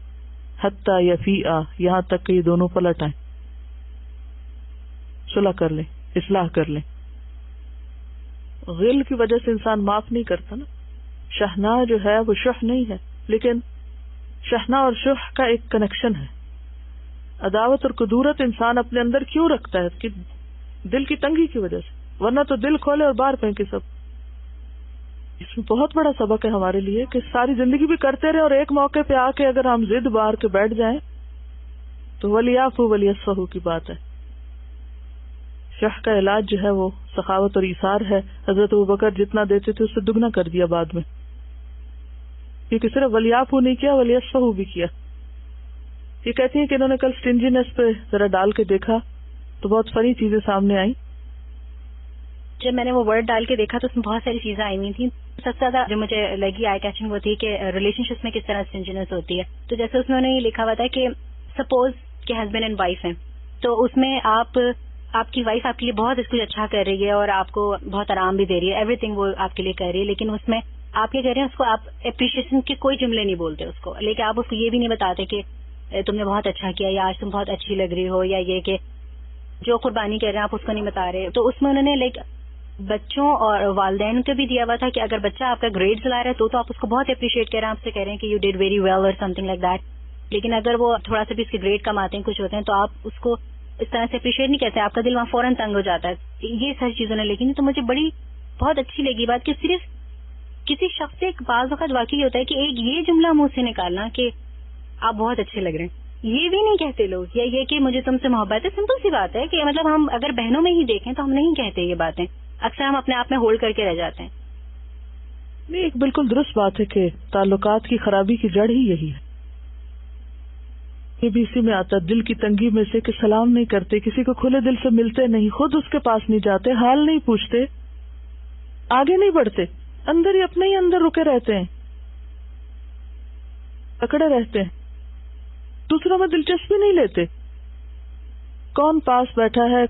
حتی یفیئا، یہاں تک کہ یہ دونوں پلٹ آئیں، صلح کر لیں، اصلاح کر لیں۔ غل کی وجہ سے انسان معاف نہیں کرتا نا۔ شحنا جو ہے وہ شح نہیں ہے، لیکن شحنا اور شح کا ایک کنیکشن ہے۔ عداوت اور کدورت انسان اپنے اندر کیوں رکھتا ہے؟ کہ دل کی تنگی کی وجہ سے، ورنہ تو دل کھولے اور باہر پھینکے سب۔ اس میں بہت بڑا سبق ہے ہمارے لیے کہ ساری زندگی بھی کرتے رہے اور ایک موقع پہ آ کے اگر ہم ضد بار کے بیٹھ جائیں تو ولیعفو ولیصفحوا کی بات ہے. شح کا علاج جو ہے وہ سخاوت اور ایثار ہے. حضرت ابوبکر جتنا دیتے تھے اس سے دگنا کر دیا بعد میں، کیونکہ صرف ولیعفو نہیں کیا، ولیصفحوا بھی کیا. یہ کہتی ہیں کہ انہوں نے کل سٹنجینس پہ ذرا ڈال کے دیکھا تو بہت فنی چیزیں سامنے آئیں. جب میں نے وہ ورڈ ڈال کے دیکھا تو اس میں بہت ساری چیزیں آئی ہوئی تھیں. سب سے زیادہ جو مجھے لگی آئی کیچنگ وہ تھی کہ ریلیشن شپ میں کس طرح سٹنجینس ہوتی ہے. تو جیسے اس میں یہ لکھا ہوا تھا کہ سپوز کہ ہسبینڈ اینڈ وائف ہیں، تو اس میں آپ کی وائف آپ کے لیے بہت کچھ اچھا کر رہی ہے اور آپ کو بہت آرام بھی دے رہی ہے، ایوری تھنگ وہ آپ کے لیے کر رہی ہے، لیکن اس میں آپ کیا کہہ رہے ہیں، اس کو آپ اپریشیشن کے کوئی جملے نہیں بولتے اس کو، لیکن آپ اس کو یہ بھی نہیں بتاتے کہ تم نے بہت اچھا کیا یا آج تم بہت اچھی لگ رہی ہو، یا یہ کہ جو قربانی کر رہے ہیں آپ اس کو نہیں بتا رہے. تو اس میں انہوں نے لائک بچوں اور والدین کو بھی دیا ہوا تھا کہ اگر بچہ آپ کا گریڈز لا رہا ہے تو آپ اس کو بہت اپریشیٹ کر رہے ہیں، آپ سے کہہ رہے ہیں کہ یو ڈیڈ ویری ویل اور سم تھنگ لائک دیٹ. لیکن اگر وہ تھوڑا سا بھی اس کے گریڈ کم آتے ہیں، کچھ ہوتے ہیں، تو آپ اس کو اس طرح سے اپریشیٹ نہیں کرتے، آپ کا دل وہاں فوراً تنگ ہو جاتا ہے. یہ ساری چیزوں نے لیکن تو مجھے بہت اچھی لگی بات کہ صرف کسی شخص سے بعض وقت واقعی ہوتا ہے کہ ایک یہ جملہ منہ سے نکالنا کہ آپ بہت اچھے لگ رہے ہیں، یہ بھی نہیں کہتے لوگ. یا یہ کہ مجھے تم سے محبت ہے، سمپل سی بات ہے کہ مطلب ہم اگر بہنوں میں ہی دیکھیں تو ہم نہیں کہتے یہ باتیں، اکثر ہم اپنے آپ میں ہولڈ کر کے رہ جاتے ہیں. نہیں، ایک بالکل درست بات ہے کہ تعلقات کی خرابی کی جڑ ہی یہی ہے. یہ بھی اسی میں آتا ہے، دل کی تنگی میں سے کہ سلام نہیں کرتے، کسی کو کھلے دل سے ملتے نہیں، خود اس کے پاس نہیں جاتے، حال نہیں پوچھتے، آگے نہیں بڑھتے، اندر ہی اپنے ہی اندر رکے رہتے ہیں، اکڑے رہتے ہیں، دوسروں میں دلچسپی نہیں لیتے. کون پاس بیٹھا ہے،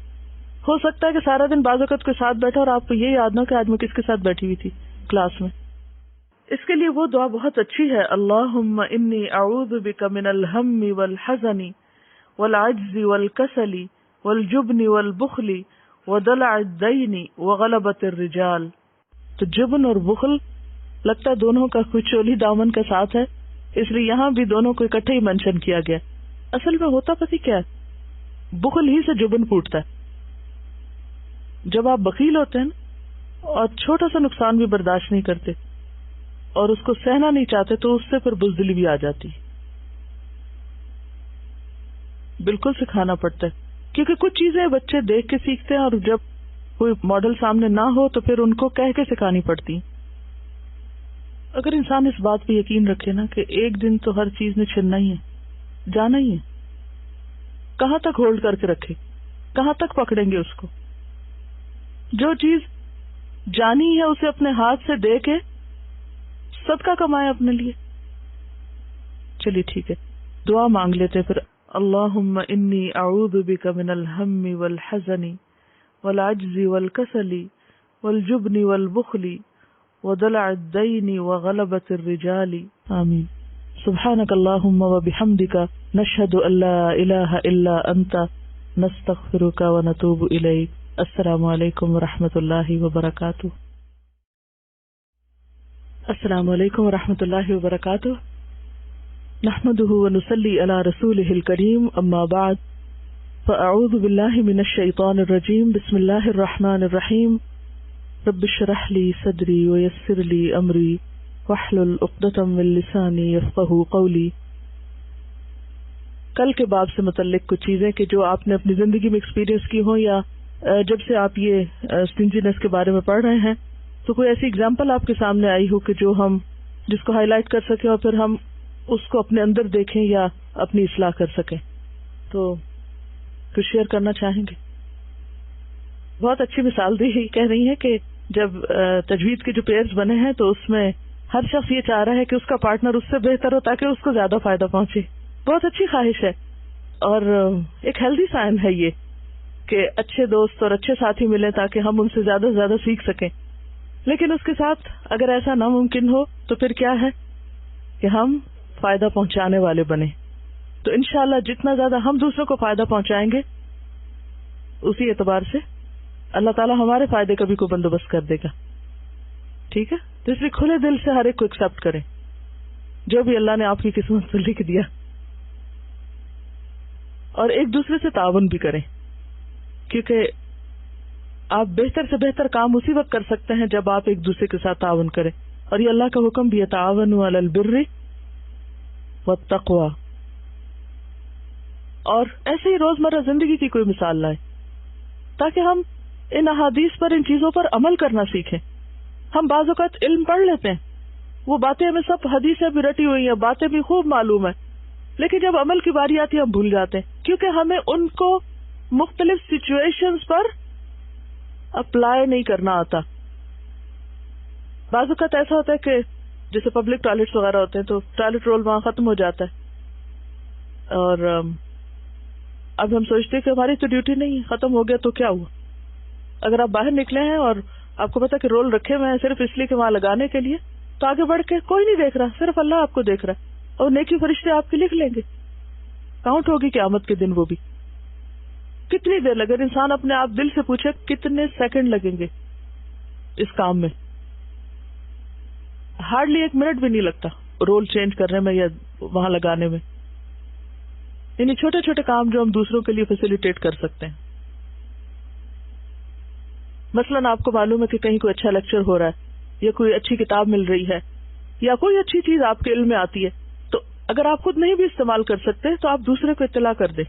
ہو سکتا ہے کہ سارا دن بعض وقت کے ساتھ بیٹھا اور آپ کو یہ یاد نہ کہ آج میں کس کے ساتھ بیٹھی ہوئی تھی کلاس میں. اس کے لیے وہ دعا بہت اچھی ہے، اللہم انی اعوذ بک من الہم والحزن والعجز والکسل والجبن والبخل ودلع الدین وغلبۃ الرجال. تو جبن اور بخل لگتا ہے دونوں کا کچھ چولی دامن کا ساتھ ہے، اس لیے یہاں بھی دونوں کو اکٹھے ہی منشن کیا گیا. اصل میں ہوتا پتہ کیا ہے، بخل ہی سے جبن پھوٹتا ہے. جب آپ بخیل ہوتے ہیں اور چھوٹا سا نقصان بھی برداشت نہیں کرتے اور اس کو سہنا نہیں چاہتے تو اس سے پھر بزدلی بھی آ جاتی. بالکل سکھانا پڑتا ہے، کیونکہ کچھ چیزیں بچے دیکھ کے سیکھتے ہیں اور جب کوئی ماڈل سامنے نہ ہو تو پھر ان کو کہہ کے سکھانی پڑتی. اگر انسان اس بات پہ یقین رکھے نا کہ ایک دن تو ہر چیز نے چھننا ہی ہے، جانا ہی ہے، کہاں تک ہولڈ کر کے رکھے، کہاں تک پکڑیں گے اس کو. جو چیز جانی ہے اسے اپنے ہاتھ سے دے کے صدقہ کمائے اپنے لیے. چلیے ٹھیک ہے، دعا مانگ لیتے پھر. اللہم انی اعوذ بک من الہم والحزن والعجز والکسل والجبن والبخل ودلع الدین وغلبۃ الرجال. آمین. سبحانک اللہم وبحمدک نشہد ان لا الہ الا انت نستغفرک ونتوب الیک. السلام علیکم ورحمۃ اللہ وبرکاتہ. السلام علیکم ورحمۃ اللہ وبرکاتہ. نحمده ونصلي على رسوله الكريم، اما بعد فاعوذ بالله من الشيطان الرجيم. بسم الله الرحمن الرحيم. رب اشرح لي صدري ويسر لي امري واحلل عقدة من لساني يفقهوا قولي. کل کے باب سے متعلق کچھ چیزیں کہ جو آپ نے اپنی زندگی میں ایکسپیرینس کی ہوں یا جب سے آپ یہ اسٹنجینس کے بارے میں پڑھ رہے ہیں تو کوئی ایسی اگزامپل آپ کے سامنے آئی ہو کہ جو ہم جس کو ہائی لائٹ کر سکیں اور پھر ہم اس کو اپنے اندر دیکھیں یا اپنی اصلاح کر سکیں. تو کچھ شیئر کرنا چاہیں گے؟ بہت اچھی مثال دی، کہہ رہی ہیں کہ جب تجوید کے جو پیئرز بنے ہیں تو اس میں ہر شخص یہ چاہ رہا ہے کہ اس کا پارٹنر اس سے بہتر ہو تاکہ اس کو زیادہ فائدہ پہنچے. بہت اچھی خواہش ہے اور ایک ہیلدی سائن ہے یہ کہ اچھے دوست اور اچھے ساتھی ملیں تاکہ ہم ان سے زیادہ سے زیادہ سیکھ سکیں. لیکن اس کے ساتھ اگر ایسا ناممکن ہو تو پھر کیا ہے کہ ہم فائدہ پہنچانے والے بنے. تو انشاءاللہ جتنا زیادہ ہم دوسروں کو فائدہ پہنچائیں گے اسی اعتبار سے اللہ تعالیٰ ہمارے فائدے کا بھی کوئی بندوبست کر دے گا. ٹھیک ہے، تو اس لیے کھلے دل سے ہر ایک کو ایکسپٹ کریں جو بھی اللہ نے آپ کی قسمت میں لکھ دیا، اور ایک دوسرے سے تعاون بھی کریں، کیونکہ آپ بہتر سے بہتر کام اسی وقت کر سکتے ہیں جب آپ ایک دوسرے کے ساتھ تعاون کریں. اور یہ اللہ کا حکم بھی ہے تعاونوا علی البر والتقوی. اور ایسے ہی روزمرہ زندگی کی کوئی مثال لائیں تاکہ ہم ان احادیث پر ان چیزوں پر عمل کرنا سیکھیں. ہم بعض اوقات علم پڑھ لیتے ہیں, وہ باتیں ہمیں سب حدیثیں بھی رٹی ہوئی ہیں, باتیں بھی خوب معلوم ہیں, لیکن جب عمل کی باری آتی ہے ہم بھول جاتے ہیں کیونکہ ہمیں ان کو مختلف سچویشنز پر اپلائی نہیں کرنا آتا. بعض اوقات ایسا ہوتا ہے کہ جیسے پبلک ٹوائلٹس وغیرہ ہوتے ہیں تو ٹوائلٹ رول وہاں ختم ہو جاتا ہے, اور اب ہم سوچتے ہیں کہ ہماری تو ڈیوٹی نہیں ہے, ختم ہو گیا تو کیا ہوا. اگر آپ باہر نکلے ہیں اور آپ کو پتا کہ رول رکھے ہوئے ہیں صرف اس لیے کہ وہاں لگانے کے لیے, تو آگے بڑھ کے کوئی نہیں دیکھ رہا, صرف اللہ آپ کو دیکھ رہا ہے, اور نیکی فرشتے آپ کے لکھ لیں گے. کاؤنٹ ہوگی قیامت کے دن وہ بھی. کتنی دیر لگے, انسان اپنے آپ دل سے پوچھے کتنے سیکنڈ لگیں گے اس کام میں. ہارڈلی 1 منٹ بھی نہیں لگتا رول چینج کرنے میں یا وہاں لگانے میں. یعنی چھوٹے چھوٹے کام جو ہم دوسروں کے لیے فیسیلیٹیٹ کر سکتے ہیں. مثلاً آپ کو معلوم ہے کہ کہیں کوئی اچھا لیکچر ہو رہا ہے یا کوئی اچھی کتاب مل رہی ہے یا کوئی اچھی چیز آپ کے علم میں آتی ہے, تو اگر آپ خود نہیں بھی استعمال کر سکتے تو آپ دوسرے کو اطلاع کر دیں,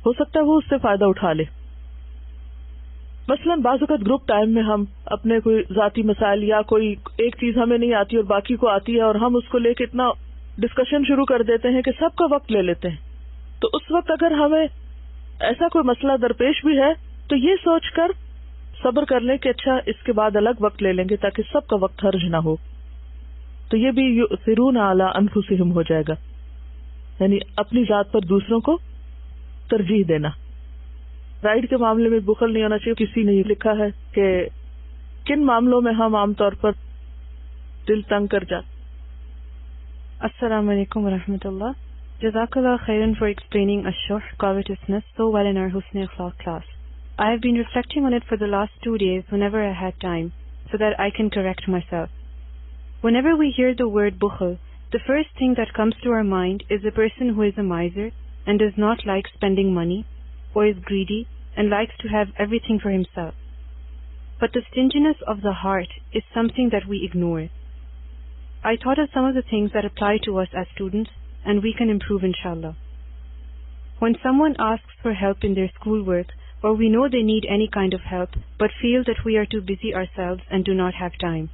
ہو سکتا ہے وہ اس سے فائدہ اٹھا لے. مثلاً بعض اوقات گروپ ٹائم میں ہم اپنے کوئی ذاتی مسائل یا کوئی ایک چیز ہمیں نہیں آتی اور باقی کو آتی ہے اور ہم اس کو لے کے اتنا ڈسکشن شروع کر دیتے ہیں کہ سب کا وقت لے لیتے ہیں. تو اس وقت اگر ہمیں ایسا کوئی مسئلہ درپیش بھی ہے تو یہ سوچ کر صبر کر لیں کہ اچھا اس کے بعد الگ وقت لے لیں گے تاکہ سب کا وقت خرچ نہ ہو. تو یہ بھی یؤثرون علی انفسہم ہو جائے گا, یعنی اپنی ذات پر دوسروں کو ترجیح دینا. رائٹ کے معاملے میں بخل نہیں ہونا چاہیے. کسی نے لکھا ہے کہ کن معاملوں میں ہم عام طور پر دل تنگ کر جاتے. السلام علیکم ورحمۃ اللہ. جزاک اللہ خیرن for explaining الشح covetousness so well in our Husn Akhlaq class. I have been reflecting on it for the last 2 days whenever I had time, so that I can correct myself. Whenever we hear the word bukhl, the first thing that comes to our mind is a person who is a miser and does not like spending money, or is greedy and likes to have everything for himself. But the stinginess of the heart is something that we ignore. I thought of some of the things that apply to us as students, and we can improve inshallah. When someone asks for help in their schoolwork, or we know they need any kind of help, but feel that we are too busy ourselves and do not have time.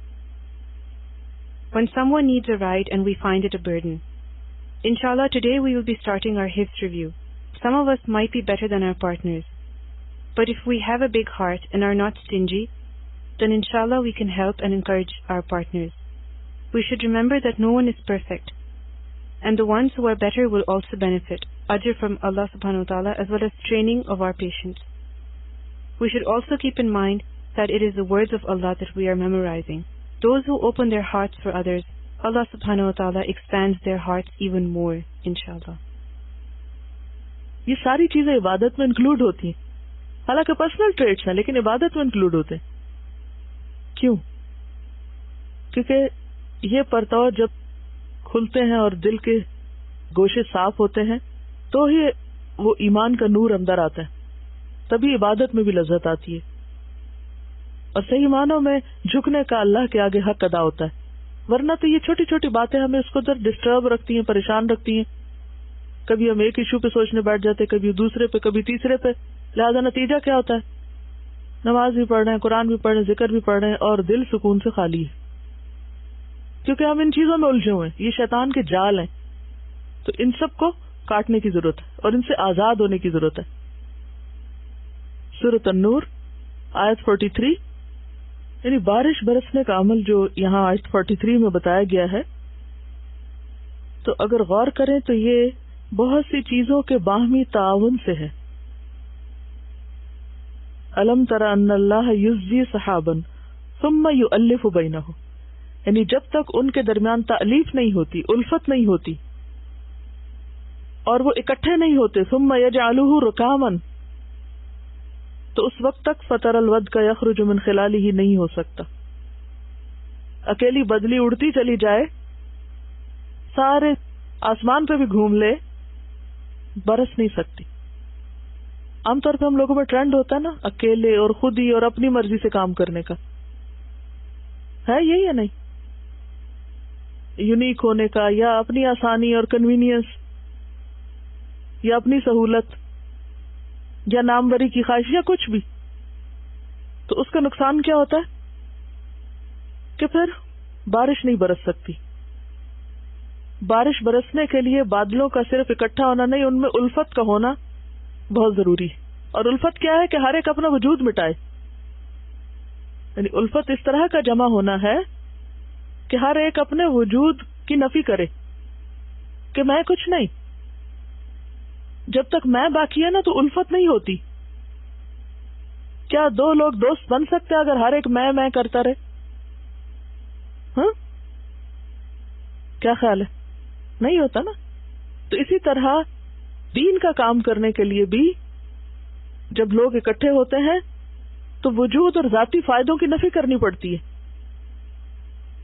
When someone needs a ride and we find it a burden. Inshallah, today we will be starting our hifz review. Some of us might be better than our partners. But if we have a big heart and are not stingy, then inshallah we can help and encourage our partners. We should remember that no one is perfect, and the ones who are better will also benefit ajr from Allah subhanahu wa ta'ala as well as training of our patience. We should also keep in mind that it is the words of Allah that we are memorizing. Those who open their hearts for others, Allah subhanahu wa ta'ala expands their hearts even more, inshallah. یہ ساری چیزیں عبادت میں include ہوتی ہیں, حالانکہ personal traits ہیں لیکن عبادت میں انکلوڈ ہوتے ہیں. کیوں؟ کیونکہ یہ پرتو جب کھلتے ہیں اور دل کے گوشے صاف ہوتے ہیں تو ہی وہ ایمان کا نور اندر آتا ہے, تبھی عبادت میں بھی لذت آتی ہے. اور صحیح معنوں میں جھکنے کا اللہ کے آگے حق ادا ہوتا ہے, ورنہ تو یہ چھوٹی چھوٹی باتیں ہمیں اس کو ڈسٹرب رکھتی ہیں, پریشان رکھتی ہیں. کبھی ہم ایک ایشو پہ سوچنے بیٹھ جاتے, کبھی دوسرے پہ, کبھی تیسرے پہ. لہذا نتیجہ کیا ہوتا ہے؟ نماز بھی پڑھ رہے ہیں, قرآن بھی پڑھ رہے ہیں, ذکر بھی پڑھ رہے ہیں, اور دل سکون سے خالی ہے, کیونکہ ہم ان چیزوں میں الجھے ہوئے ہیں. یہ شیطان کے جال ہیں, تو ان سب کو کاٹنے کی ضرورت ہے اور ان سے آزاد ہونے کی ضرورت ہے. سورۃ النور آیت 43, یعنی بارش برسنے کا عمل جو یہاں آیت 43 میں بتایا گیا ہے, تو اگر غور کریں تو یہ بہت سی چیزوں کے باہمی تعاون سے ہے. الم تر ان اللہ یزجی سحابا ثم یؤلف بینہ, یعنی جب تک ان کے درمیان تألیف نہیں ہوتی, الفت نہیں ہوتی, اور وہ اکٹھے نہیں ہوتے, ثم یجعلہ رکاما, تو اس وقت تک فطر الودق یخرج من خلالہ نہیں ہو سکتا. اکیلی بدلی اڑتی چلی جائے, سارے آسمان پہ بھی گھوم لے, برس نہیں سکتی. عام طور پہ ہم لوگوں میں ٹرینڈ ہوتا ہے نا اکیلے اور خود ہی اور اپنی مرضی سے کام کرنے کا، ہے یہی یا نہیں؟ یونیک ہونے کا، یا اپنی آسانی اور کنوینئنس، یا اپنی سہولت، یا ناموری کی خواہش، یا کچھ بھی. تو اس کا نقصان کیا ہوتا ہے کہ پھر بارش نہیں برس سکتی. بارش برسنے کے لیے بادلوں کا صرف اکٹھا ہونا نہیں، ان میں الفت کا ہونا بہت ضروری ہے. اور الفت کیا ہے کہ ہر ایک اپنا وجود مٹائے. یعنی الفت اس طرح کا جمع ہونا ہے کہ ہر ایک اپنے وجود کی نفی کرے کہ میں کچھ نہیں. جب تک میں باقی ہے نا تو الفت نہیں ہوتی. کیا دو لوگ دوست بن سکتے اگر ہر ایک میں کرتا رہے؟ ہاں کیا خیال ہے؟ نہیں ہوتا نا. تو اسی طرح دین کا کام کرنے کے لیے بھی جب لوگ اکٹھے ہوتے ہیں تو وجود اور ذاتی فائدوں کی نفی کرنی پڑتی ہے،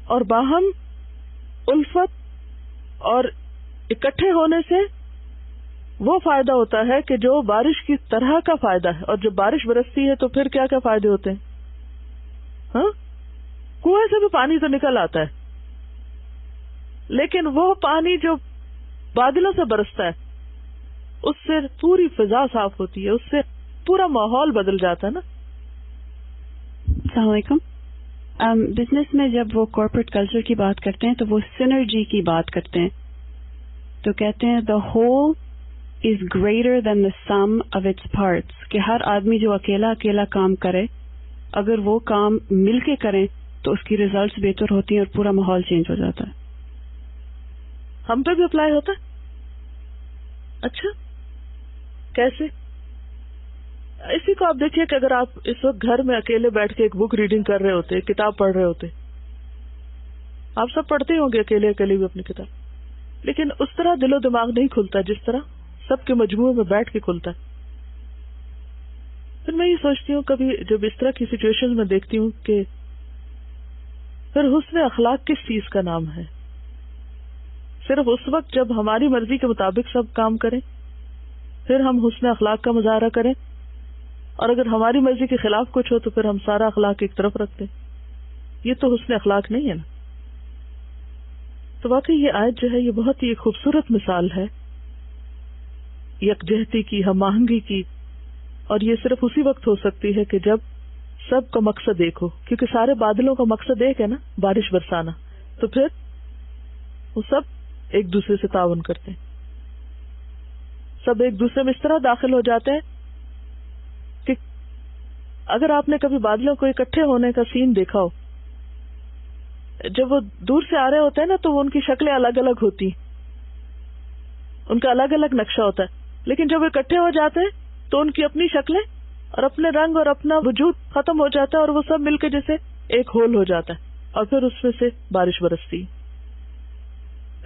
اور باہم الفت اور اکٹھے ہونے سے وہ فائدہ ہوتا ہے کہ جو بارش کی طرح کا فائدہ ہے. اور جب بارش برستی ہے تو پھر کیا کیا فائدے ہوتے ہیں؟ ہاں کنویں سے بھی پانی تو نکل آتا ہے، لیکن وہ پانی جو بادلوں سے برستا ہے اس سے پوری فضا صاف ہوتی ہے، اس سے پورا ماحول بدل جاتا ہے نا. السلام علیکم. بزنس میں جب وہ کارپوریٹ کلچر کی بات کرتے ہیں تو وہ سینرجی کی بات کرتے ہیں، تو کہتے ہیں the whole is greater than the some of its parts, کہ ہر آدمی جو اکیلا اکیلا کام کرے اگر وہ کام مل کے کریں تو اس کی ریزلٹس بہتر ہوتی ہیں اور پورا ماحول چینج ہو جاتا ہے. ہم پہ بھی اپلائی ہوتا ہے؟ اچھا کیسے؟ اسی کو آپ دیکھیے کہ اگر آپ اس وقت گھر میں اکیلے بیٹھ کے ایک بک ریڈنگ کر رہے ہوتے، کتاب پڑھ رہے ہوتے، آپ سب پڑھتے ہوں گے اکیلے اکیلے بھی اپنی کتاب، لیکن اس طرح دل و دماغ نہیں کھلتا جس طرح سب کے مجموعے میں بیٹھ کے کھلتا ہے. پھر میں یہ سوچتی ہوں کبھی جب اس طرح کی سچویشن میں دیکھتی ہوں کہ پھر حسن اخلاق کس چیز کا نام ہے؟ صرف اس وقت جب ہماری مرضی کے مطابق سب کام کریں پھر ہم حسن اخلاق کا مظاہرہ کریں، اور اگر ہماری مرضی کے خلاف کچھ ہو تو پھر ہم سارا اخلاق ایک طرف رکھتے ہیں. یہ تو حسن اخلاق نہیں ہے نا. تو واقعی یہ آیت جو ہے یہ بہت ہی ایک خوبصورت مثال ہے یکجہتی کی، ہم آہنگی کی، اور یہ صرف اسی وقت ہو سکتی ہے کہ جب سب کا مقصد ایک ہو، کیونکہ سارے بادلوں کا مقصد ایک ہے نا، بارش برسانا. تو پھر وہ سب ایک دوسرے سے تعاون کرتے ہیں، سب ایک دوسرے میں اس طرح داخل ہو جاتے ہیں کہ اگر آپ نے کبھی بادلوں کو اکٹھے ہونے کا سین دیکھا ہو، جب وہ دور سے آ رہے ہوتے ہیں نا تو ان کی شکلیں الگ الگ ہوتی، ان کا الگ الگ نقشہ ہوتا ہے، لیکن جب وہ اکٹھے ہو جاتے ہیں تو ان کی اپنی شکلیں اور اپنے رنگ اور اپنا وجود ختم ہو جاتا ہے، اور وہ سب مل کے جیسے ایک ہول ہو جاتا ہے، اور پھر اس میں سے بارش برستی.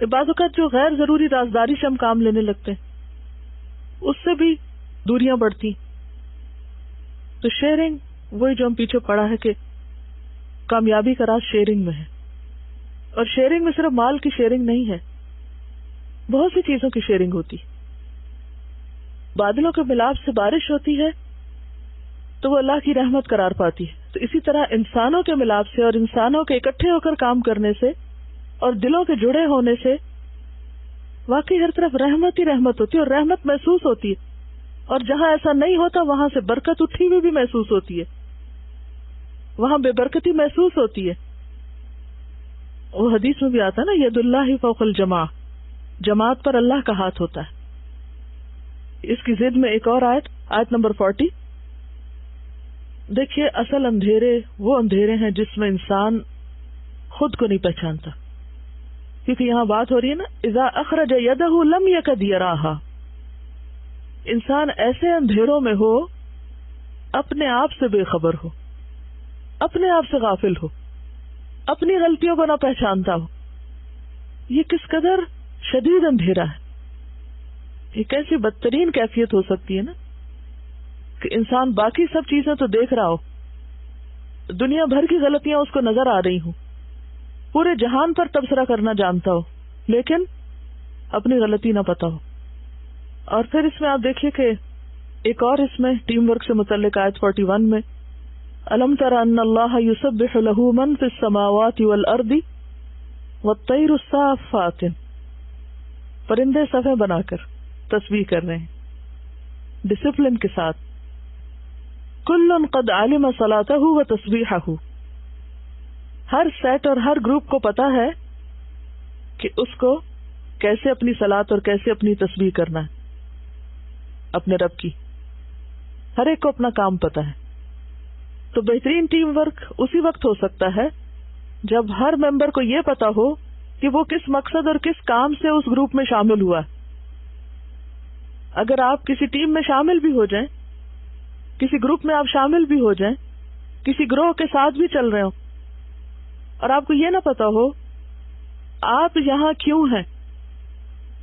بعض اوقات جو غیر ضروری رازداری سے ہم کام لینے لگتے ہیں اس سے بھی دوریاں بڑھتی. تو شیئرنگ، وہی جو ہم پیچھے پڑھا ہے کہ کامیابی کا راز شیئرنگ میں ہے. اور شیئرنگ میں صرف مال کی شیئرنگ نہیں ہے، بہت سی چیزوں کی شیئرنگ ہوتی. بادلوں کے ملاپ سے بارش ہوتی ہے تو وہ اللہ کی رحمت قرار پاتی ہے. تو اسی طرح انسانوں کے ملاپ سے اور انسانوں کے اکٹھے ہو کر کام کرنے سے اور دلوں کے جڑے ہونے سے واقعی ہر طرف رحمت ہی رحمت ہوتی ہے، اور رحمت محسوس ہوتی ہے. اور جہاں ایسا نہیں ہوتا وہاں سے برکت اٹھی ہوئی بھی محسوس ہوتی ہے، وہاں بے برکتی محسوس ہوتی ہے. وہ حدیث میں بھی آتا ہے نا، ید اللہ فوق الجماع، جماعت پر اللہ کا ہاتھ ہوتا ہے. اس کی ضد میں ایک اور آیت نمبر 40 دیکھیے. اصل اندھیرے وہ اندھیرے ہیں جس میں انسان خود کو نہیں پہچانتا، کیونکہ یہاں بات ہو رہی ہے نا اذا اخرج یدہ لم یکد یراہا. انسان ایسے اندھیروں میں ہو، اپنے آپ سے بے خبر ہو، اپنے آپ سے غافل ہو، اپنی غلطیوں کو نہ پہچانتا ہو. یہ کس قدر شدید اندھیرا ہے. یہ کیسی بدترین کیفیت ہو سکتی ہے نا کہ انسان باقی سب چیزیں تو دیکھ رہا ہو، دنیا بھر کی غلطیاں اس کو نظر آ رہی ہوں، پورے جہان پر تبصرہ کرنا جانتا ہو، لیکن اپنی غلطی نہ پتا ہو. اور پھر اس میں آپ دیکھیے کہ ایک اور اس میں ٹیم ورک سے متعلق آیت 41 میں الم تر ان اللہ یسبح له من فی السماوات والارض والطیر الصافات، پرندے صفیں بنا کر تسبیح کر رہے ہیں ڈسپلن کے ساتھ. کل قد علم صلاتہ و تسبیحہ، ہر سیٹ اور ہر گروپ کو پتا ہے کہ اس کو کیسے اپنی صلات اور کیسے اپنی تسبیح کرنا ہے اپنے رب کی. ہر ایک کو اپنا کام پتا ہے. تو بہترین ٹیم ورک اسی وقت ہو سکتا ہے جب ہر ممبر کو یہ پتا ہو کہ وہ کس مقصد اور کس کام سے اس گروپ میں شامل ہوا. اگر آپ کسی ٹیم میں شامل بھی ہو جائیں، کسی گروپ میں آپ شامل بھی ہو جائیں، کسی گروہ کے ساتھ بھی چل رہے ہوں، اور آپ کو یہ نہ پتا ہو آپ یہاں کیوں ہیں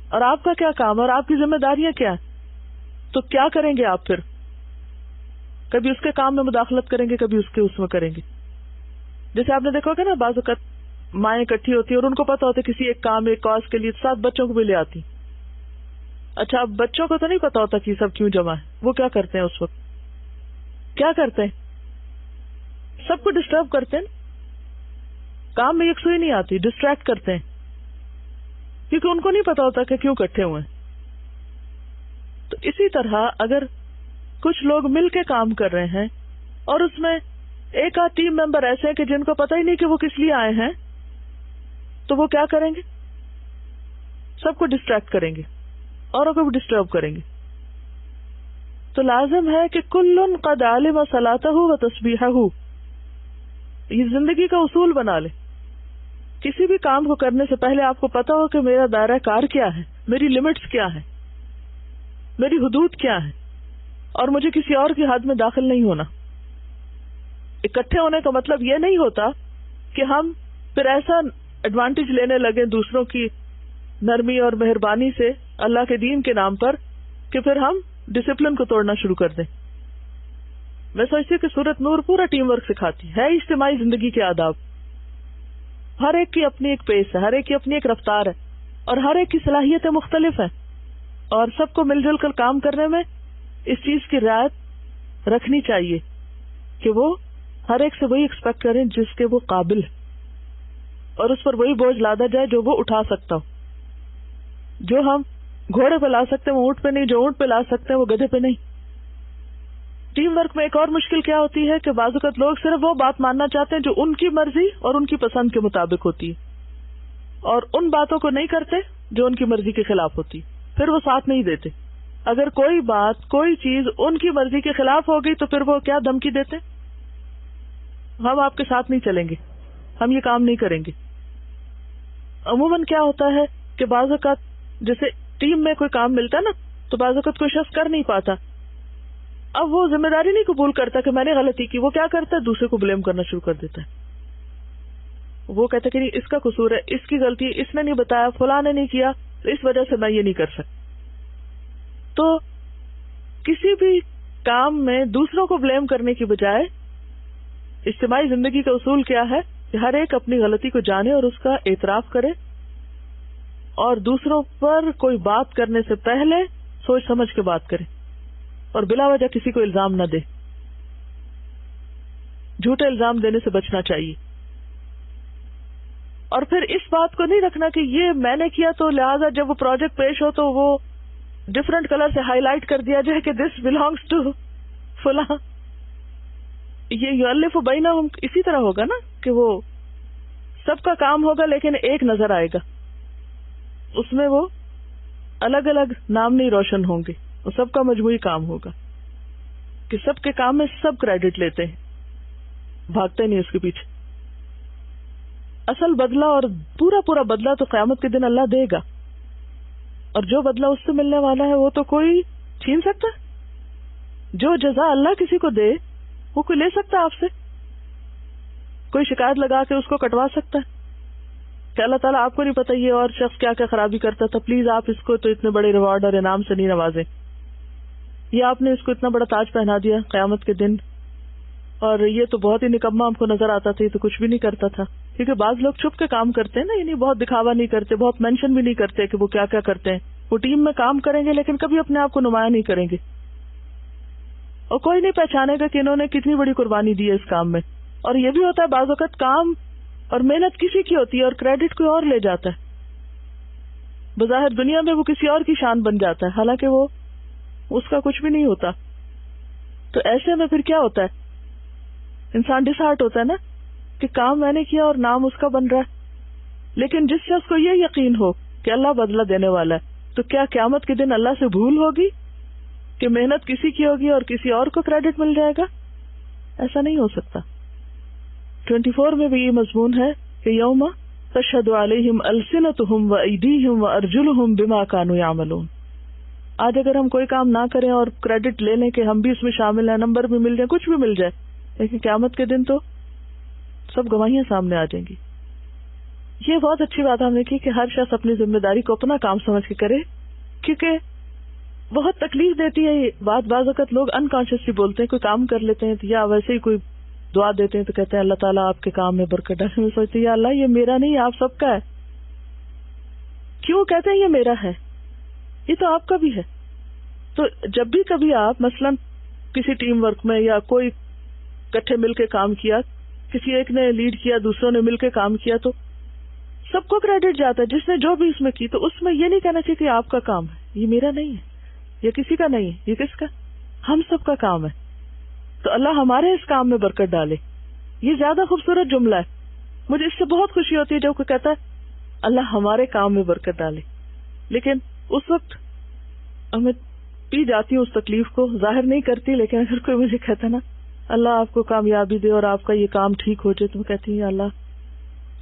اور آپ کا کیا کام اور آپ کی ذمہ داریاں کیا ہیں، تو کیا کریں گے آپ پھر؟ کبھی اس کے کام میں مداخلت کریں گے، کبھی اس کے اس میں کریں گے. جیسے آپ نے دیکھا ہوگا نا، بعض اوقات مائیں اکٹھی ہوتی ہیں اور ان کو پتا ہوتا ہے کسی ایک کام ایک کاز کے لیے، ساتھ بچوں کو بھی لے آتی. اچھا، اب بچوں کو تو نہیں پتا ہوتا کہ سب کیوں جمع ہے، وہ کیا کرتے ہیں اس وقت؟ کیا کرتے ہیں؟ سب کو ڈسٹرب کرتے ہیں، کام میں یکسوئی نہیں آتی، ڈسٹریکٹ کرتے ہیں، کیونکہ ان کو نہیں پتا ہوتا کہ کیوں اکٹھے ہوئے ہیں. تو اسی طرح اگر کچھ لوگ مل کے کام کر رہے ہیں اور اس میں ایک آدھ ٹیم ممبر ایسے ہیں کہ جن کو پتہ ہی نہیں کہ وہ کس لیے آئے ہیں، تو وہ کیا کریں گے؟ سب کو ڈسٹریکٹ کریں گے، اوروں کو بھی ڈسٹرب کریں گے. تو لازم ہے کہ کل قد علم صلاتہ و تسبیحہ، یہ زندگی کا اصول بنا لے. کسی بھی کام کو کرنے سے پہلے آپ کو پتا ہو کہ میرا دائرہ کار کیا ہے، میری لمٹس کیا ہے، میری حدود کیا ہے، اور مجھے کسی اور کی حد میں داخل نہیں ہونا. اکٹھے ہونے کا مطلب یہ نہیں ہوتا کہ ہم پھر ایسا ایڈوانٹیج لینے لگے دوسروں کی نرمی اور مہربانی سے اللہ کے دین کے نام پر کہ پھر ہم ڈسپلن کو توڑنا شروع کر دیں. میں سوچتی ہوں کہ سورۃ نور پورا ٹیم ورک سکھاتی ہے اجتماعی زندگی کے آداب. ہر ایک کی اپنی ایک پیس ہے، ہر ایک کی اپنی ایک رفتار ہے، اور ہر ایک کی صلاحیتیں مختلف ہیں، اور سب کو مل جل کر کام کرنے میں اس چیز کی رعایت رکھنی چاہیے کہ وہ ہر ایک سے وہی ایکسپیکٹ کریں جس کے وہ قابل ہے، اور اس پر وہی بوجھ لادا جائے جو وہ اٹھا سکتا ہو. جو ہم گھوڑے پہ لا سکتے ہیں وہ اونٹ پہ نہیں، جو اونٹ پہ لا سکتے ہیں وہ گدھے پہ نہیں. ٹیم ورک میں ایک اور مشکل کیا ہوتی ہے کہ بعض اوقات لوگ صرف وہ بات ماننا چاہتے ہیں جو ان کی مرضی اور ان کی پسند کے مطابق ہوتی ہے، اور ان باتوں کو نہیں کرتے جو ان کی مرضی کے خلاف ہوتی، پھر وہ ساتھ نہیں دیتے. اگر کوئی بات کوئی چیز ان کی مرضی کے خلاف ہو گئی تو پھر وہ کیا دھمکی دیتے؟ ہم آپ کے ساتھ نہیں چلیں گے، ہم یہ کام نہیں کریں گے. عموماً کیا ہوتا ہے کہ بعض اوقات جیسے ٹیم میں کوئی کام ملتا ہے نا، تو بعض اوقات کوئی شخص کر نہیں پاتا، اب وہ ذمہ داری نہیں قبول کرتا کہ میں نے غلطی کی. وہ کیا کرتا ہے؟ دوسرے کو بلیم کرنا شروع کر دیتا ہے. وہ کہتا ہے کہ نہیں، اس کا قصور ہے، اس کی غلطی، اس نے نہیں بتایا، فلاں نے نہیں کیا، اس وجہ سے میں یہ نہیں کر سکتا. تو کسی بھی کام میں دوسروں کو بلیم کرنے کی بجائے اجتماعی زندگی کا اصول کیا ہے کہ ہر ایک اپنی غلطی کو جانے اور اس کا اعتراف کرے، اور دوسروں پر کوئی بات کرنے سے پہلے سوچ سمجھ کے بات کرے، اور بلا وجہ کسی کو الزام نہ دے. جھوٹے الزام دینے سے بچنا چاہیے. اور پھر اس بات کو نہیں رکھنا کہ یہ میں نے کیا تو لہٰذا جب وہ پروجیکٹ پیش ہو تو وہ ڈفرنٹ کلر سے ہائی لائٹ کر دیا جائے کہ دس بلانگس ٹو فلاں. یہ یؤلف بینہم اسی طرح ہوگا نا کہ وہ سب کا کام ہوگا لیکن ایک نظر آئے گا، اس میں وہ الگ الگ نام نہیں روشن ہوں گے، وہ سب کا مجموعی کام ہوگا کہ سب کے کام میں سب کریڈٹ لیتے ہیں، بھاگتے نہیں اس کے پیچھے. اصل بدلہ اور پورا بدلہ تو قیامت کے دن اللہ دے گا، اور جو بدلہ اس سے ملنے والا ہے وہ تو کوئی چھین سکتا ہے؟ جو جزا اللہ کسی کو دے وہ کوئی لے سکتا ہے آپ سے؟ کوئی شکایت لگا کے اس کو کٹوا سکتا ہے کہ اللہ تعالیٰ آپ کو نہیں پتا یہ اور شخص کیا کیا خرابی کرتا تھا، پلیز آپ اس کو تو اتنے بڑے ریوارڈ اور انعام سے نہیں نوازیں، یہ آپ نے اس کو اتنا بڑا تاج پہنا دیا قیامت کے دن، اور یہ تو بہت ہی نکما ہم کو نظر آتا تھا، یہ تو کچھ بھی نہیں کرتا تھا. کیونکہ بعض لوگ چھپ کے کام کرتے ہیں نا، یعنی بہت دکھاوا نہیں کرتے، بہت مینشن بھی نہیں کرتے کہ وہ کیا کیا کرتے ہیں. وہ ٹیم میں کام کریں گے لیکن کبھی اپنے آپ کو نمایاں نہیں کریں گے. اور کوئی نہیں پہچانے گا کہ انہوں نے کتنی بڑی قربانی دی ہے اس کام میں. اور یہ بھی ہوتا ہے بعض وقت کام اور محنت کسی کی ہوتی ہے اور کریڈٹ کوئی اور لے جاتا ہے. بظاہر دنیا میں وہ کسی اور کی شان بن جاتا ہے, حالانکہ وہ اس کا کچھ بھی نہیں ہوتا. تو ایسے میں پھر کیا ہوتا ہے, انسان ڈس ہارٹ ہوتا ہے نا کہ کام میں نے کیا اور نام اس کا بن رہا ہے. لیکن جس شخص کو یہ یقین ہو کہ اللہ بدلہ دینے والا ہے, تو کیا قیامت کے دن اللہ سے بھول ہوگی کہ محنت کسی کی ہوگی اور کسی اور کو کریڈٹ مل جائے گا؟ ایسا نہیں ہو سکتا. 24 میں بھی یہ مضمون ہے کہ یوم تشہد علیہم السنتہم وایدیہم وارجلہم بما کانوا یعملون. آج اگر ہم کوئی کام نہ کریں اور کریڈٹ لے لیں کہ ہم بھی اس میں شامل ہیں, نمبر بھی مل جائے, کچھ بھی مل جائے, لیکن قیامت کے دن تو سب گواہیاں سامنے آ جائیں گی. یہ بہت اچھی بات ہم نے کی کہ ہر شخص اپنی ذمہ داری کو اپنا کام سمجھ کے کرے, کیونکہ بہت تکلیف دیتی ہے یہ بات. بعض اوقات لوگ انکانشیسلی بولتے ہیں, کوئی کام کر لیتے ہیں یا ویسے ہی کوئی دعا دیتے ہیں تو کہتے ہیں اللہ تعالیٰ آپ کے کام میں برکت ڈالے. میں سوچتے ہیں یا اللہ یہ میرا نہیں, آپ سب کا ہے. کیوں کہتے ہیں یہ میرا ہے؟ یہ تو آپ کا بھی ہے. تو جب بھی کبھی آپ مثلاً کسی ٹیم ورک میں یا کوئی اکٹھے مل کے کام کیا, کسی ایک نے لیڈ کیا, دوسروں نے مل کے کام کیا, تو سب کو کریڈٹ جاتا ہے جس نے جو بھی اس میں کی. تو اس میں یہ نہیں کہنا چاہیے کہ آپ کا کام ہے, یہ میرا نہیں ہے, یہ کسی کا نہیں ہے, یہ کس کا, ہم سب کا کام ہے. تو اللہ ہمارے اس کام میں برکت ڈالے. یہ زیادہ خوبصورت جملہ ہے. مجھے اس سے بہت خوشی ہوتی ہے جب کوئی کہتا ہے اللہ ہمارے کام میں برکت ڈالے. لیکن اس وقت میں پی جاتی ہوں اس تکلیف کو, ظاہر نہیں کرتی, لیکن اگر کوئی مجھے کہتا ہے نا اللہ آپ کو کامیابی دے اور آپ کا یہ کام ٹھیک ہو جائے, تو میں کہتی ہوں اللہ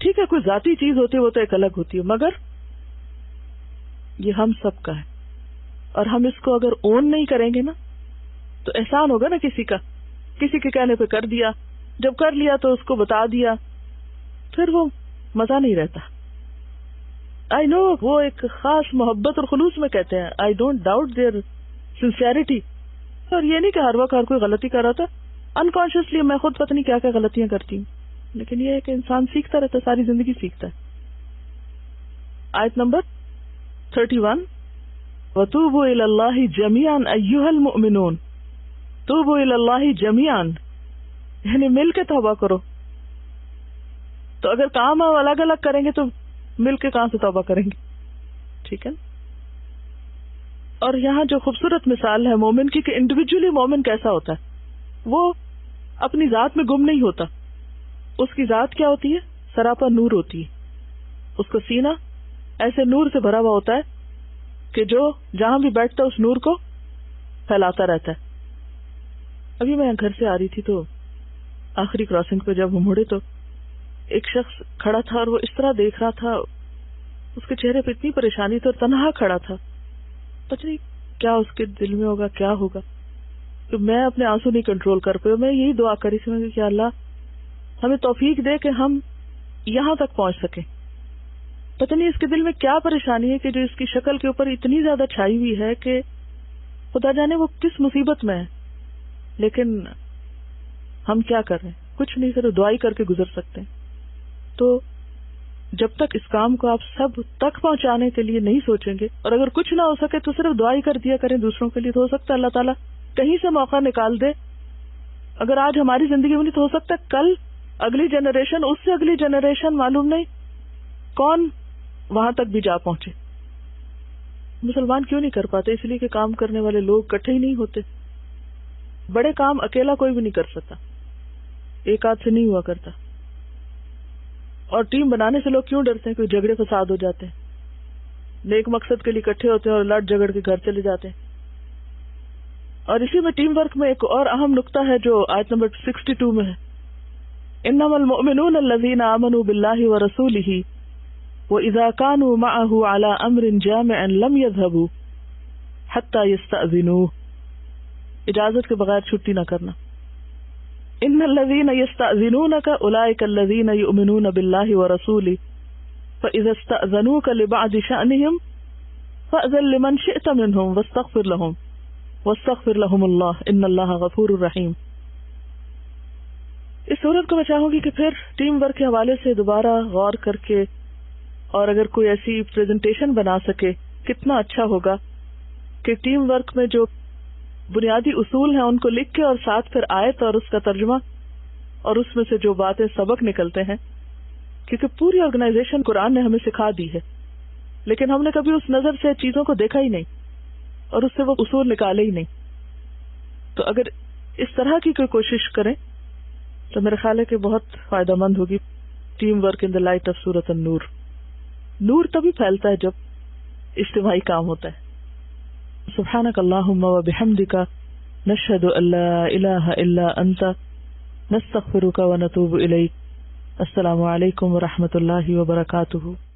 ٹھیک ہے, کوئی ذاتی چیز ہوتی ہے وہ تو ایک الگ ہوتی ہے, مگر یہ ہم سب کا ہے. اور ہم اس کو اگر اون نہیں کریں گے نا تو احسان ہوگا نا کسی کا, کسی کے کہنے پہ کر دیا, جب کر لیا تو اس کو بتا دیا, پھر وہ مزہ نہیں رہتا. آئی نو وہ ایک خاص محبت اور خلوص میں کہتے ہیں, I don't doubt their sincerity. اور یہ نہیں کہ ہر وقت ہر کوئی غلطی کر رہا تھا, انکانشیسلی میں خود پتہ نہیں کیا کیا غلطیاں کرتی ہوں, لیکن یہ ہے کہ انسان سیکھتا رہتا ہے, ساری زندگی سیکھتا ہے. آیت نمبر 31 وَتُوبُوا إِلَى اللَّهِ جَمِيعًا أَيُّهَا الْمُؤْمِنُونَ. توبوا إِلَى اللَّهِ جَمِيعًا یعنی مل کے توبہ کرو. تو اگر کام ہم الگ الگ کریں گے تو مل کے کہاں سے توبہ کریں گے؟ ٹھیک ہے. اور یہاں جو خوبصورت مثال ہے مومن کی کہ انڈیویجولی مومن کیسا ہوتا ہے, وہ اپنی ذات میں گم نہیں ہوتا. اس کی ذات کیا ہوتی ہے؟ سراپا نور ہوتی ہے. اس کا سینہ ایسے نور سے بھرا ہوا ہوتا ہے کہ جو جہاں بھی بیٹھتا ہے اس نور کو پھیلاتا رہتا ہے. ابھی میں گھر سے آ رہی تھی تو آخری کراسنگ پہ جب ہم مڑے تو ایک شخص کھڑا تھا اور وہ اس طرح دیکھ رہا تھا, اس کے چہرے پہ اتنی پریشانی تھی اور تنہا کھڑا تھا. پتہ نہیں کیا اس کے دل میں ہوگا, کیا ہوگا. تو میں اپنے آنسو نہیں کنٹرول کر پائی. میں یہی دعا کری تھی کہ اللہ ہمیں توفیق دے کہ ہم یہاں تک پہنچ سکیں. پتہ نہیں اس کے دل میں کیا پریشانی ہے کہ جو اس کی شکل کے اوپر اتنی زیادہ چھائی ہوئی ہے کہ خدا جانے وہ کس مصیبت میں ہے. لیکن ہم کیا کر رہے ہیں؟ کچھ نہیں, صرف دعائی کر کے گزر سکتے ہیں. تو جب تک اس کام کو آپ سب تک پہنچانے کے لیے نہیں سوچیں گے, اور اگر کچھ نہ ہو سکے تو صرف دعائی کر دیا کریں دوسروں کے لیے, تو ہو سکتا ہے اللہ تعالیٰ کہیں سے موقع نکال دے. اگر آج ہماری زندگی میں نہیں تو ہو سکتا ہے کل اگلی جنریشن, اس سے اگلی جنریشن, معلوم نہیں کون وہاں تک بھی جا پہنچے. مسلمان کیوں نہیں کر پاتے؟ اس لیے کہ کام کرنے والے لوگ اکٹھے ہی نہیں ہوتے. بڑے کام اکیلا کوئی بھی نہیں کر سکتا, ایک ہاتھ سے نہیں ہوا کرتا. اور ٹیم بنانے سے لوگ کیوں ڈرتے ہیں؟ کوئی جھگڑے فساد ہو جاتے ہیں, نیک مقصد کے لیے اکٹھے ہوتے ہیں اور لڑ جھگڑ کے گھر چلے جاتے ہیں. اور اسی میں ٹیم ورک میں ایک اور اہم نقطہ ہے جو آیت نمبر 62 میں ہے, انما المؤمنون الذين آمنوا بالله ورسوله واذا كانوا معه على امر جامع لم يذهبوا حتى يستأذنوه. اجازت کے بغیر چھٹی نہ کرنا. ان الذين يستأذنونك اولئك الذين يؤمنون بالله ورسوله فاذا استأذنوك لبعض شأنهم فأذن لمن شئت منهم واستغفر لهم الله ان الله غفور رحیم. اس صورت کو میں چاہوں گی کہ پھر ٹیم ورک کے حوالے سے دوبارہ غور کر کے, اور اگر کوئی ایسی پریزنٹیشن بنا سکے کتنا اچھا ہوگا کہ ٹیم ورک میں جو بنیادی اصول ہیں ان کو لکھ کے اور ساتھ پھر آیت اور اس کا ترجمہ اور اس میں سے جو باتیں سبق نکلتے ہیں، کیونکہ پوری آرگنائزیشن قرآن نے ہمیں سکھا دی ہے، لیکن ہم نے کبھی اس نظر سے چیزوں کو دیکھا ہی نہیں اور اس سے وہ اصول نکالے ہی نہیں. تو اگر اس طرح کی کوئی کوشش کریں تو میرے خیال ہے کہ بہت فائدہ مند ہوگی. Team work in the light of سورۃ النور. نور تبھی پھیلتا ہے جب اجتماعی کام ہوتا ہے. سبحانک اللہم و بحمدک نشہد ان لا الہ الا انت نستغفرک و نتوب الیک. السلام علیکم و رحمۃ اللہ وبرکاتہ.